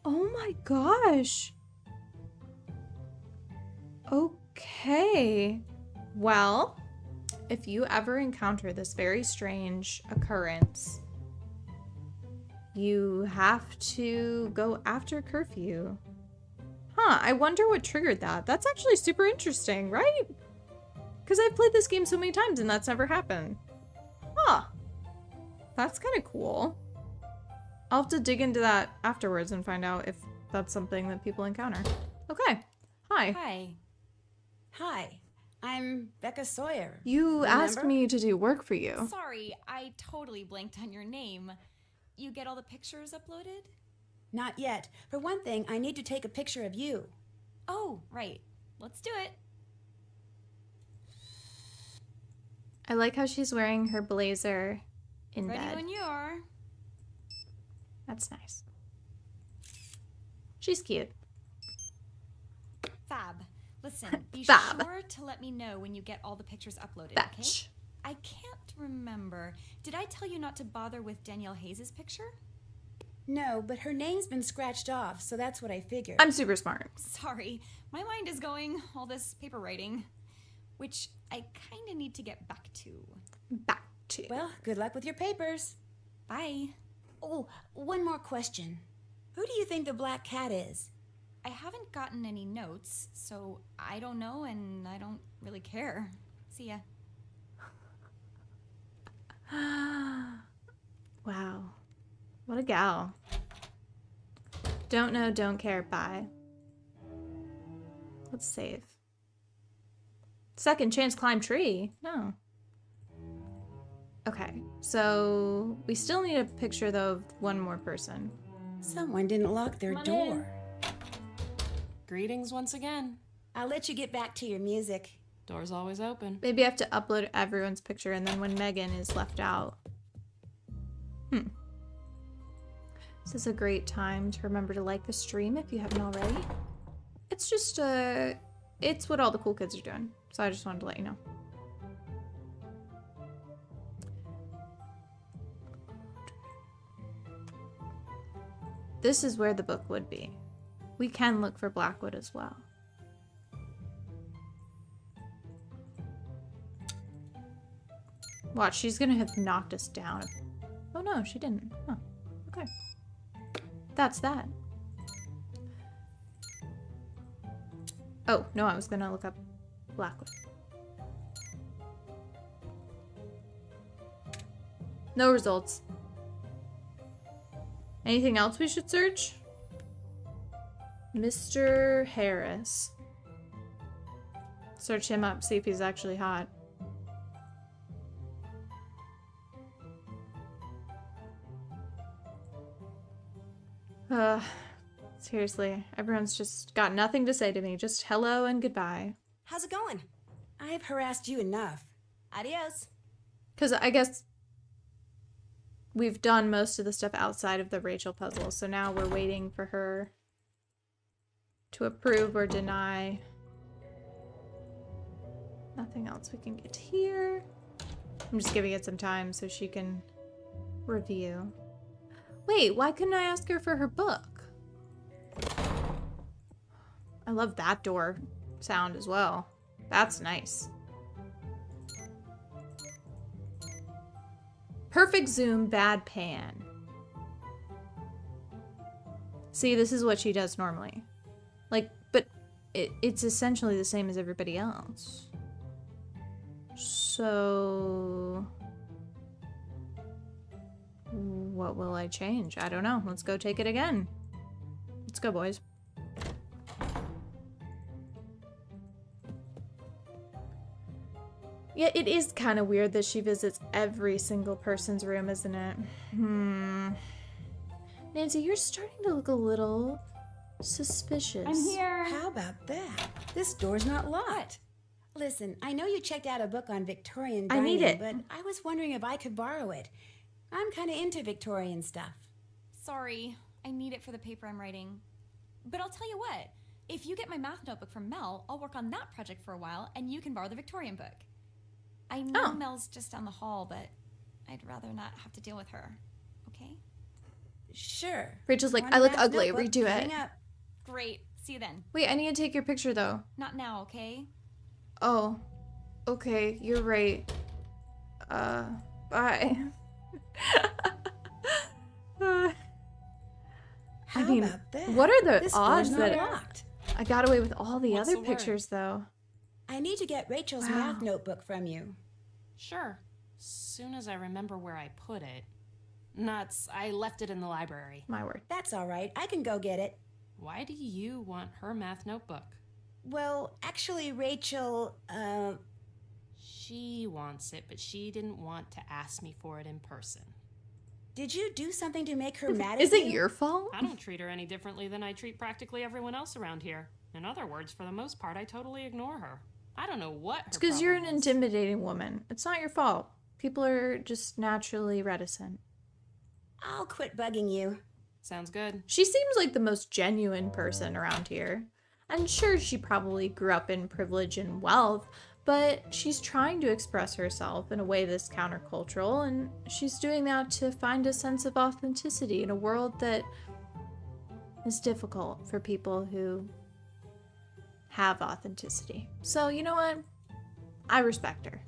Oh my gosh. Okay. Well, if you ever encounter this very strange occurrence, you have to go after curfew. Huh, I wonder what triggered that. That's actually super interesting, right? Because I've played this game so many times and that's never happened. Huh. That's kind of cool. I'll have to dig into that afterwards and find out if that's something that people encounter. Okay. Hi. Hi. Hi, I'm Becca Sawyer. You asked Remember? me to do work for you. Sorry, I totally blanked on your name. You get all the pictures uploaded? Not yet. For one thing, I need to take a picture of you. Oh, right. Let's do it. I like how she's wearing her blazer in Ready bed. when you are. That's nice. She's cute. Fab. Listen, be Fab. sure to let me know when you get all the pictures uploaded, Batch. okay? I can't remember. Did I tell you not to bother with Danielle Hayes' picture? No, but her name's been scratched off, so that's what I figured. I'm super smart. Sorry, my mind is going all this paper writing, which I kind of need to get back to. Back to. Well, good luck with your papers. Bye. Oh, one more question. Who do you think the black cat is? I haven't gotten any notes, so I don't know and I don't really care. See ya. Wow. What a gal. Don't know, don't care, bye. Let's save. Second chance climb tree? No. Okay, so we still need a picture though of one more person. Someone didn't lock their Come on door. in. Greetings once again. I'll let you get back to your music. Door's always open. Maybe I have to upload everyone's picture and then when Megan is left out. This is a great time to remember to like the stream if you haven't already. It's just, it's what all the cool kids are doing. So I just wanted to let you know. This is where the book would be. We can look for Blackwood as well. Watch, she's gonna have knocked us down. Oh no, she didn't. Oh, okay. That's that. Oh, no, I was gonna look up Blackwood. No results. Anything else we should search? Mr. Harris. Search him up, see if he's actually hot. Seriously, everyone's just got nothing to say to me. Just hello and goodbye. How's it going? I've harassed you enough. Adios. Because I guess we've done most of the stuff outside of the Rachel puzzle, so now we're waiting for her to approve or deny. Nothing else we can get here. I'm just giving it some time so she can review. Wait, why couldn't I ask her for her book? I love that door sound as well. That's nice. Perfect zoom, bad pan. See, this is what she does normally. Like, but it's essentially the same as everybody else. So what will I change? I don't know. Let's go take it again. Let's go, boys. Yeah, it is kind of weird that she visits every single person's room, isn't it? Nancy, you're starting to look a little suspicious. I'm here. How about that? This door's not locked. Listen, I know you checked out a book on Victorian I dining, need it. but I was wondering if I could borrow it. I'm kind of into Victorian stuff. Sorry, I need it for the paper I'm writing. But I'll tell you what, if you get my math notebook from Mel, I'll work on that project for a while, and you can borrow the Victorian book. I know Mel's just down the hall, but I'd rather not have to deal with her. Okay? Sure. Rachel's like, Want I a look math ugly. notebook? Redo Hang it. up. Great. See you then. Wait, I need to take your picture, though. Not now, okay? Oh. Okay, you're right. Bye. How I mean, about that? what are the This odds door's not that locked. I got away with all the What's other the word? pictures, though? I need to get Rachel's Wow. math notebook from you. Sure. Soon as I remember where I put it. Nuts, I left it in the library. My word. That's all right. I can go get it. Why do you want her math notebook? Well, actually, Rachel, She wants it, but she didn't want to ask me for it in person. Did you do something to make her mad at Is you? it your fault? I don't treat her any differently than I treat practically everyone else around here. In other words, for the most part, I totally ignore her. I don't know what her It's because you're an problem is. intimidating woman. It's not your fault. People are just naturally reticent. I'll quit bugging you. Sounds good. She seems like the most genuine person around here. And sure, she probably grew up in privilege and wealth, but she's trying to express herself in a way that's countercultural, and she's doing that to find a sense of authenticity in a world that is difficult for people who have authenticity. So, you know what? I respect her.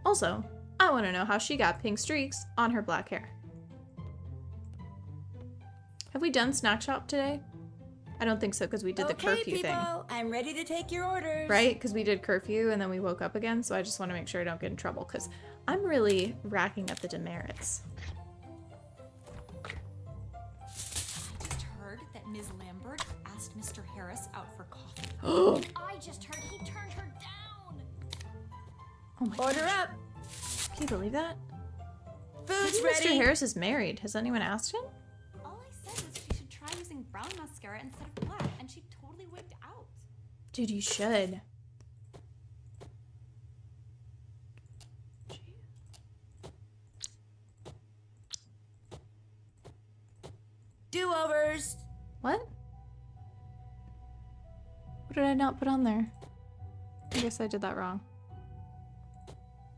Also, I want to know how she got pink streaks on her black hair. Have we done snack shop today? I don't think so, because we did the curfew people, thing. I'm ready to take your orders. Right? Because we did curfew and then we woke up again, so I just want to make sure I don't get in trouble, because I'm really racking up the demerits. I just heard that Ms. Lambert asked Mr. Harris out for coffee. I just heard he turned her down. Oh my Order gosh. up. Can you believe that? Food's Maybe ready. Mr. Harris is married. Has anyone asked him? All I said was she should try using brown mascara instead of black, and she totally wigged out. Dude, you should. Do-overs. What? What did I not put on there? I guess I did that wrong.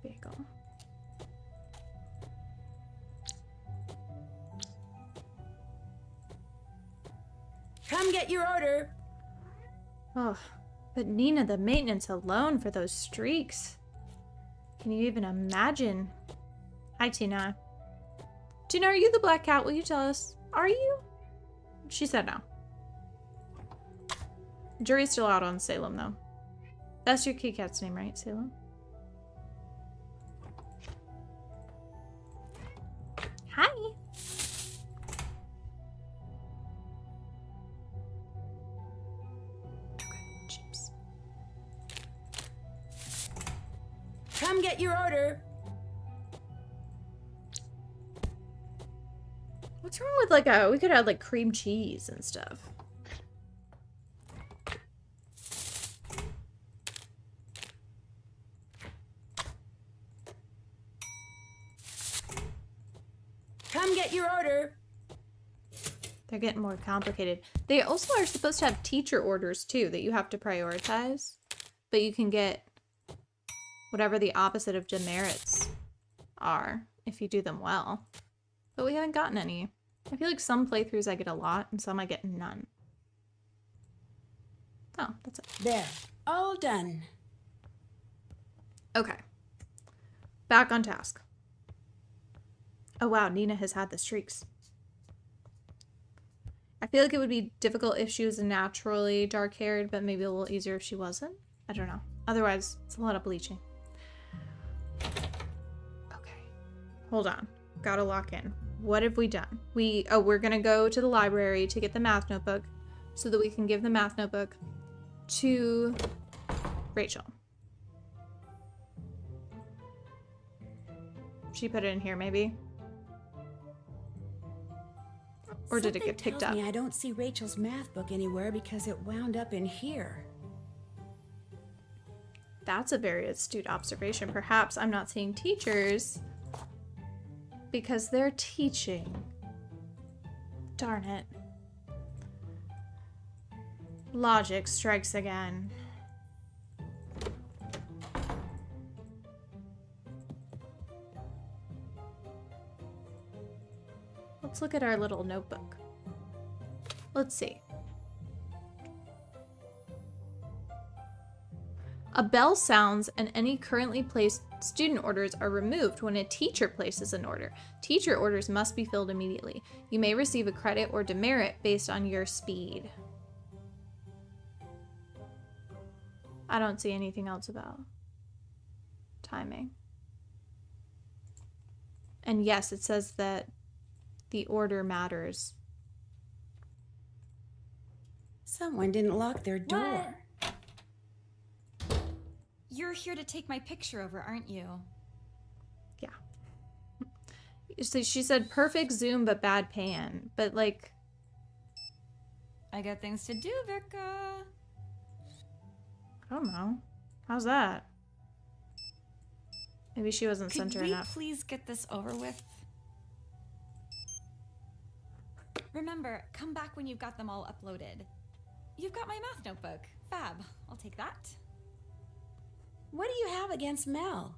Bagel. Come get your order. Oh, but Nina, the maintenance alone for those streaks. Can you even imagine? Hi, Tina. Tina, are you the black cat? Will you tell us? Are you? She said no. Jury's still out on Salem, though. That's your kitty cat's name, right, Salem? Hi. Chips. Come get your order. What's wrong with like we could add like cream cheese and stuff. Come get your order. They're getting more complicated. They also are supposed to have teacher orders too that you have to prioritize, but you can get whatever the opposite of demerits are if you do them well. But we haven't gotten any. I feel like some playthroughs I get a lot and some I get none. Oh, that's it. There. All done. Okay. Back on task. Oh wow, Nina has had the streaks. I feel like it would be difficult if she was naturally dark-haired, but maybe a little easier if she wasn't. I don't know. Otherwise, it's a lot of bleaching. Okay. Hold on. Gotta lock in. What have we done? We're gonna go to the library to get the math notebook so that we can give the math notebook to Rachel. She put it in here, maybe? Or did it get picked up? Something tells me I don't see Rachel's math book anywhere because it wound up in here. That's a very astute observation. Perhaps I'm not seeing teachers because they're teaching. Darn it. Logic strikes again. Let's look at our little notebook. Let's see. A bell sounds and any currently placed student orders are removed when a teacher places an order. Teacher orders must be filled immediately. You may receive a credit or demerit based on your speed. I don't see anything else about timing. And yes, it says that the order matters. Someone didn't lock their door. You're here to take my picture over, aren't you? So she said perfect zoom but bad pan. But like, I got things to do, Vicka. I don't know. How's that? Maybe she wasn't center enough. Could we please get this over with? Remember, come back when you've got them all uploaded. You've got my math notebook. Fab. I'll take that. What do you have against Mel?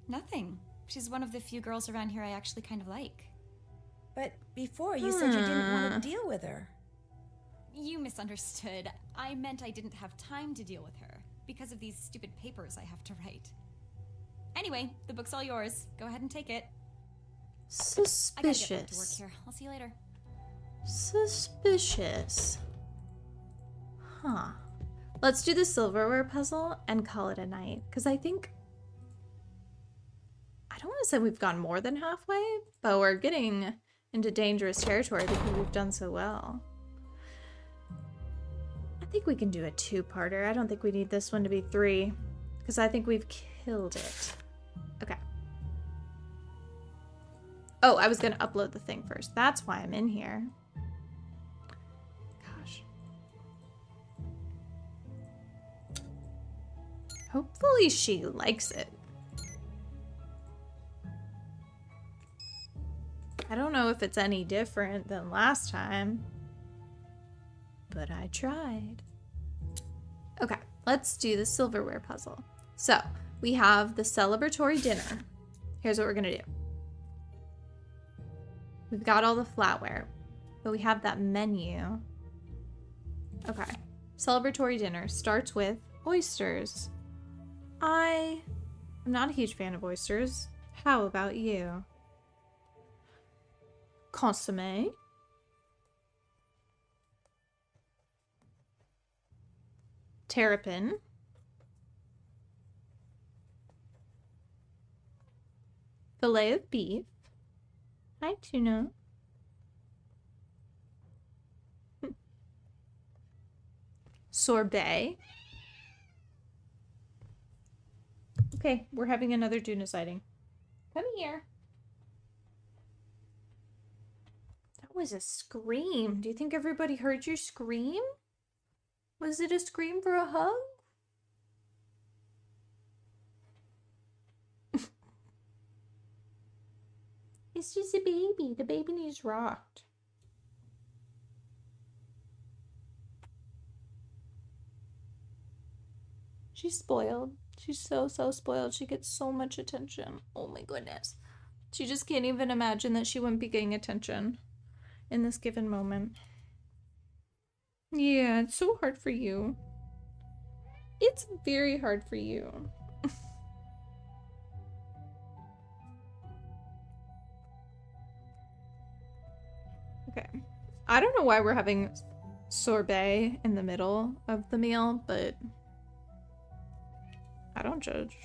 Nothing. She's one of the few girls around here I actually kind of like. But before you said you didn't want to deal with her. You misunderstood. I meant I didn't have time to deal with her because of these stupid papers I have to write. Anyway, the book's all yours. Go ahead and take it. Suspicious. I gotta get back to work here. I'll see you later. Suspicious. Huh. Let's do the silverware puzzle and call it a night. Because I think... I don't want to say we've gone more than halfway, but we're getting into dangerous territory because we've done so well. I think we can do a two-parter. I don't think we need this one to be 3. Because I think we've killed it. Okay. Oh, I was going to upload the thing first. That's why I'm in here. Gosh. Hopefully she likes it. I don't know if it's any different than last time, but I tried. Okay, let's do the silverware puzzle. So, we have the celebratory dinner. Here's what we're gonna do. We've got all the flatware, but we have that menu. Okay, celebratory dinner starts with oysters. I am not a huge fan of oysters. How about you? Consommé. Terrapin. Filet of beef. Hi, tuna. Sorbet. Okay, we're having another tuna sighting. Come here. That was a scream. Do you think everybody heard your scream? Was it a scream for a hug? It's just a baby. The baby needs rocked. She's spoiled. She's so spoiled. She gets so much attention. Oh my goodness. She just can't even imagine that she wouldn't be getting attention in this given moment. Yeah, it's so hard for you. It's very hard for you. Okay. I don't know why we're having sorbet in the middle of the meal, but I don't judge.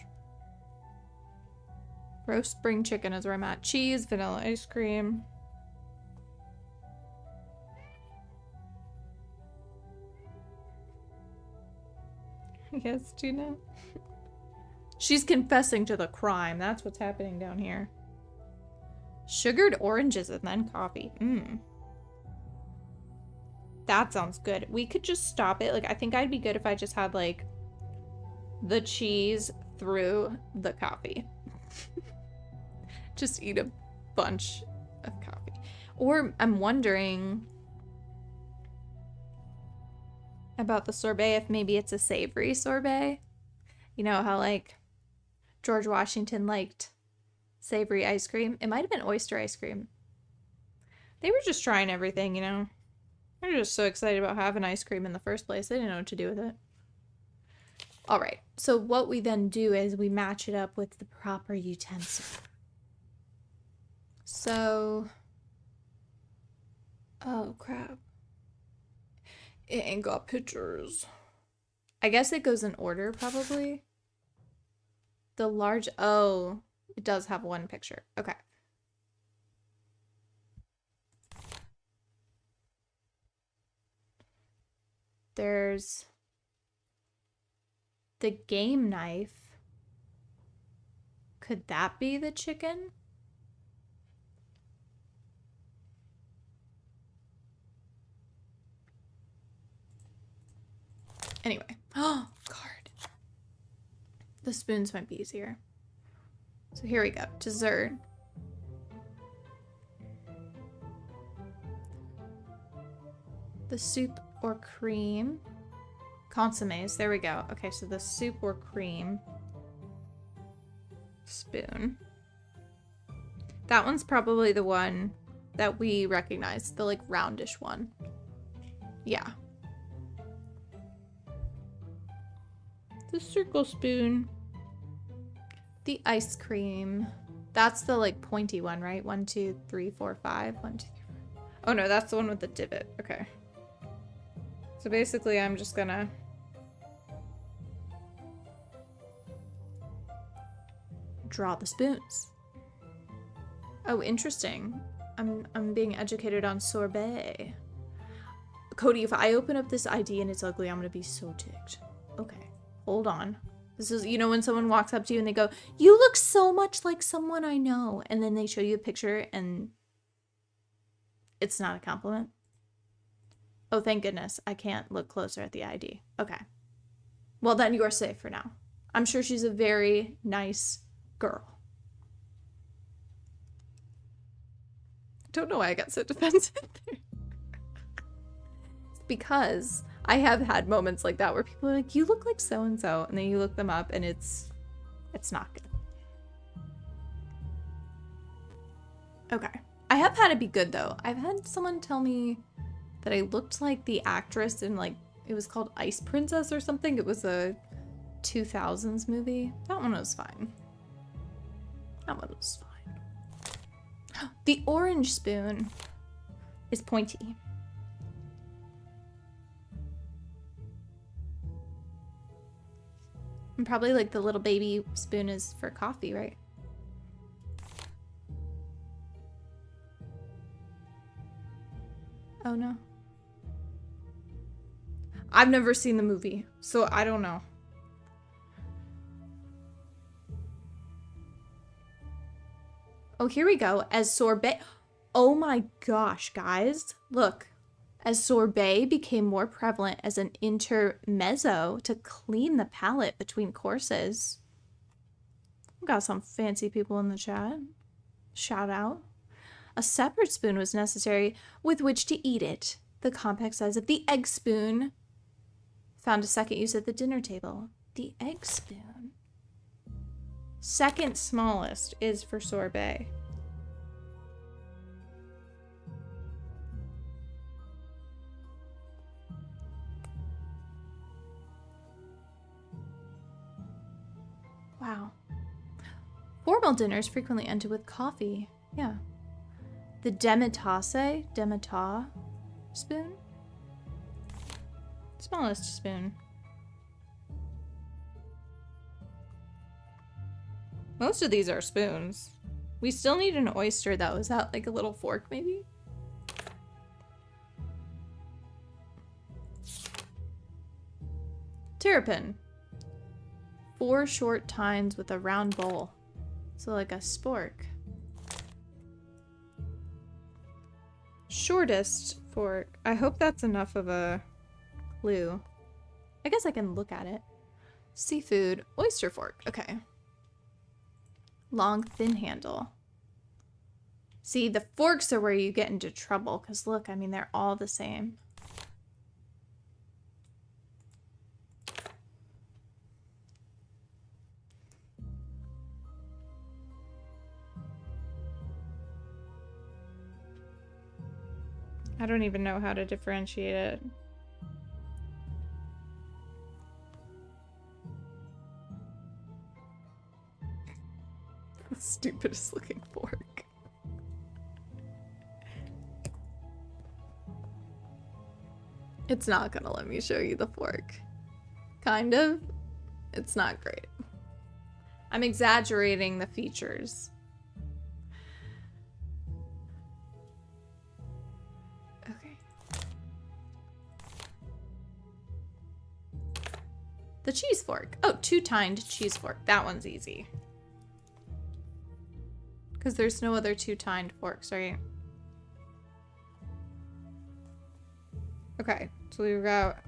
Roast spring chicken is where I'm at. Cheese, vanilla ice cream. Yes, Gina. She's confessing to the crime. That's what's happening down here. Sugared oranges and then coffee. That sounds good. We could just stop it. Like, I think I'd be good if I just had, like, the cheese through the coffee. Just eat a bunch of coffee. Or I'm wondering about the sorbet, if maybe it's a savory sorbet. You know how, like, George Washington liked savory ice cream? It might have been oyster ice cream. They were just trying everything, you know? They're just so excited about having ice cream in the first place. They didn't know what to do with it. All right, so what we then do is we match it up with the proper utensil. So, oh crap. It ain't got pictures. I guess it goes in order, probably. The large, oh, it does have one picture. Okay. There's the game knife. Could that be the chicken? Anyway. Oh, card. The spoons might be easier. So here we go. Dessert. The soup or cream. Consommes. There we go. Okay, so the soup or cream. Spoon. That one's probably the one that we recognize. The, like, roundish one. Yeah. The circle spoon. The ice cream. That's the, like, pointy one, right? 1, 2, 3, 4, 5. 1, 2, 3, 4. Oh, no, that's the one with the divot. Okay. So basically, I'm just gonna... draw the spoons. Oh, interesting. I'm being educated on sorbet. Cody, if I open up this ID and it's ugly, I'm gonna be so ticked. Okay, hold on. This is, you know, when someone walks up to you and they go, "You look so much like someone I know," and then they show you a picture and it's not a compliment. Oh, thank goodness. I can't look closer at the ID. Okay. Well, then you are safe for now. I'm sure she's a very nice girl. Don't know why I got so defensive there. It's because I have had moments like that where people are like, "You look like so-and-so," and then you look them up and it's not good. Okay. I have had it be good though. I've had someone tell me that I looked like the actress in, like, it was called Ice Princess or something. It was a 2000s movie. That one was fine. That one was fine. The orange spoon is pointy. And probably, like, the little baby spoon is for coffee, right? Oh no. I've never seen the movie, so I don't know. Oh, here we go. As sorbet. Oh my gosh, guys. Look. As sorbet became more prevalent as an intermezzo to clean the palate between courses. We got some fancy people in the chat. Shout out. A separate spoon was necessary with which to eat it. The compact size of the egg spoon found a second use at the dinner table. The egg spoon. Second smallest is for sorbet. Wow. Formal dinners frequently ended with coffee. Yeah. The demitasse spoon? Smallest spoon. Most of these are spoons. We still need an oyster though. Is that like a little fork maybe? Terrapin. 4 short tines with a round bowl. So like a spork. Shortest fork. I hope that's enough of a clue. I guess I can look at it. Seafood. Oyster fork. Okay. Long, thin handle. See, the forks are where you get into trouble. Because look, I mean, they're all the same. I don't even know how to differentiate it. The stupidest looking fork. It's not gonna let me show you the fork. Kind of. It's not great. I'm exaggerating the features. The cheese fork. Oh, 2-tined cheese fork. That one's easy. Because there's no other 2-tined forks, right? Okay, so we've got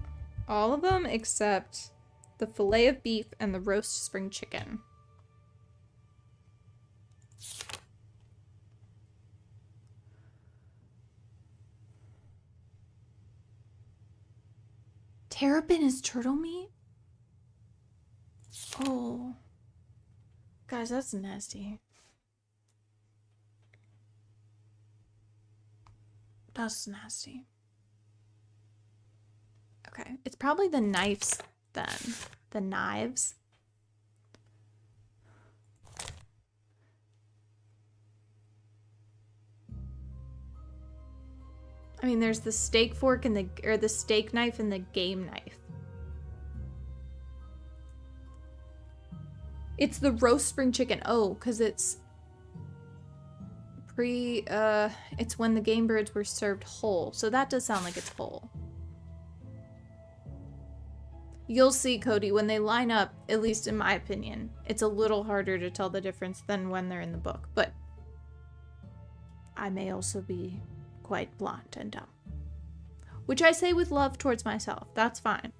All of them except the fillet of beef and the roast spring chicken. Terrapin is turtle meat? Oh. Guys, that's nasty. That's nasty. Okay, it's probably the knives then. The knives. I mean, there's the steak fork and the steak knife and the game knife. It's the roast spring chicken. Oh, because it's it's when the game birds were served whole. So that does sound like it's whole. You'll see, Cody, when they line up, at least in my opinion, it's a little harder to tell the difference than when they're in the book. But I may also be quite blunt and dumb. Which I say with love towards myself. That's fine.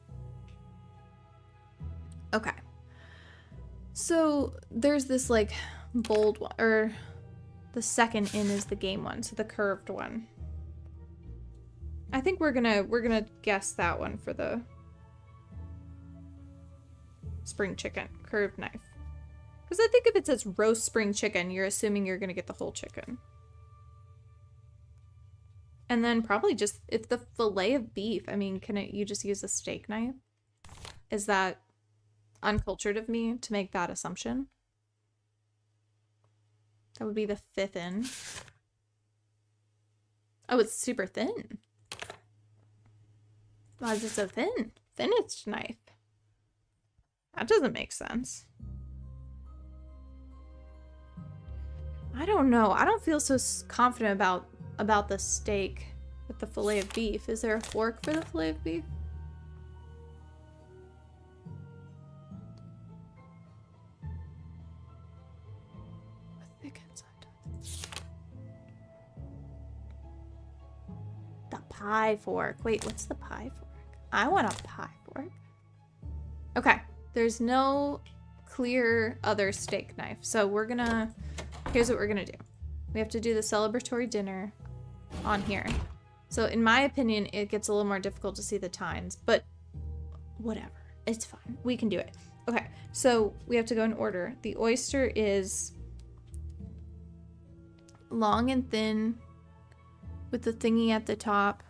Okay. So there's this like bold one, or the second in is the game one, so the curved one. I think we're gonna guess that one for the spring chicken, curved knife. Because I think if it says roast spring chicken, you're assuming you're gonna get the whole chicken. And then probably just, if the fillet of beef, I mean, you just use a steak knife? Is that uncultured of me to make that assumption? That would be the fifth in. Oh, it's super thin. Why is it so thin? Thinnest knife. That doesn't make sense. I don't know. I don't feel so confident about the steak with the fillet of beef. Is there a fork for the fillet of beef? Thick inside. The pie fork. Wait, what's the pie fork? I want a pie fork. Okay, there's no clear other steak knife. So here's what we're gonna do. We have to do the celebratory dinner on here. So in my opinion, it gets a little more difficult to see the tines, but whatever. It's fine. We can do it. Okay, so we have to go in order. The oyster is long and thin with the thingy at the top.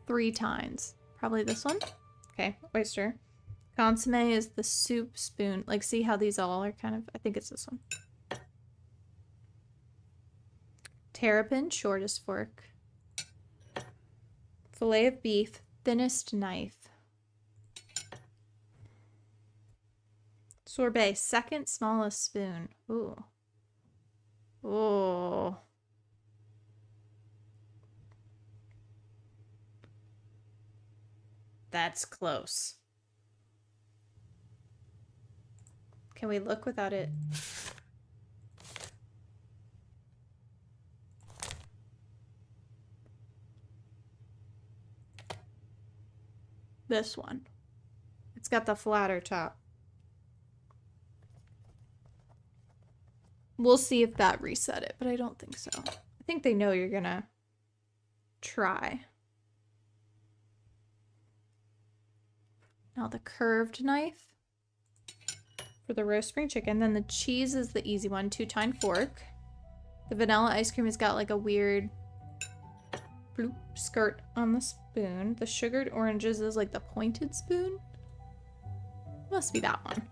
3 tines. Probably this one. Okay, oyster. Consomme is the soup spoon. Like, see how these all are kind of... I think it's this one. Terrapin, shortest fork. Fillet of beef, thinnest knife. Sorbet, second smallest spoon. Ooh. Oh. That's close. Can we look without it? This one. It's got the flatter top. We'll see if that reset it, but I don't think so. I think they know you're gonna try. Now the curved knife for the roast spring chicken. Then the cheese is the easy one, 2-tine fork. The vanilla ice cream has got like a weird bloop skirt on the spoon. The sugared oranges is like the pointed spoon. Must be that one.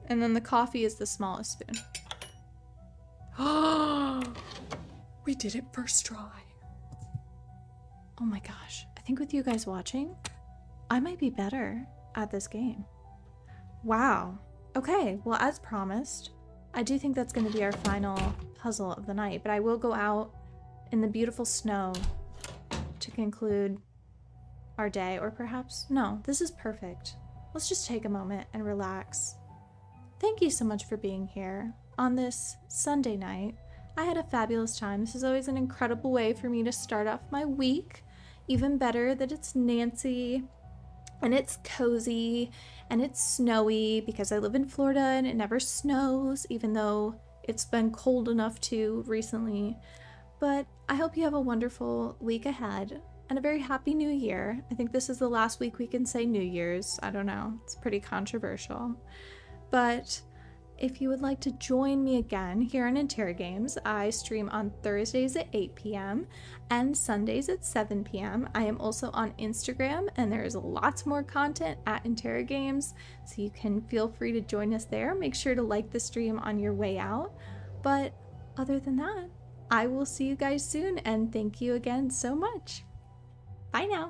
And then the coffee is the smallest spoon. Oh, we did it first try. Oh my gosh. I think with you guys watching, I might be better at this game. Wow. Okay, well, as promised, I do think that's going to be our final puzzle of the night, but I will go out in the beautiful snow to conclude our day, or perhaps, no, this is perfect. Let's just take a moment and relax. Thank you so much for being here on this Sunday night. I had a fabulous time. This is always an incredible way for me to start off my week. Even better that it's Nancy and it's cozy and it's snowy because I live in Florida and it never snows, even though it's been cold enough to recently. But I hope you have a wonderful week ahead and a very happy new year. I think this is the last week we can say New Year's. I don't know, it's pretty controversial. But if you would like to join me again here on Interrogames, I stream on Thursdays at 8 p.m. and Sundays at 7 p.m. I am also on Instagram, and there is lots more content at Interrogames, so you can feel free to join us there. Make sure to like the stream on your way out. But other than that, I will see you guys soon, and thank you again so much. Bye now.